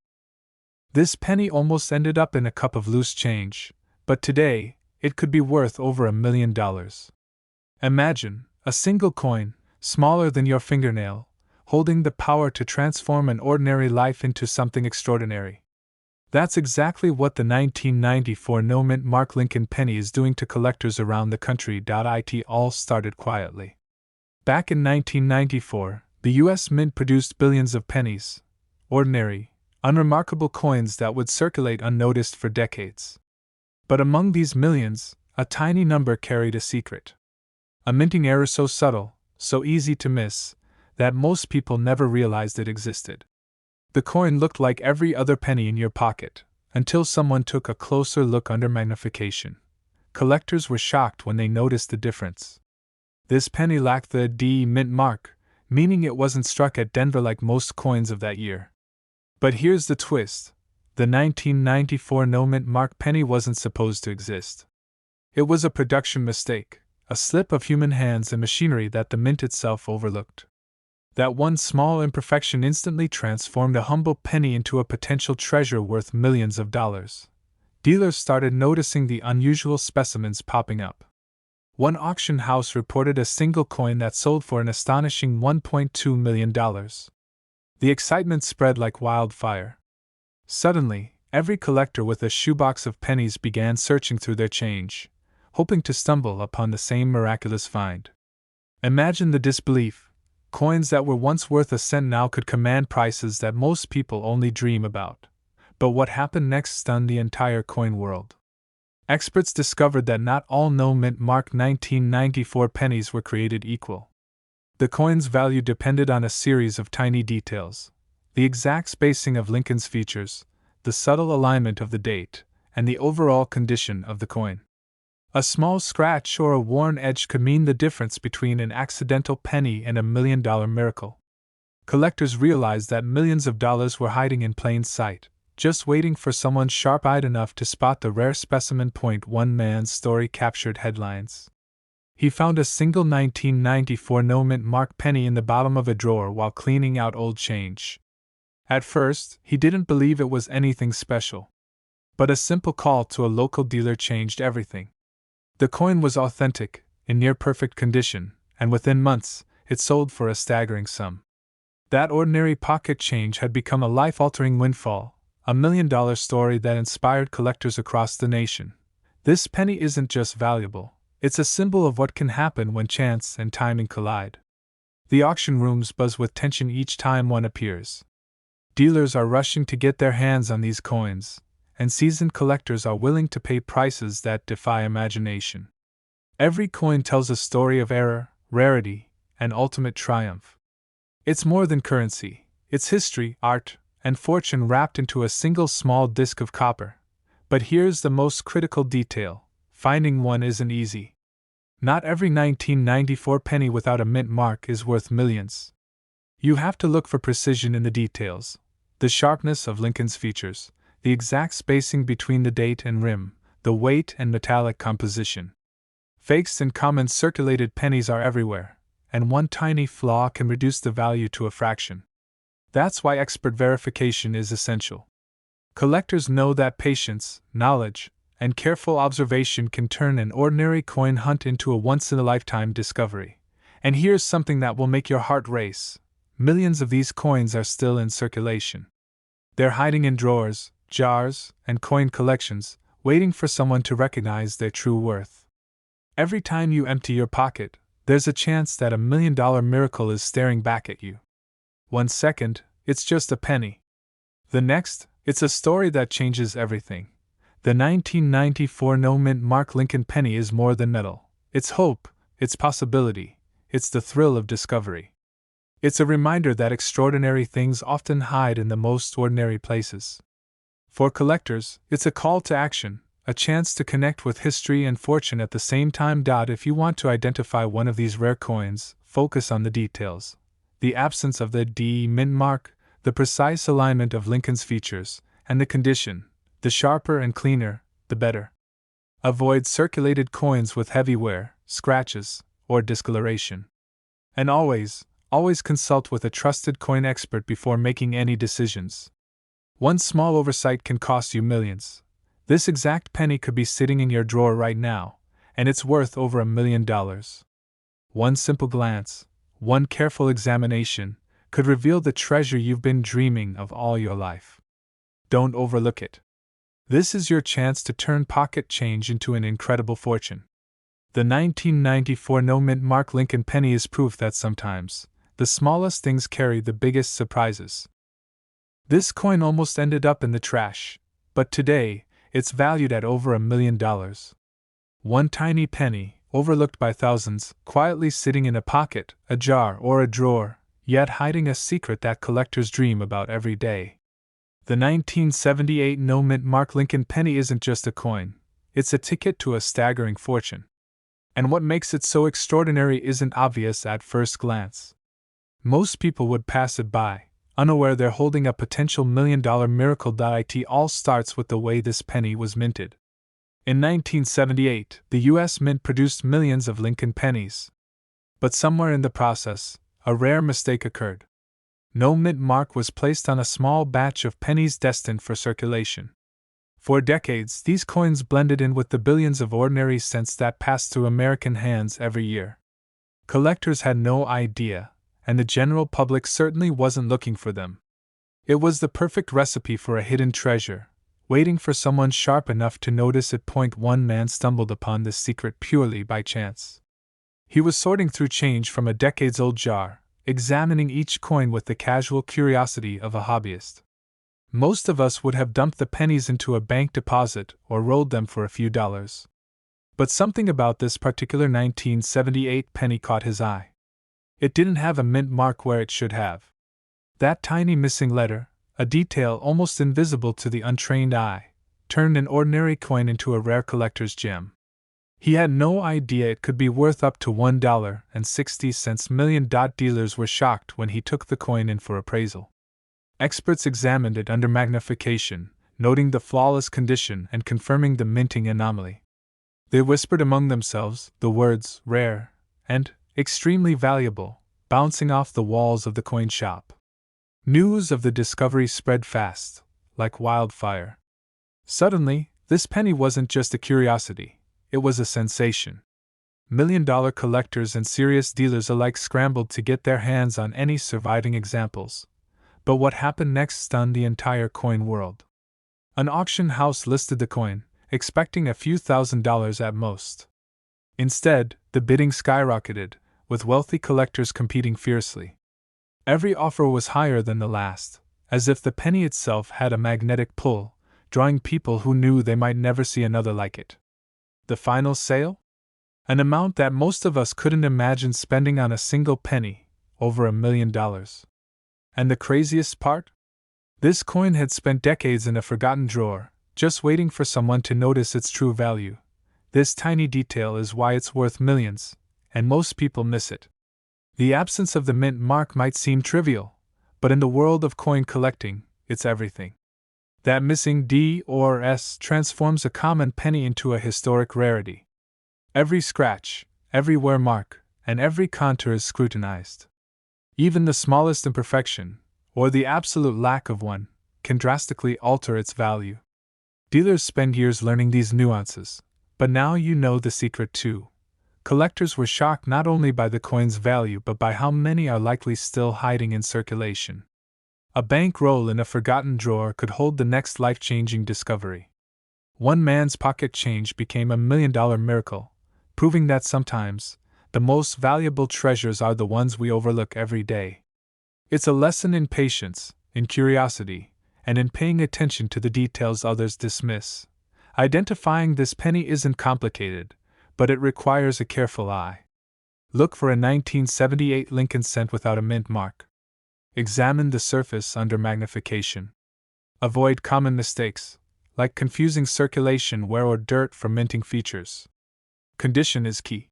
This penny almost ended up in a cup of loose change, but today, it could be worth over $1 million. Imagine a single coin, smaller than your fingernail, holding the power to transform an ordinary life into something extraordinary. That's exactly what the 1994 no-mint Mark Lincoln penny is doing to collectors around the country. It all started quietly. Back in 1994, the U.S. Mint produced billions of pennies, ordinary, unremarkable coins that would circulate unnoticed for decades. But among these millions, a tiny number carried a secret. A minting error so subtle, so easy to miss, that most people never realized it existed. The coin looked like every other penny in your pocket, until someone took a closer look under magnification. Collectors were shocked when they noticed the difference. This penny lacked the D mint mark, meaning it wasn't struck at Denver like most coins of that year. But here's the twist: the 1994 no-mint mark penny wasn't supposed to exist. It was a production mistake, a slip of human hands and machinery that the mint itself overlooked. That one small imperfection instantly transformed a humble penny into a potential treasure worth millions of dollars. Dealers started noticing the unusual specimens popping up. One auction house reported a single coin that sold for an astonishing $1.2 million. The excitement spread like wildfire. Suddenly, every collector with a shoebox of pennies began searching through their change, hoping to stumble upon the same miraculous find. Imagine the disbelief. Coins that were once worth a cent now could command prices that most people only dream about. But what happened next stunned the entire coin world. Experts discovered that not all no-mint mark 1994 pennies were created equal. The coin's value depended on a series of tiny details: the exact spacing of Lincoln's features, the subtle alignment of the date, and the overall condition of the coin. A small scratch or a worn edge could mean the difference between an accidental penny and $1 million miracle. Collectors realized that millions of dollars were hiding in plain sight, just waiting for someone sharp-eyed enough to spot the rare specimen. One man's story captured headlines. He found a single 1994 no-mint mark penny in the bottom of a drawer while cleaning out old change. At first, he didn't believe it was anything special. But a simple call to a local dealer changed everything. The coin was authentic, in near-perfect condition, and within months, it sold for a staggering sum. That ordinary pocket change had become a life-altering windfall, a $1 million story that inspired collectors across the nation. This penny isn't just valuable, it's a symbol of what can happen when chance and timing collide. The auction rooms buzz with tension each time one appears. Dealers are rushing to get their hands on these coins, and seasoned collectors are willing to pay prices that defy imagination. Every coin tells a story of error, rarity, and ultimate triumph. It's more than currency, it's history, art, and fortune wrapped into a single small disc of copper. But here's the most critical detail: finding one isn't easy. Not every 1994 penny without a mint mark is worth millions. You have to look for precision in the details: the sharpness of Lincoln's features, the exact spacing between the date and rim, the weight and metallic composition. Fakes and common circulated pennies are everywhere, and one tiny flaw can reduce the value to a fraction. That's why expert verification is essential. Collectors know that patience, knowledge, and careful observation can turn an ordinary coin hunt into a once-in-a-lifetime discovery. And here's something that will make your heart race: millions of these coins are still in circulation. They're hiding in drawers, jars, and coin collections, waiting for someone to recognize their true worth. Every time you empty your pocket, there's a chance that $1 million miracle is staring back at you. 1 second, it's just a penny. The next, it's a story that changes everything. The 1994 no-mint Mark Lincoln penny is more than metal. It's hope, it's possibility, it's the thrill of discovery. It's a reminder that extraordinary things often hide in the most ordinary places. For collectors, it's a call to action, a chance to connect with history and fortune at the same time. If you want to identify one of these rare coins, focus on the details. The absence of the D mint mark, the precise alignment of Lincoln's features, and the condition. The sharper and cleaner, the better. Avoid circulated coins with heavy wear, scratches, or discoloration. And always consult with a trusted coin expert before making any decisions. One small oversight can cost you millions. This exact penny could be sitting in your drawer right now, and it's worth over $1 million. One simple glance, one careful examination, could reveal the treasure you've been dreaming of all your life. Don't overlook it. This is your chance to turn pocket change into an incredible fortune. The 1994 no-mint Mark Lincoln penny is proof that sometimes, the smallest things carry the biggest surprises. This coin almost ended up in the trash, but today, it's valued at over $1 million. One tiny penny, overlooked by thousands, quietly sitting in a pocket, a jar, or a drawer, yet hiding a secret that collectors dream about every day. The 1978 no-mint Mark Lincoln penny isn't just a coin, it's a ticket to a staggering fortune. And what makes it so extraordinary isn't obvious at first glance. Most people would pass it by, unaware they're holding a potential $1 million miracle. It all starts with the way this penny was minted. In 1978, the U.S. Mint produced millions of Lincoln pennies. But somewhere in the process, a rare mistake occurred. No mint mark was placed on a small batch of pennies destined for circulation. For decades, these coins blended in with the billions of ordinary cents that passed through American hands every year. Collectors had no idea, and the general public certainly wasn't looking for them. It was the perfect recipe for a hidden treasure, waiting for someone sharp enough to notice it. One man stumbled upon this secret purely by chance. He was sorting through change from a decades-old jar, examining each coin with the casual curiosity of a hobbyist. Most of us would have dumped the pennies into a bank deposit or rolled them for a few dollars. But something about this particular 1978 penny caught his eye. It didn't have a mint mark where it should have. That tiny missing letter, a detail almost invisible to the untrained eye, turned an ordinary coin into a rare collector's gem. He had no idea it could be worth up to $1.60 million. Dealers were shocked when he took the coin in for appraisal. Experts examined it under magnification, noting the flawless condition and confirming the minting anomaly. They whispered among themselves the words rare and extremely valuable, bouncing off the walls of the coin shop. News of the discovery spread fast, like wildfire. Suddenly, this penny wasn't just a curiosity. It was a sensation. $1 million collectors and serious dealers alike scrambled to get their hands on any surviving examples. But what happened next stunned the entire coin world. An auction house listed the coin, expecting a few $1,000s at most. Instead, the bidding skyrocketed, with wealthy collectors competing fiercely. Every offer was higher than the last, as if the penny itself had a magnetic pull, drawing people who knew they might never see another like it. The final sale? An amount that most of us couldn't imagine spending on a single penny, over $1 million. And the craziest part? This coin had spent decades in a forgotten drawer, just waiting for someone to notice its true value. This tiny detail is why it's worth millions, and most people miss it. The absence of the mint mark might seem trivial, but in the world of coin collecting, it's everything. That missing D or S transforms a common penny into a historic rarity. Every scratch, every wear mark, and every contour is scrutinized. Even the smallest imperfection, or the absolute lack of one, can drastically alter its value. Dealers spend years learning these nuances, but now you know the secret too. Collectors were shocked not only by the coin's value but by how many are likely still hiding in circulation. A bankroll in a forgotten drawer could hold the next life-changing discovery. One man's pocket change became $1 million miracle, proving that sometimes, the most valuable treasures are the ones we overlook every day. It's a lesson in patience, in curiosity, and in paying attention to the details others dismiss. Identifying this penny isn't complicated, but it requires a careful eye. Look for a 1978 Lincoln cent without a mint mark. Examine the surface under magnification. Avoid common mistakes, like confusing circulation wear or dirt for minting features. Condition is key.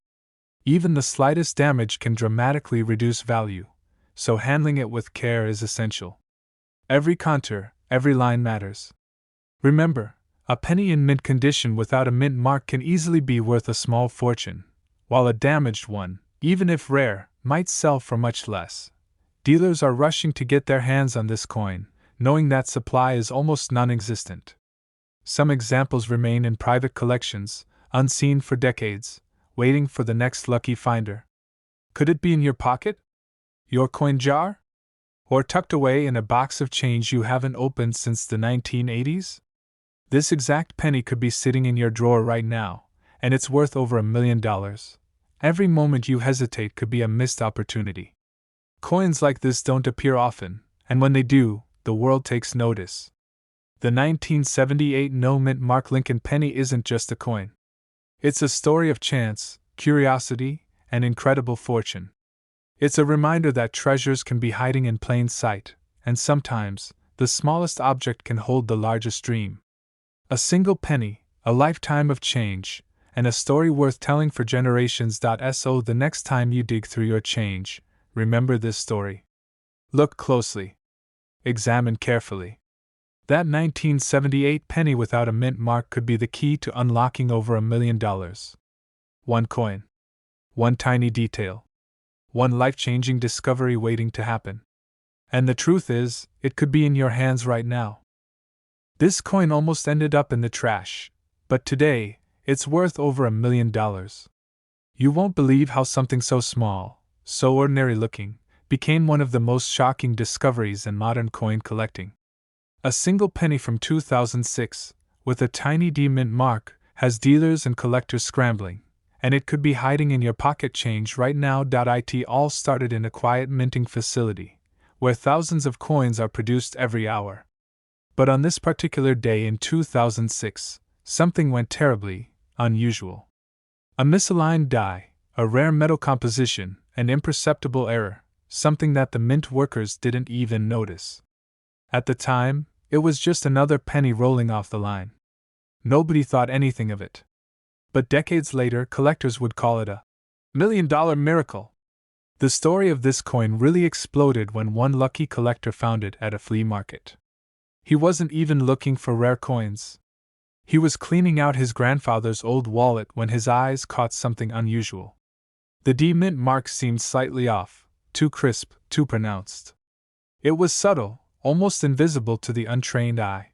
Even the slightest damage can dramatically reduce value, so handling it with care is essential. Every contour, every line matters. Remember, a penny in mint condition without a mint mark can easily be worth a small fortune, while a damaged one, even if rare, might sell for much less. Dealers are rushing to get their hands on this coin, knowing that supply is almost non-existent. Some examples remain in private collections, unseen for decades, waiting for the next lucky finder. Could it be in your pocket? Your coin jar? Or tucked away in a box of change you haven't opened since the 1980s? This exact penny could be sitting in your drawer right now, and it's worth over $1 million. Every moment you hesitate could be a missed opportunity. Coins like this don't appear often, and when they do, the world takes notice. The 1978 no-mint mark Lincoln penny isn't just a coin. It's a story of chance, curiosity, and incredible fortune. It's a reminder that treasures can be hiding in plain sight, and sometimes, the smallest object can hold the largest dream. A single penny, a lifetime of change, and a story worth telling for generations. So the next time you dig through your change, remember this story. Look closely. Examine carefully. That 1978 penny without a mint mark could be the key to unlocking over $1 million. One coin. One tiny detail. One life-changing discovery waiting to happen. And the truth is, it could be in your hands right now. This coin almost ended up in the trash, but today, it's worth over $1 million. You won't believe how something so small, so ordinary looking, became one of the most shocking discoveries in modern coin collecting. A single penny from 2006, with a tiny D mint mark, has dealers and collectors scrambling, and it could be hiding in your pocket change right now. It all started in a quiet minting facility, where thousands of coins are produced every hour. But on this particular day in 2006, something went terribly unusual. A misaligned die, a rare metal composition, an imperceptible error, something that the mint workers didn't even notice. At the time, it was just another penny rolling off the line. Nobody thought anything of it. But decades later, collectors would call it a $1 million miracle. The story of this coin really exploded when one lucky collector found it at a flea market. He wasn't even looking for rare coins. He was cleaning out his grandfather's old wallet when his eyes caught something unusual. The D mint mark seemed slightly off, too crisp, too pronounced. It was subtle, almost invisible to the untrained eye.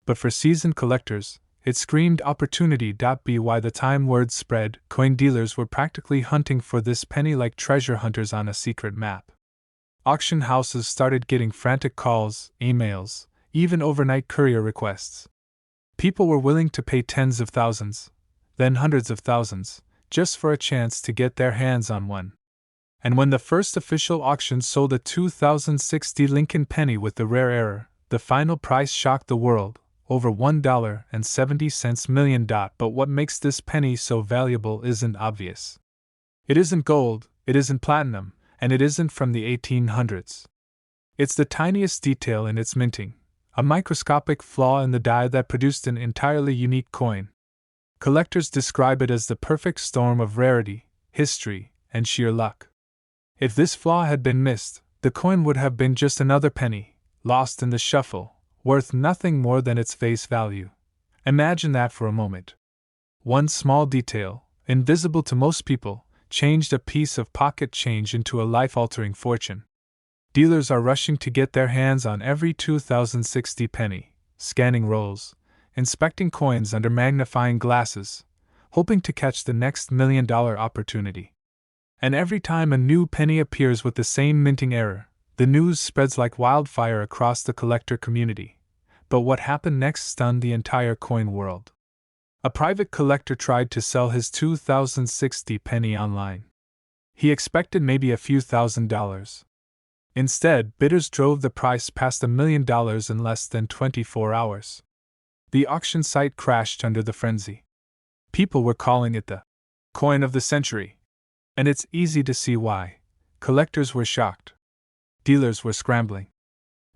But for seasoned collectors, it screamed opportunity. By the time word spread, coin dealers were practically hunting for this penny like treasure hunters on a secret map. Auction houses started getting frantic calls, emails, even overnight courier requests. People were willing to pay tens of thousands, then hundreds of thousands, just for a chance to get their hands on one. And when the first official auction sold a 2006 Lincoln penny with the rare error, the final price shocked the world, over $1.70 million. But what makes this penny so valuable isn't obvious. It isn't gold, it isn't platinum, and it isn't from the 1800s. It's the tiniest detail in its minting, a microscopic flaw in the die that produced an entirely unique coin. Collectors describe it as the perfect storm of rarity, history, and sheer luck. If this flaw had been missed, the coin would have been just another penny, lost in the shuffle, worth nothing more than its face value. Imagine that for a moment. One small detail, invisible to most people, changed a piece of pocket change into a life-altering fortune. Dealers are rushing to get their hands on every 2060 penny, scanning rolls, inspecting coins under magnifying glasses, hoping to catch the next $1 million opportunity. And every time a new penny appears with the same minting error, the news spreads like wildfire across the collector community. But what happened next stunned the entire coin world. A private collector tried to sell his 2060 penny online. He expected maybe a few $1,000s. Instead, bidders drove the price past $1 million in less than 24 hours. The auction site crashed under the frenzy. People were calling it the coin of the century. And it's easy to see why. Collectors were shocked. Dealers were scrambling.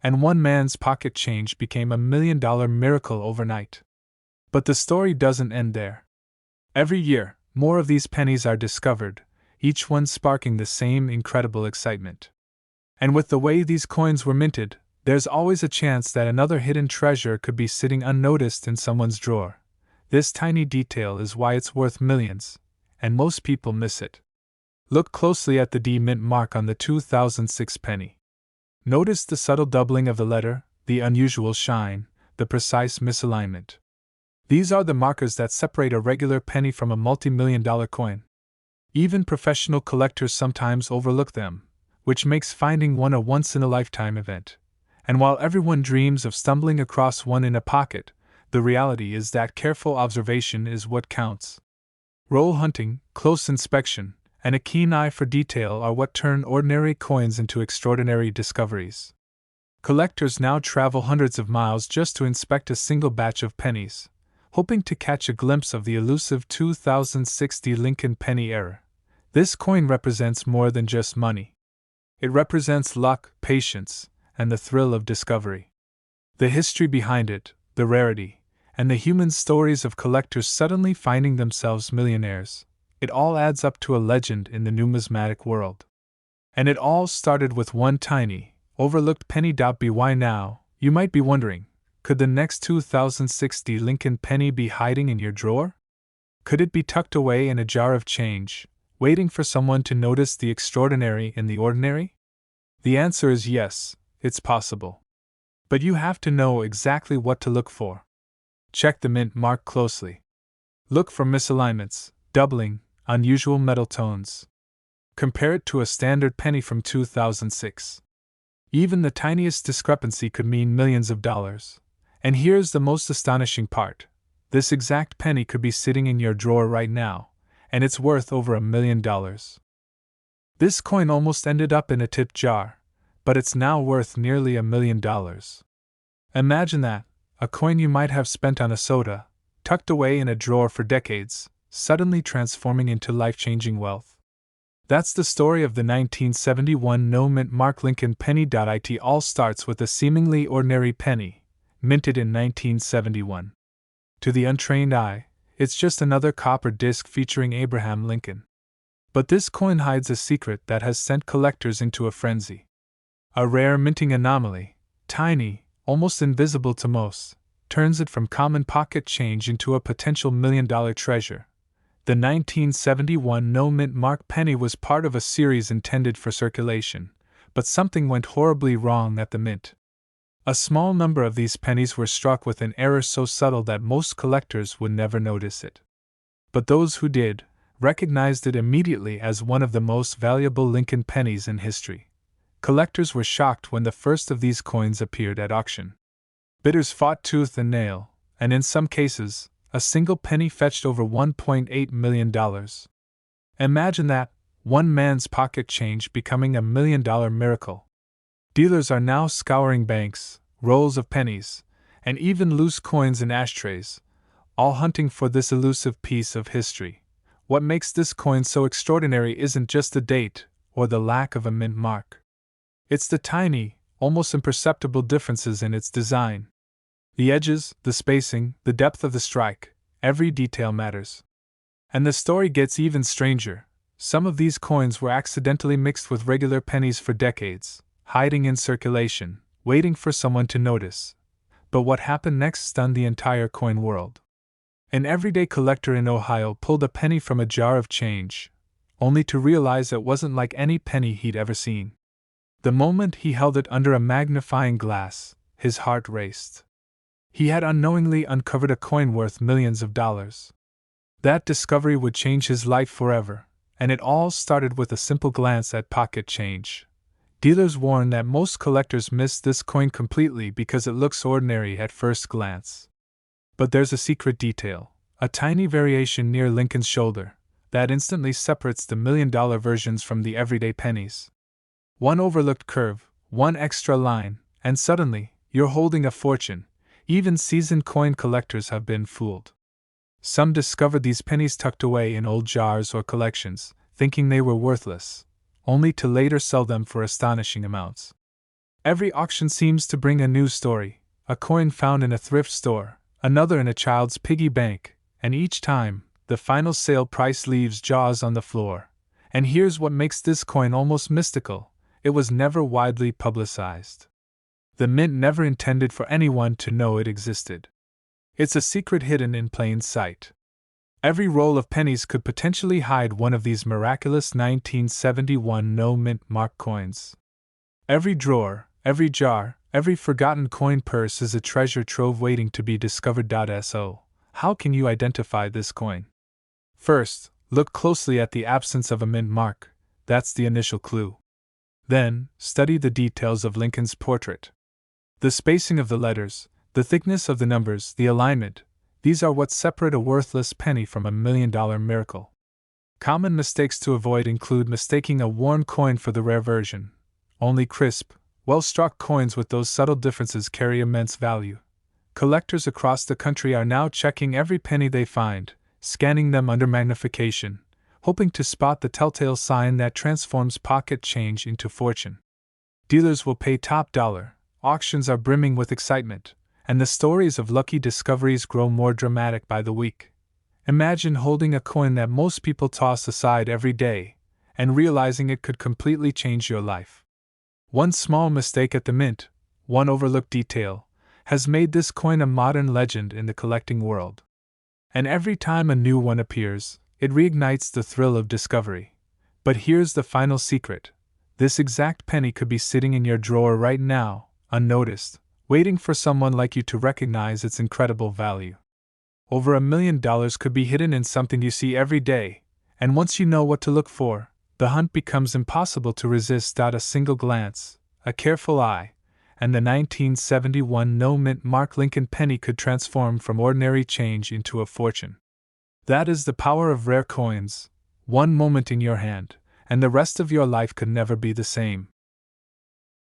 And one man's pocket change became a $1 million miracle overnight. But the story doesn't end there. Every year, more of these pennies are discovered, each one sparking the same incredible excitement. And with the way these coins were minted, there's always a chance that another hidden treasure could be sitting unnoticed in someone's drawer. This tiny detail is why it's worth millions, and most people miss it. Look closely at the D mint mark on the 2006 penny. Notice the subtle doubling of the letter, the unusual shine, the precise misalignment. These are the markers that separate a regular penny from a multi-million-dollar coin. Even professional collectors sometimes overlook them, which makes finding one a once-in-a-lifetime event. And while everyone dreams of stumbling across one in a pocket, the reality is that careful observation is what counts. Roll hunting, close inspection, and a keen eye for detail are what turn ordinary coins into extraordinary discoveries. Collectors now travel hundreds of miles just to inspect a single batch of pennies, hoping to catch a glimpse of the elusive 2060 Lincoln penny era. This coin represents more than just money. It represents luck, patience, and the thrill of discovery. The history behind it, the rarity, and the human stories of collectors suddenly finding themselves millionaires. It all adds up to a legend in the numismatic world. And it all started with one tiny, overlooked penny. By why now, you might be wondering, could the next 2060 Lincoln penny be hiding in your drawer? Could it be tucked away in a jar of change, waiting for someone to notice the extraordinary in the ordinary? The answer is yes, it's possible. But you have to know exactly what to look for. Check the mint mark closely. Look for misalignments, doubling, unusual metal tones. Compare it to a standard penny from 2006. Even the tiniest discrepancy could mean millions of dollars. And here's the most astonishing part. This exact penny could be sitting in your drawer right now, and it's worth over $1 million. This coin almost ended up in a tip jar, but it's now worth nearly $1 million. Imagine that, a coin you might have spent on a soda, tucked away in a drawer for decades, suddenly transforming into life-changing wealth. That's the story of the 1971 no-mint mark Lincoln penny. It all starts with a seemingly ordinary penny, minted in 1971. To the untrained eye, it's just another copper disc featuring Abraham Lincoln. But this coin hides a secret that has sent collectors into a frenzy. A rare minting anomaly, tiny, almost invisible to most, turns it from common pocket change into a potential $1 million treasure. The 1971 no-mint mark penny was part of a series intended for circulation, but something went horribly wrong at the mint. A small number of these pennies were struck with an error so subtle that most collectors would never notice it. But those who did, recognized it immediately as one of the most valuable Lincoln pennies in history. Collectors were shocked when the first of these coins appeared at auction. Bidders fought tooth and nail, and in some cases, a single penny fetched over $1.8 million. Imagine that, one man's pocket change becoming a $1 million miracle. Dealers are now scouring banks, rolls of pennies, and even loose coins in ashtrays, all hunting for this elusive piece of history. What makes this coin so extraordinary isn't just the date or the lack of a mint mark. It's the tiny, almost imperceptible differences in its design. The edges, the spacing, the depth of the strike, every detail matters. And the story gets even stranger. Some of these coins were accidentally mixed with regular pennies for decades, hiding in circulation, waiting for someone to notice. But what happened next stunned the entire coin world. An everyday collector in Ohio pulled a penny from a jar of change, only to realize it wasn't like any penny he'd ever seen. The moment he held it under a magnifying glass, his heart raced. He had unknowingly uncovered a coin worth millions of dollars. That discovery would change his life forever, and it all started with a simple glance at pocket change. Dealers warn that most collectors miss this coin completely because it looks ordinary at first glance. But there's a secret detail, a tiny variation near Lincoln's shoulder, that instantly separates the $1 million versions from the everyday pennies. One overlooked curve, one extra line, and suddenly, you're holding a fortune. Even seasoned coin collectors have been fooled. Some discovered these pennies tucked away in old jars or collections, thinking they were worthless, only to later sell them for astonishing amounts. Every auction seems to bring a new story, a coin found in a thrift store, another in a child's piggy bank, and each time, the final sale price leaves jaws on the floor. And here's what makes this coin almost mystical: it was never widely publicized. The mint never intended for anyone to know it existed. It's a secret hidden in plain sight. Every roll of pennies could potentially hide one of these miraculous 1971 no-mint mark coins. Every drawer, every jar, every forgotten coin purse is a treasure trove waiting to be discovered. So, how can you identify this coin? First, look closely at the absence of a mint mark. That's the initial clue. Then, study the details of Lincoln's portrait. The spacing of the letters, the thickness of the numbers, the alignment, these are what separate a worthless penny from a $1 million miracle. Common mistakes to avoid include mistaking a worn coin for the rare version. Only crisp, well-struck coins with those subtle differences carry immense value. Collectors across the country are now checking every penny they find, scanning them under magnification, hoping to spot the telltale sign that transforms pocket change into fortune. Dealers will pay top dollar, auctions are brimming with excitement, and the stories of lucky discoveries grow more dramatic by the week. Imagine holding a coin that most people toss aside every day, and realizing it could completely change your life. One small mistake at the mint, one overlooked detail, has made this coin a modern legend in the collecting world. And every time a new one appears, it reignites the thrill of discovery. But here's the final secret: this exact penny could be sitting in your drawer right now, unnoticed, waiting for someone like you to recognize its incredible value. Over $1 million could be hidden in something you see every day, and once you know what to look for, the hunt becomes impossible to resist. A single glance, a careful eye, and the 1971 no-mint mark Lincoln penny could transform from ordinary change into a fortune. That is the power of rare coins. One moment in your hand, and the rest of your life could never be the same.